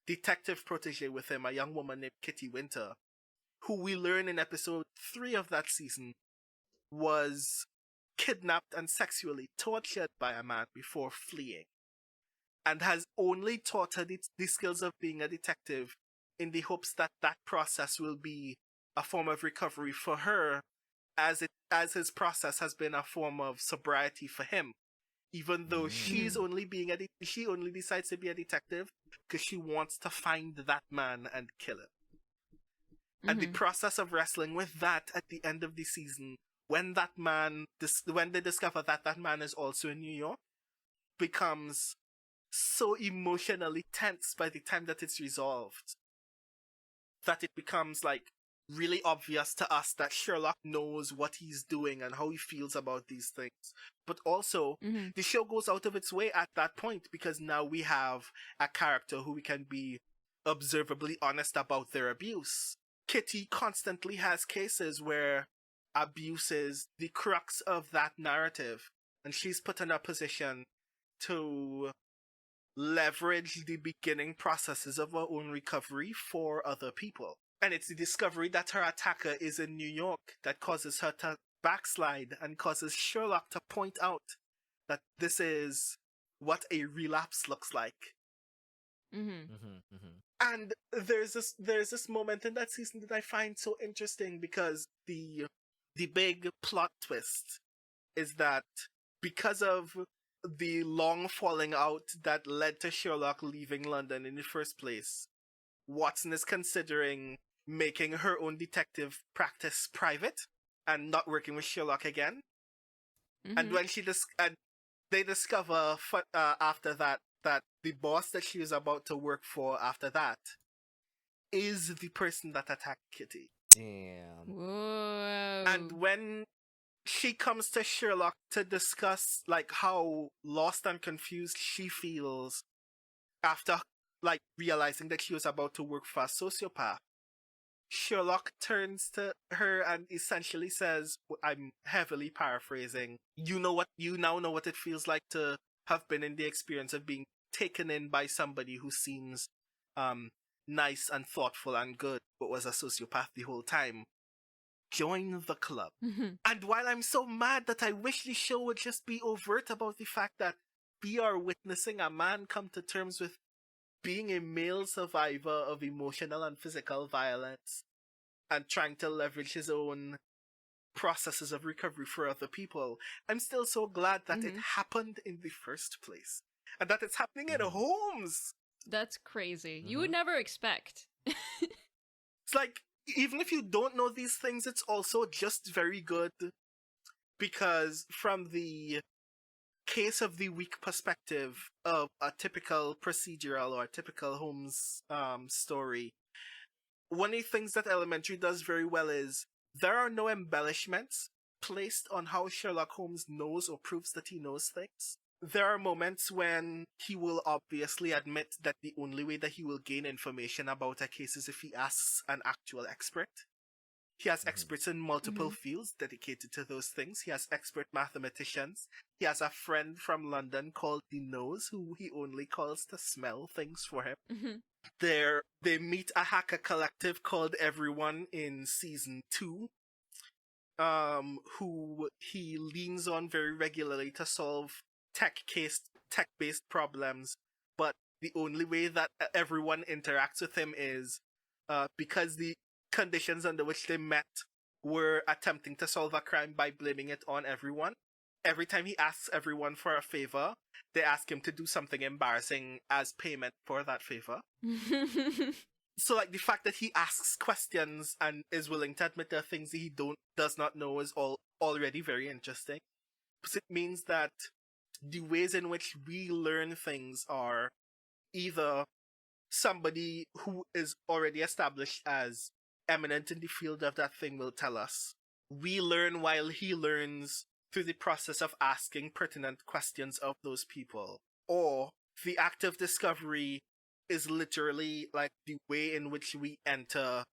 detective protege with him, a young woman named Kitty Winter, who we learn in episode 3 of that season was kidnapped and sexually tortured by a man before fleeing, and has only taught her the skills of being a detective in the hopes that that process will be a form of recovery for her, as his process has been a form of sobriety for him, even though she only decides to be a detective because she wants to find that man and kill him. And the process of wrestling with that at the end of the season, when they discover that that man is also in New York, becomes so emotionally tense by the time that it's resolved that it becomes really obvious to us that Sherlock knows what he's doing and how he feels about these things. But also, the show goes out of its way at that point because now we have a character who we can be observably honest about their abuse. Kitty constantly has cases where abuse is the crux of that narrative, and she's put in a position to leverage the beginning processes of her own recovery for other people. And it's the discovery that her attacker is in New York that causes her to backslide and causes Sherlock to point out that this is what a relapse looks like. And there's this moment in that season that I find so interesting because the big plot twist is that because of the long falling out that led to Sherlock leaving London in the first place, Watson is considering making her own detective practice private and not working with Sherlock again. And when they discover after that the boss that she was about to work for after that is the person that attacked Kitty. Damn. Whoa. And when she comes to Sherlock to discuss how lost and confused she feels after realizing that she was about to work for a sociopath, Sherlock turns to her and essentially says, I'm heavily paraphrasing, you now know what it feels like to have been in the experience of being taken in by somebody who seems nice and thoughtful and good, but was a sociopath the whole time. Join the club. And while I'm so mad that I wish the show would just be overt about the fact that we are witnessing a man come to terms with being a male survivor of emotional and physical violence and trying to leverage his own processes of recovery for other people, I'm still so glad that it happened in the first place. And that it's happening in Holmes. That's crazy. You would never expect. It's even if you don't know these things, it's also just very good because from the case of the week perspective of a typical procedural or a typical Holmes story, one of the things that Elementary does very well is there are no embellishments placed on how Sherlock Holmes knows or proves that he knows things. There are moments when he will obviously admit that the only way that he will gain information about a case is if he asks an actual expert. He has experts in multiple fields dedicated to those things. He has expert mathematicians. He has a friend from London called the Nose, who he only calls to smell things for him. They meet a hacker collective called Everyone in season 2, who he leans on very regularly to solve tech-based problems. But the only way that everyone interacts with him is because the conditions under which they met were attempting to solve a crime by blaming it on everyone. every time he asks everyone for a favor, they ask him to do something embarrassing as payment for that favor. So, like, the fact that he asks questions and is willing to admit there are things he does not know is already very interesting. Because it means that the ways in which we learn things are either somebody who is already established as eminent in the field of that thing will tell us. We learn while he learns through the process of asking pertinent questions of those people. Or the act of discovery is literally like the way in which we enter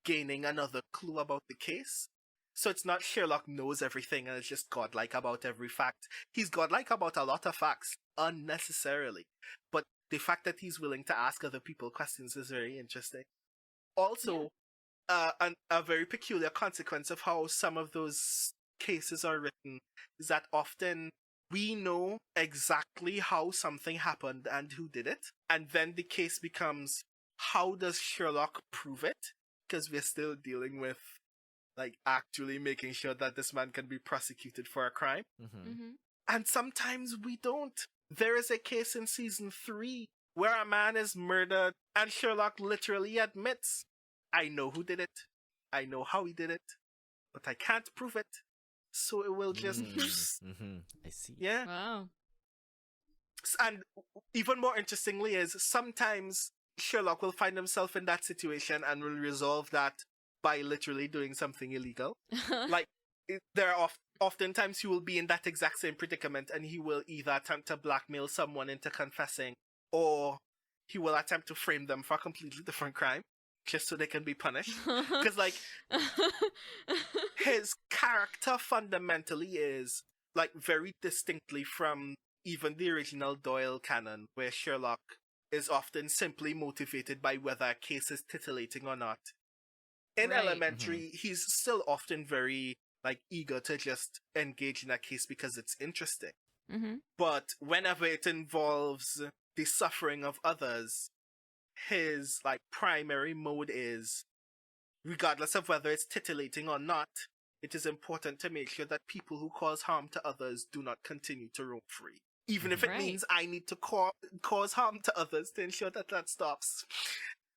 gaining another clue about the case. So it's not Sherlock knows everything and is just godlike about every fact. He's godlike about a lot of facts unnecessarily. But the fact that he's willing to ask other people questions is very interesting. Also, a very peculiar consequence of how some of those cases are written is that often we know exactly how something happened and who did it, and then the case becomes, how does Sherlock prove it? Because we're still dealing with, like, actually making sure that this man can be prosecuted for a crime. And sometimes we don't. There is a case in season 3 where a man is murdered and Sherlock literally admits, I know who did it, I know how he did it, but I can't prove it. So it will just... I see. Yeah. Wow. And even more interestingly is sometimes Sherlock will find himself in that situation and will resolve that by literally doing something illegal. Like, there are oftentimes he will be in that exact same predicament and he will either attempt to blackmail someone into confessing, or he will attempt to frame them for a completely different crime just so they can be punished. Because, like, his character fundamentally is, like, very distinctly from even the original Doyle canon, where Sherlock is often simply motivated by whether a case is titillating or not. In Right. Elementary, he's still often very, like, eager to just engage in a case because it's interesting. But whenever it involves the suffering of others, his, like, primary mode is, regardless of whether it's titillating or not, it is important to make sure that people who cause harm to others do not continue to roam free. Even if it Right. means I need to cause harm to others to ensure that that stops.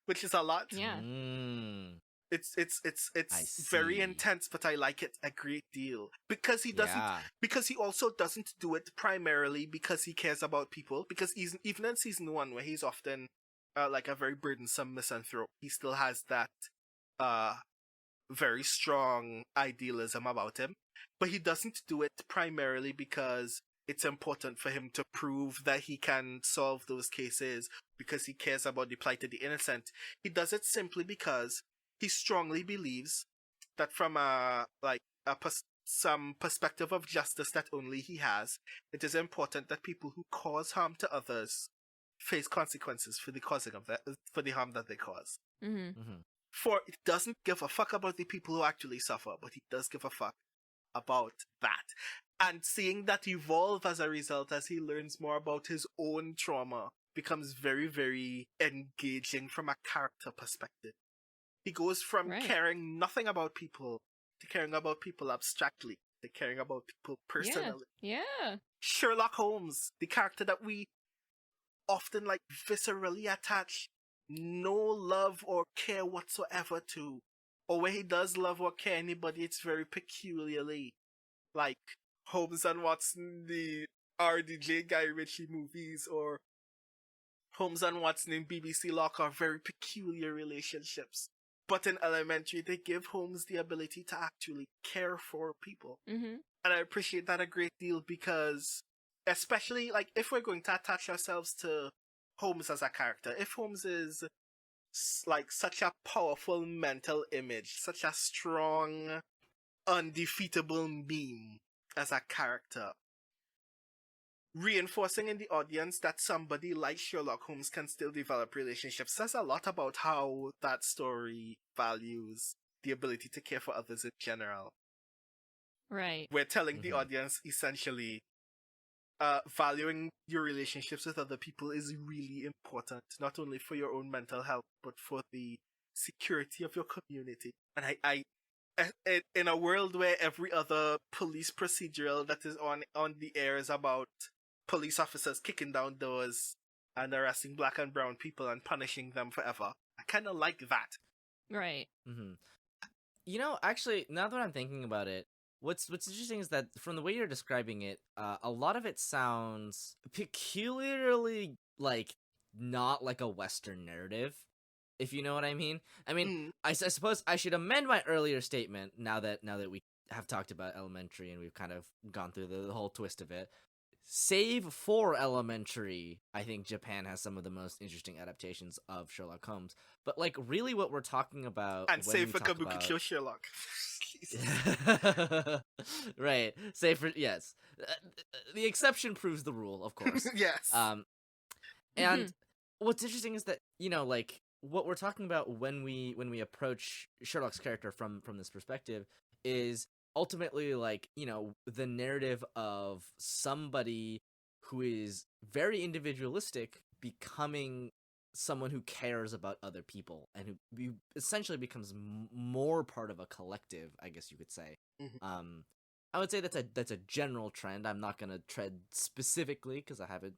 Which is a lot. Yeah. It's I very see. intense, but I like it a great deal. Because he doesn't, Yeah. because he also doesn't do it primarily because he cares about people. Because even in season 1, where he's often like a very burdensome misanthrope, he still has that very strong idealism about him. But he doesn't do it primarily because it's important for him to prove that he can solve those cases because he cares about the plight of the innocent. He does it simply because he strongly believes that from some perspective of justice that only he has, it is important that people who cause harm to others face consequences for the harm that they cause. For it doesn't give a fuck about the people who actually suffer, but he does give a fuck about that. And seeing that evolve as a result as he learns more about his own trauma becomes very, very engaging from a character perspective. He goes from caring nothing about people to caring about people abstractly to caring about people personally. Yeah. Sherlock Holmes, the character that we often, like, viscerally attach no love or care whatsoever to, or where he does love or care anybody, it's very peculiarly like Holmes and Watson, the RDJ Guy Ritchie movies, or Holmes and Watson in BBC Lock are very peculiar relationships. But in Elementary, they give Holmes the ability to actually care for people. And I appreciate that a great deal because, especially, like, if we're going to attach ourselves to Holmes as a character, if Holmes is, like, such a powerful mental image, such a strong, undefeatable meme as a character, reinforcing in the audience that somebody like Sherlock Holmes can still develop relationships says a lot about how that story values the ability to care for others in general. Right. We're telling the audience, essentially, valuing your relationships with other people is really important, not only for your own mental health, but for the security of your community. And in a world where every other police procedural that is on the air is about police officers kicking down doors and arresting black and brown people and punishing them forever, I kind of like that. Right. Mm-hmm. You know, actually, now that I'm thinking about it, what's interesting is that from the way you're describing it, a lot of it sounds peculiarly like not like a Western narrative, if you know what I mean. I mean, I suppose I should amend my earlier statement now that we have talked about Elementary and we've kind of gone through the whole twist of it. Save for Elementary, I think Japan has some of the most interesting adaptations of Sherlock Holmes. But like, really, what we're talking about, and save for Kabukichou Sherlock. Right, save for yes. The exception proves the rule, of course. Yes. And what's interesting is that, you know, like, what we're talking about when we approach Sherlock's character from this perspective is ultimately, like, you know, the narrative of somebody who is very individualistic becoming someone who cares about other people and who essentially becomes more part of a collective, I guess you could say. I would say that's a general trend. I'm not gonna tread specifically because I haven't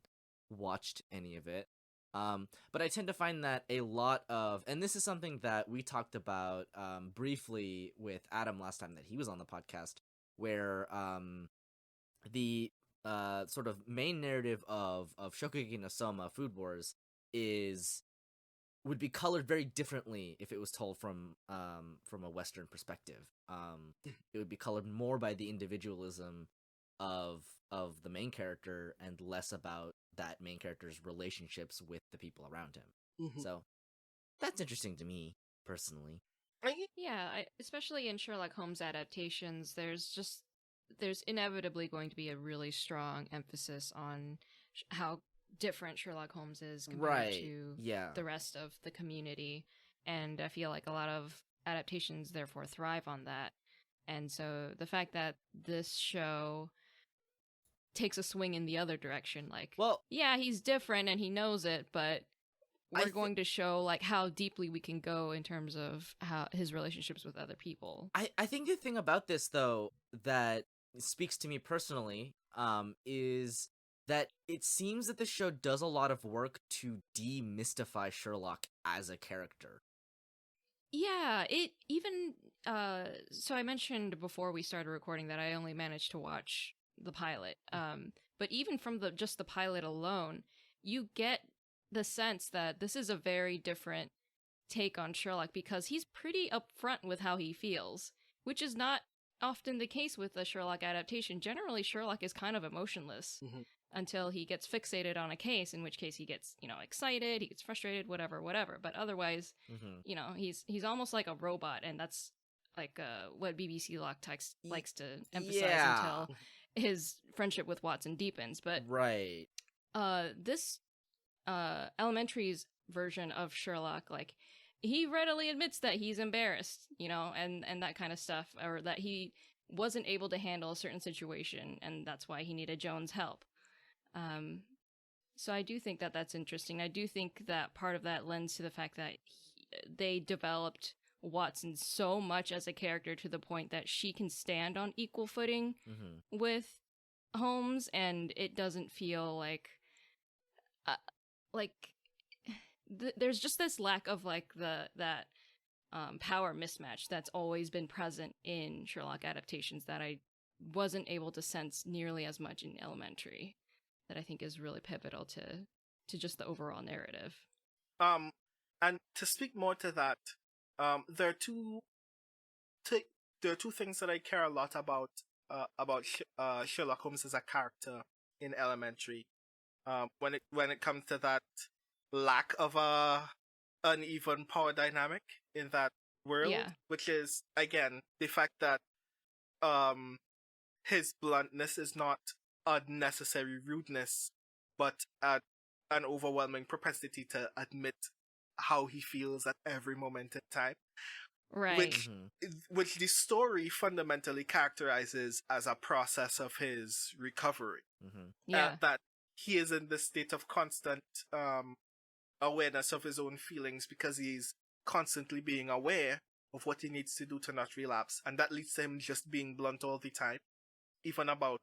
watched any of it. But I tend to find that a lot of, and this is something that we talked about briefly with Adam last time that he was on the podcast, where the sort of main narrative of Shokugeki no Soma Food Wars would be colored very differently if it was told from a Western perspective. It would be colored more by the individualism of the main character and less about that main character's relationships with the people around him. So that's interesting to me personally. Yeah, especially in Sherlock Holmes adaptations, there's inevitably going to be a really strong emphasis on how different Sherlock Holmes is compared to the rest of the community, and I feel like a lot of adaptations therefore thrive on that. And so the fact that this show takes a swing in the other direction, like, well, yeah, he's different and he knows it, but we're going to show like how deeply we can go in terms of how his relationships with other people. I think the thing about this, though, that speaks to me personally, is that it seems that the show does a lot of work to demystify Sherlock as a character. Yeah, it even so I mentioned before we started recording that I only managed to watch the pilot. But even from just the pilot alone, you get the sense that this is a very different take on Sherlock because he's pretty upfront with how he feels, which is not often the case with a Sherlock adaptation. Generally, Sherlock is kind of emotionless until he gets fixated on a case, in which case he gets, you know, excited, he gets frustrated, whatever. But otherwise, you know, he's almost like a robot, and that's like what BBC likes to emphasize until his friendship with Watson deepens. But this Elementary's version of Sherlock, like, he readily admits that he's embarrassed, you know, and that kind of stuff, or that he wasn't able to handle a certain situation, and that's why he needed Joan's help. So I do think that that's interesting. I do think that part of that lends to the fact that they developed Watson so much as a character to the point that she can stand on equal footing with Holmes, and it doesn't feel like there's just this lack of like that power mismatch that's always been present in Sherlock adaptations that I wasn't able to sense nearly as much in Elementary, that I think is really pivotal to just the overall narrative. And to speak more to that, there are two things that I care a lot about Sherlock Holmes as a character in Elementary. When it comes to that lack of a uneven power dynamic in that world, which is, again, the fact that his bluntness is not unnecessary rudeness, but an overwhelming propensity to admit how he feels at every moment in time. Right. Which the story fundamentally characterizes as a process of his recovery. That he is in this state of constant awareness of his own feelings because he's constantly being aware of what he needs to do to not relapse, and that leads to him just being blunt all the time, even about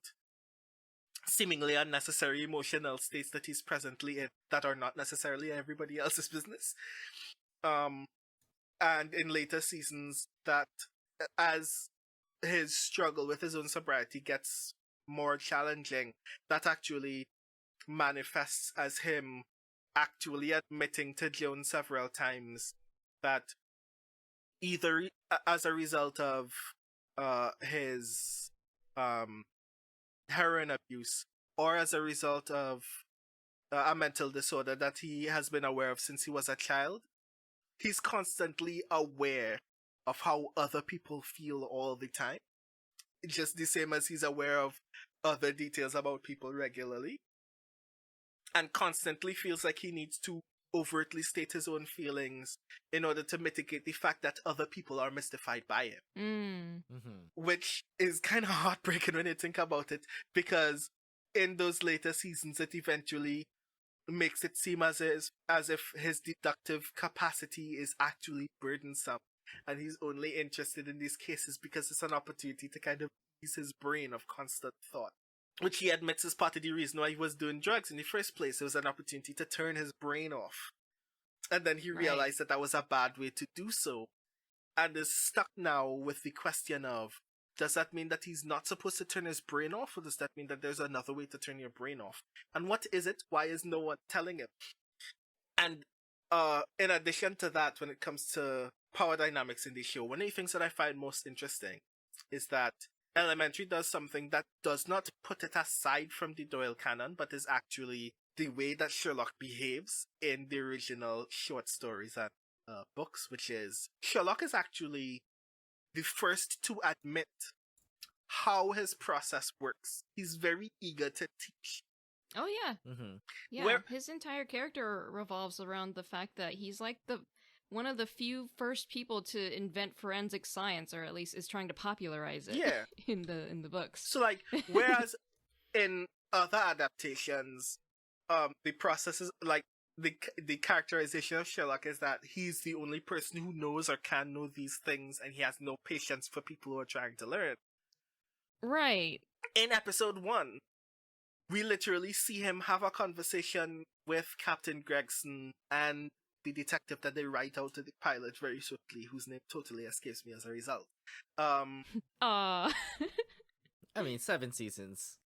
seemingly unnecessary emotional states that he's presently in that are not necessarily everybody else's business. And in later seasons, that as his struggle with his own sobriety gets more challenging, that actually manifests as him actually admitting to Joan several times that either as a result of his heroin abuse or as a result of a mental disorder that he has been aware of since he was a child, he's constantly aware of how other people feel all the time. Just the same as he's aware of other details about people regularly. And constantly feels like he needs to overtly state his own feelings in order to mitigate the fact that other people are mystified by him. Which is kind of heartbreaking when you think about it, because in those later seasons it eventually makes it seem as if his deductive capacity is actually burdensome, and he's only interested in these cases because it's an opportunity to kind of ease his brain of constant thought. Which he admits is part of the reason why he was doing drugs in the first place. It was an opportunity to turn his brain off. And then he realized that was a bad way to do so. And is stuck now with the question of, does that mean that he's not supposed to turn his brain off? Or does that mean that there's another way to turn your brain off? And what is it? Why is no one telling him? And in addition to that, when it comes to power dynamics in the show, one of the things that I find most interesting is that Elementary does something that does not put it aside from the Doyle canon, but is actually the way that Sherlock behaves in the original short stories and books, which is Sherlock is actually the first to admit how his process works. He's very eager to teach. Oh, yeah. Yeah, his entire character revolves around the fact that he's like one of the few first people to invent forensic science, or at least is trying to popularize it in the books. So, like, whereas in other adaptations, the process is, like, the characterization of Sherlock is that he's the only person who knows or can know these things, and he has no patience for people who are trying to learn. Right. In episode 1, we literally see him have a conversation with Captain Gregson and the detective that they write out to the pilot very swiftly, whose name totally escapes me as a result. I mean, 7 seasons.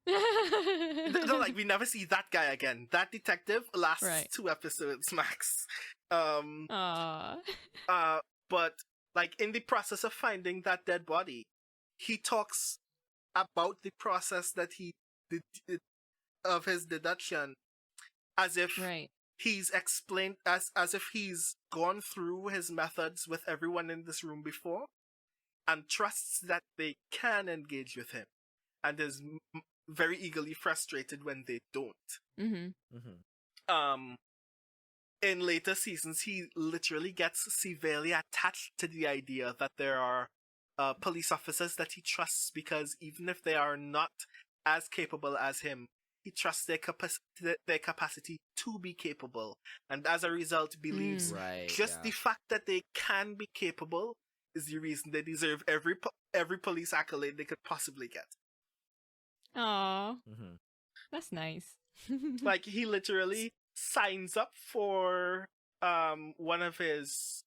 No, like, we never see that guy again. That detective lasts 2 episodes max. But, like, in the process of finding that dead body, he talks about the process that he did of his deduction as if he's explained, as if he's gone through his methods with everyone in this room before and trusts that they can engage with him, and is very eagerly frustrated when they don't. In later seasons, he literally gets severely attached to the idea that there are police officers that he trusts, because even if they are not as capable as him, he trusts their capacity to be capable, and as a result believes the fact that they can be capable is the reason they deserve every police accolade they could possibly get. Aww. That's nice. Like, he literally signs up for one of his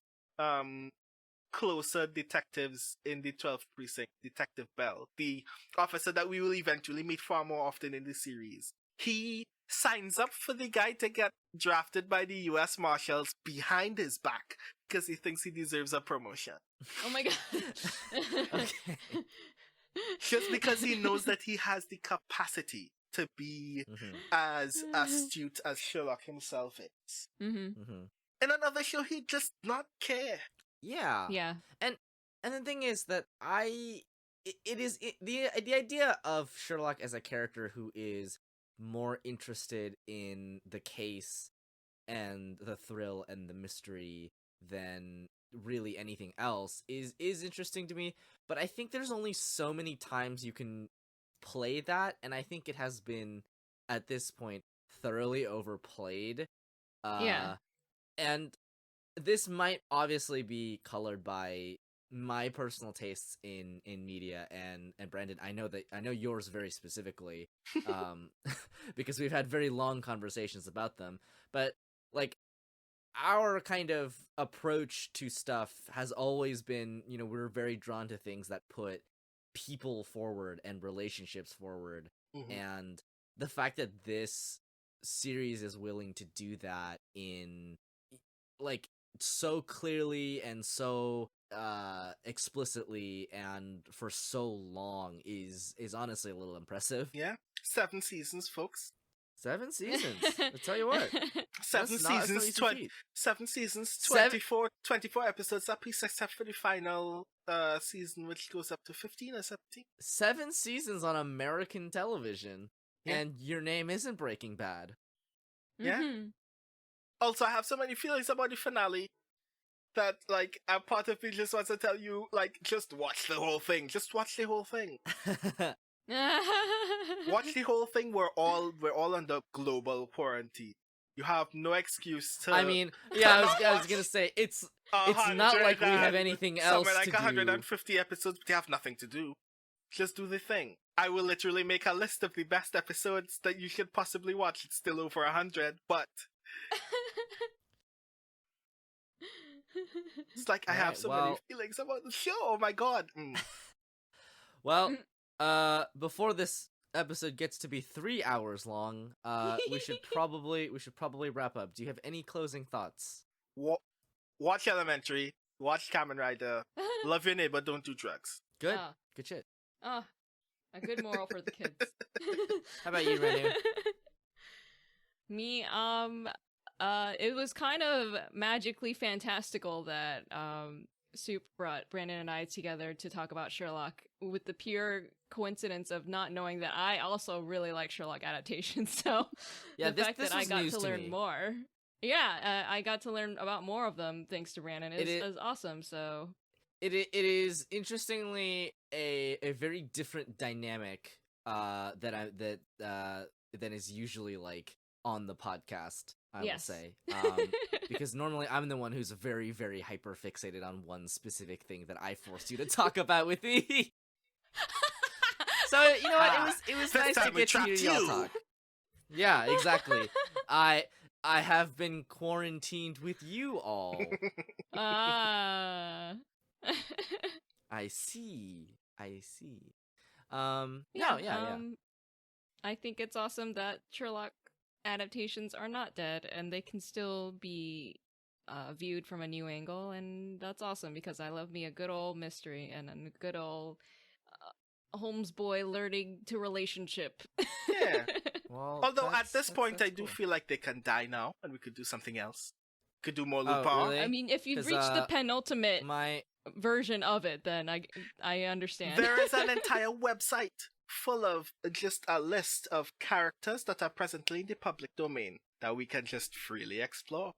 closer detectives in the 12th precinct, Detective Bell, the officer that we will eventually meet far more often in the series. He signs up for the guy to get drafted by the US Marshals behind his back because he thinks he deserves a promotion. Oh my god. Okay. Just because he knows that he has the capacity to be as astute as Sherlock himself is. In another show, he'd just not care. Yeah. And the thing is that the idea of Sherlock as a character who is more interested in the case and the thrill and the mystery than really anything else is interesting to me, but I think there's only so many times you can play that, and I think it has been at this point thoroughly overplayed. And this might obviously be colored by my personal tastes in media, and Brandon, I know yours very specifically, because we've had very long conversations about them. But like, our kind of approach to stuff has always been, we're very drawn to things that put people forward and relationships forward, and the fact that this series is willing to do that in like so clearly and so explicitly and for so long is honestly a little impressive. Yeah, 7 seasons, folks. 7 seasons. I'll tell you what. 7 seasons, 7 seasons, 24 episodes apiece, except for the final season, which goes up to 15 or 17. 7 seasons on American television, and your name isn't Breaking Bad. Yeah. Also, I have so many feelings about the finale that, like, a part of me just wants to tell you, like, just watch the whole thing. Just watch the whole thing. Watch the whole thing. We're all under global quarantine. You have no excuse to. I mean, yeah, I was gonna say it's not like we have anything else somewhere like to do. 150 episodes, but they have nothing to do. Just do the thing. I will literally make a list of the best episodes that you should possibly watch. It's still over 100, but it's like I have so many feelings about the show. Oh my god. Well, before this episode gets to be 3 hours long, we should probably wrap up. Do you have any closing thoughts? Watch Elementary. Watch Kamen Rider. Love your neighbor. Don't do drugs. Good. Good shit. Oh, a good moral for the kids. How about you, Renu? Me, it was kind of magically fantastical that Soup brought Brandon and I together to talk about Sherlock with the pure coincidence of not knowing that I also really like Sherlock adaptations. So yeah, the fact that I got to learn more. Yeah, I got to learn about more of them thanks to Brandon. It is awesome. So it is interestingly a very different dynamic than is usually like on the podcast. I will say, because normally I'm the one who's very, very hyper fixated on one specific thing that I forced you to talk about with me. So you know what? It was nice to get to hear y'all talk. Yeah, exactly. I have been quarantined with you all. I see. Yeah. I think it's awesome that Sherlock adaptations are not dead and they can still be viewed from a new angle, and that's awesome because I love me a good old mystery and a good old Holmes boy learning to relationship. Yeah. Well, although at this point I do feel like they can die now and we could do something else. Could do more Lupin. Really? I mean, if you've reached the penultimate version of it, then I understand. There is an entire website full of just a list of characters that are presently in the public domain that we can just freely explore.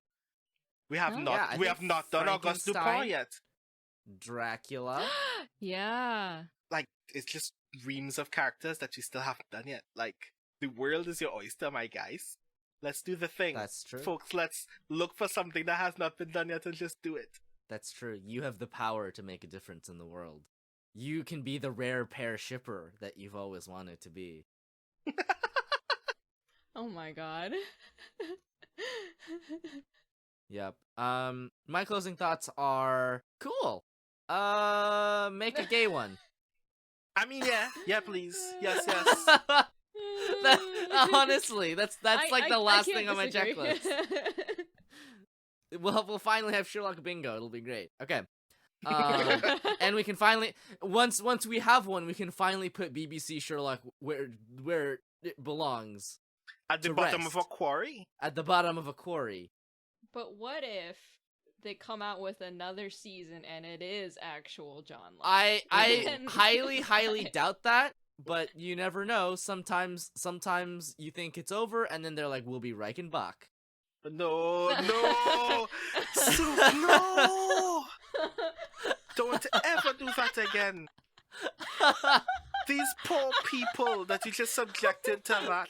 We have not done Auguste Dupin yet. Dracula. Yeah. Like, it's just reams of characters that you still haven't done yet. Like, the world is your oyster, my guys. Let's do the thing. That's true. Folks, let's look for something that has not been done yet and just do it. That's true. You have the power to make a difference in the world. You can be the rare pair shipper that you've always wanted to be. Oh my god. Yep. My closing thoughts are cool. Make a gay one. I mean, yeah, please. Yes. Honestly, that's like the last thing on my disagree. checklist. We'll finally have Sherlock bingo. It'll be great. Okay. And we can finally once we have one, we can finally put BBC Sherlock where it belongs. At the bottom of a quarry? At the bottom of a quarry. But what if they come out with another season and it is actual John Locke? I highly doubt that, but you never know. Sometimes you think it's over and then they're like, we'll be Reichenbach. No. Soup, no! Don't ever do that again. These poor people that you just subjected to that.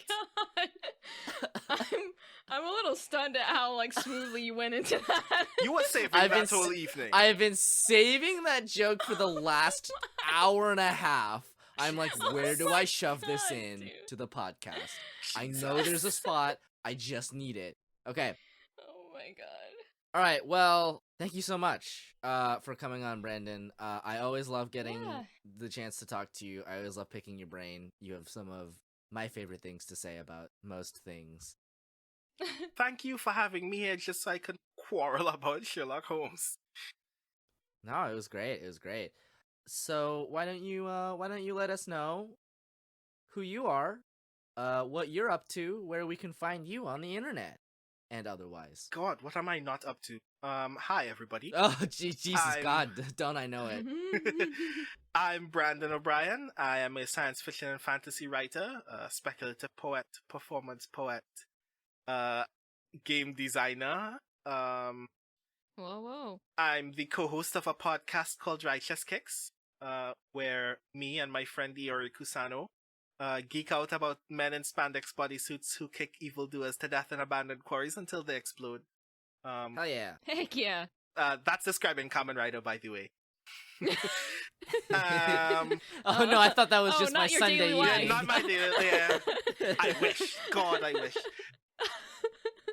I'm a little stunned at how like smoothly you went into that. You were saving I've that been whole evening. I have been saving that joke for the last hour and a half. I'm like, where do I shove this God, in dude. to the podcast? I know there's a spot. I just need it. Okay. Oh my god. All right. Well, thank you so much for coming on, Brandon. I always love getting Yeah. the chance to talk to you. I always love picking your brain. You have some of my favorite things to say about most things. Thank you for having me here just so I could quarrel about Sherlock Holmes. No, it was great. It was great. So why don't you let us know who you are, what you're up to, where we can find you on the internet, and otherwise. God, what am I not up to? Hi everybody. Oh, Jesus I'm- God, don't I know it? I'm Brandon O'Brien. I am a science fiction and fantasy writer, speculative poet, performance poet, game designer. Whoa, whoa. I'm the co-host of a podcast called Righteous Kicks, where me and my friend Iori Kusano geek out about men in spandex bodysuits who kick evildoers to death in abandoned quarries until they explode. Hell yeah. Heck yeah. That's describing Kamen Rider, by the way. Oh no, I thought that was Oh, just my not your Sunday daily evening. life. Not my deal, yeah. I wish. God, I wish.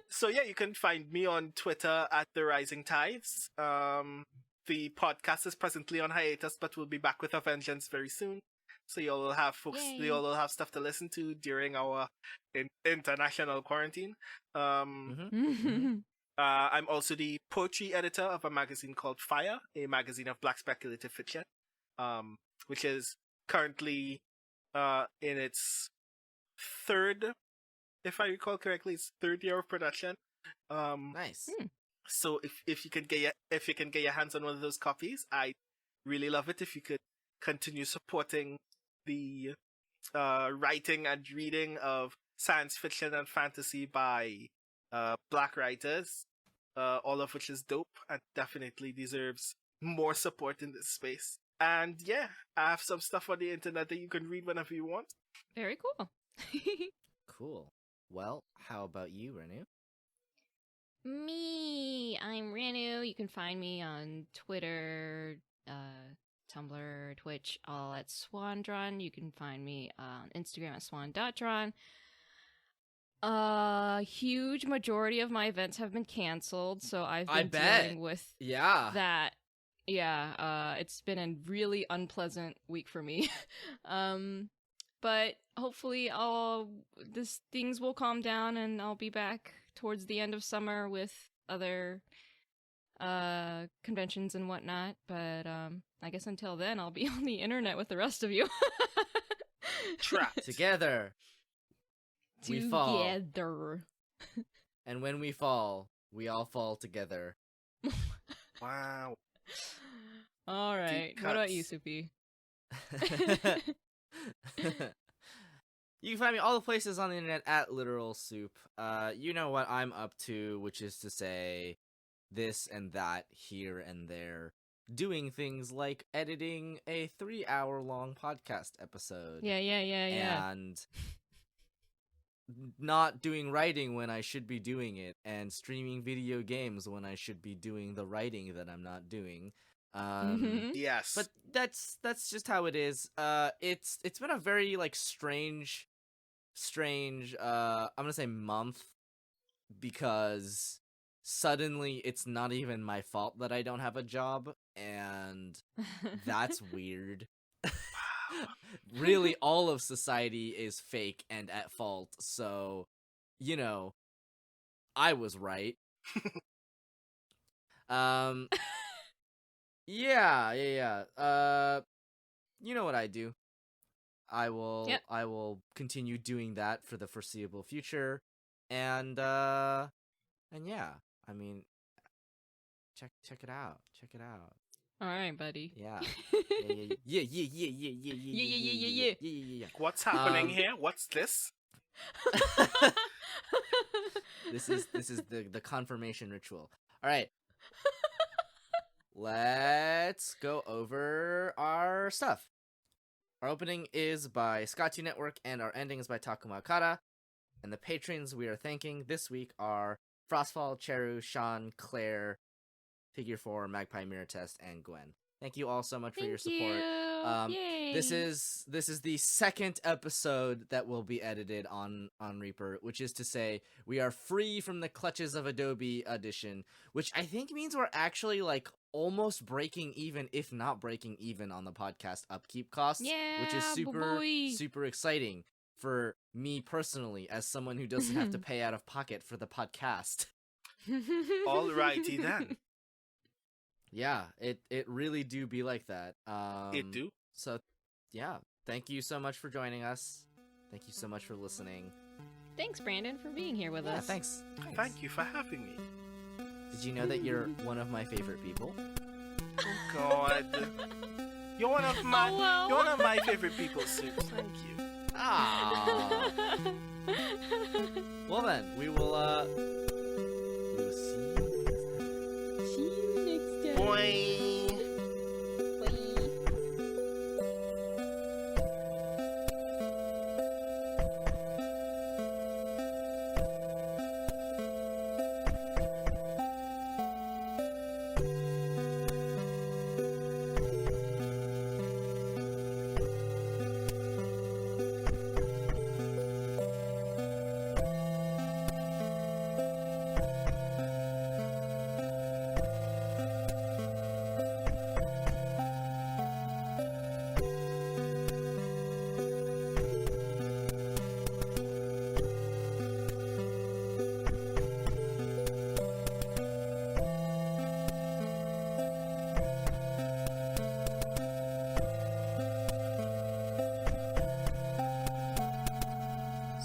So yeah, you can find me on Twitter at The Rising Tides. The podcast is presently on hiatus, but we'll be back with a vengeance very soon. So you'll will have folks, Yay. you'll will have stuff to listen to during our international quarantine. I'm also the poetry editor of a magazine called Fire, a magazine of black speculative fiction, which is currently in its third, if I recall correctly, its third year of production. Nice. So if you can get your hands on one of those copies, I'd really love it if you could continue supporting the writing and reading of science fiction and fantasy by black writers, all of which is dope and definitely deserves more support in this space. And yeah, I have some stuff on the internet that you can read whenever you want. Very cool. Cool. Well, how about you, Renu? Me, I'm Renu. You can find me on Twitter, Tumblr, Twitch, all at Swandron. You can find me on Instagram at swan.dron. Huge majority of my events have been canceled, so I've I been bet. dealing with Yeah. that. Yeah, it's been a really unpleasant week for me. But hopefully things will calm down and I'll be back towards the end of summer with other conventions and whatnot. But I guess until then I'll be on the internet with the rest of you. Trapped. Together. We fall. Together. And when we fall, we all fall together. Wow. All right. Deep What about you, cuts. Soupy? You can find me all the places on the internet at Literal Soup. You know what I'm up to, which is to say this and that here and there. Doing things like editing a 3-hour-long podcast episode. Yeah. And not doing writing when I should be doing it, and streaming video games when I should be doing the writing that I'm not doing. Mhm. Yes. But that's just how it is. It's been a very like strange I'm gonna say month, because suddenly it's not even my fault that I don't have a job, and that's weird. Really, all of society is fake and at fault, so you know, I was right. Yeah. You know what I do. I will continue doing that for the foreseeable future, and yeah, I mean, check it out. All right, buddy. Yeah. Yeah. What's happening here? What's this? This is the confirmation ritual. All right. Let's go over our stuff. Our opening is by Scotty Network, and our ending is by Takuma Okada. And the patrons we are thanking this week are Frostfall, Cheru, Sean, Claire, Figure 4, Magpie Mirror Test, and Gwen. Thank you all so much for your support. Yay. This is the second episode that will be edited on Reaper, which is to say we are free from the clutches of Adobe Audition, which I think means we're actually like almost breaking even, if not breaking even, on the podcast upkeep costs. Yeah, which is boy. super exciting for me personally as someone who doesn't have to pay out of pocket for the podcast. Alrighty then. Yeah, it really do be like that. It do. So, yeah, thank you so much for joining us. Thank you so much for listening. Thanks, Brandon, for being here with us. Thanks. Thank you for having me. Did you know that you're one of my favorite people? Oh God, you're one of my you're one of my favorite people, Soups. Thank you. Ah. Well then, we will see you next time. See you next time. Boy.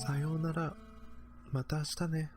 Sayonara. また明日ね。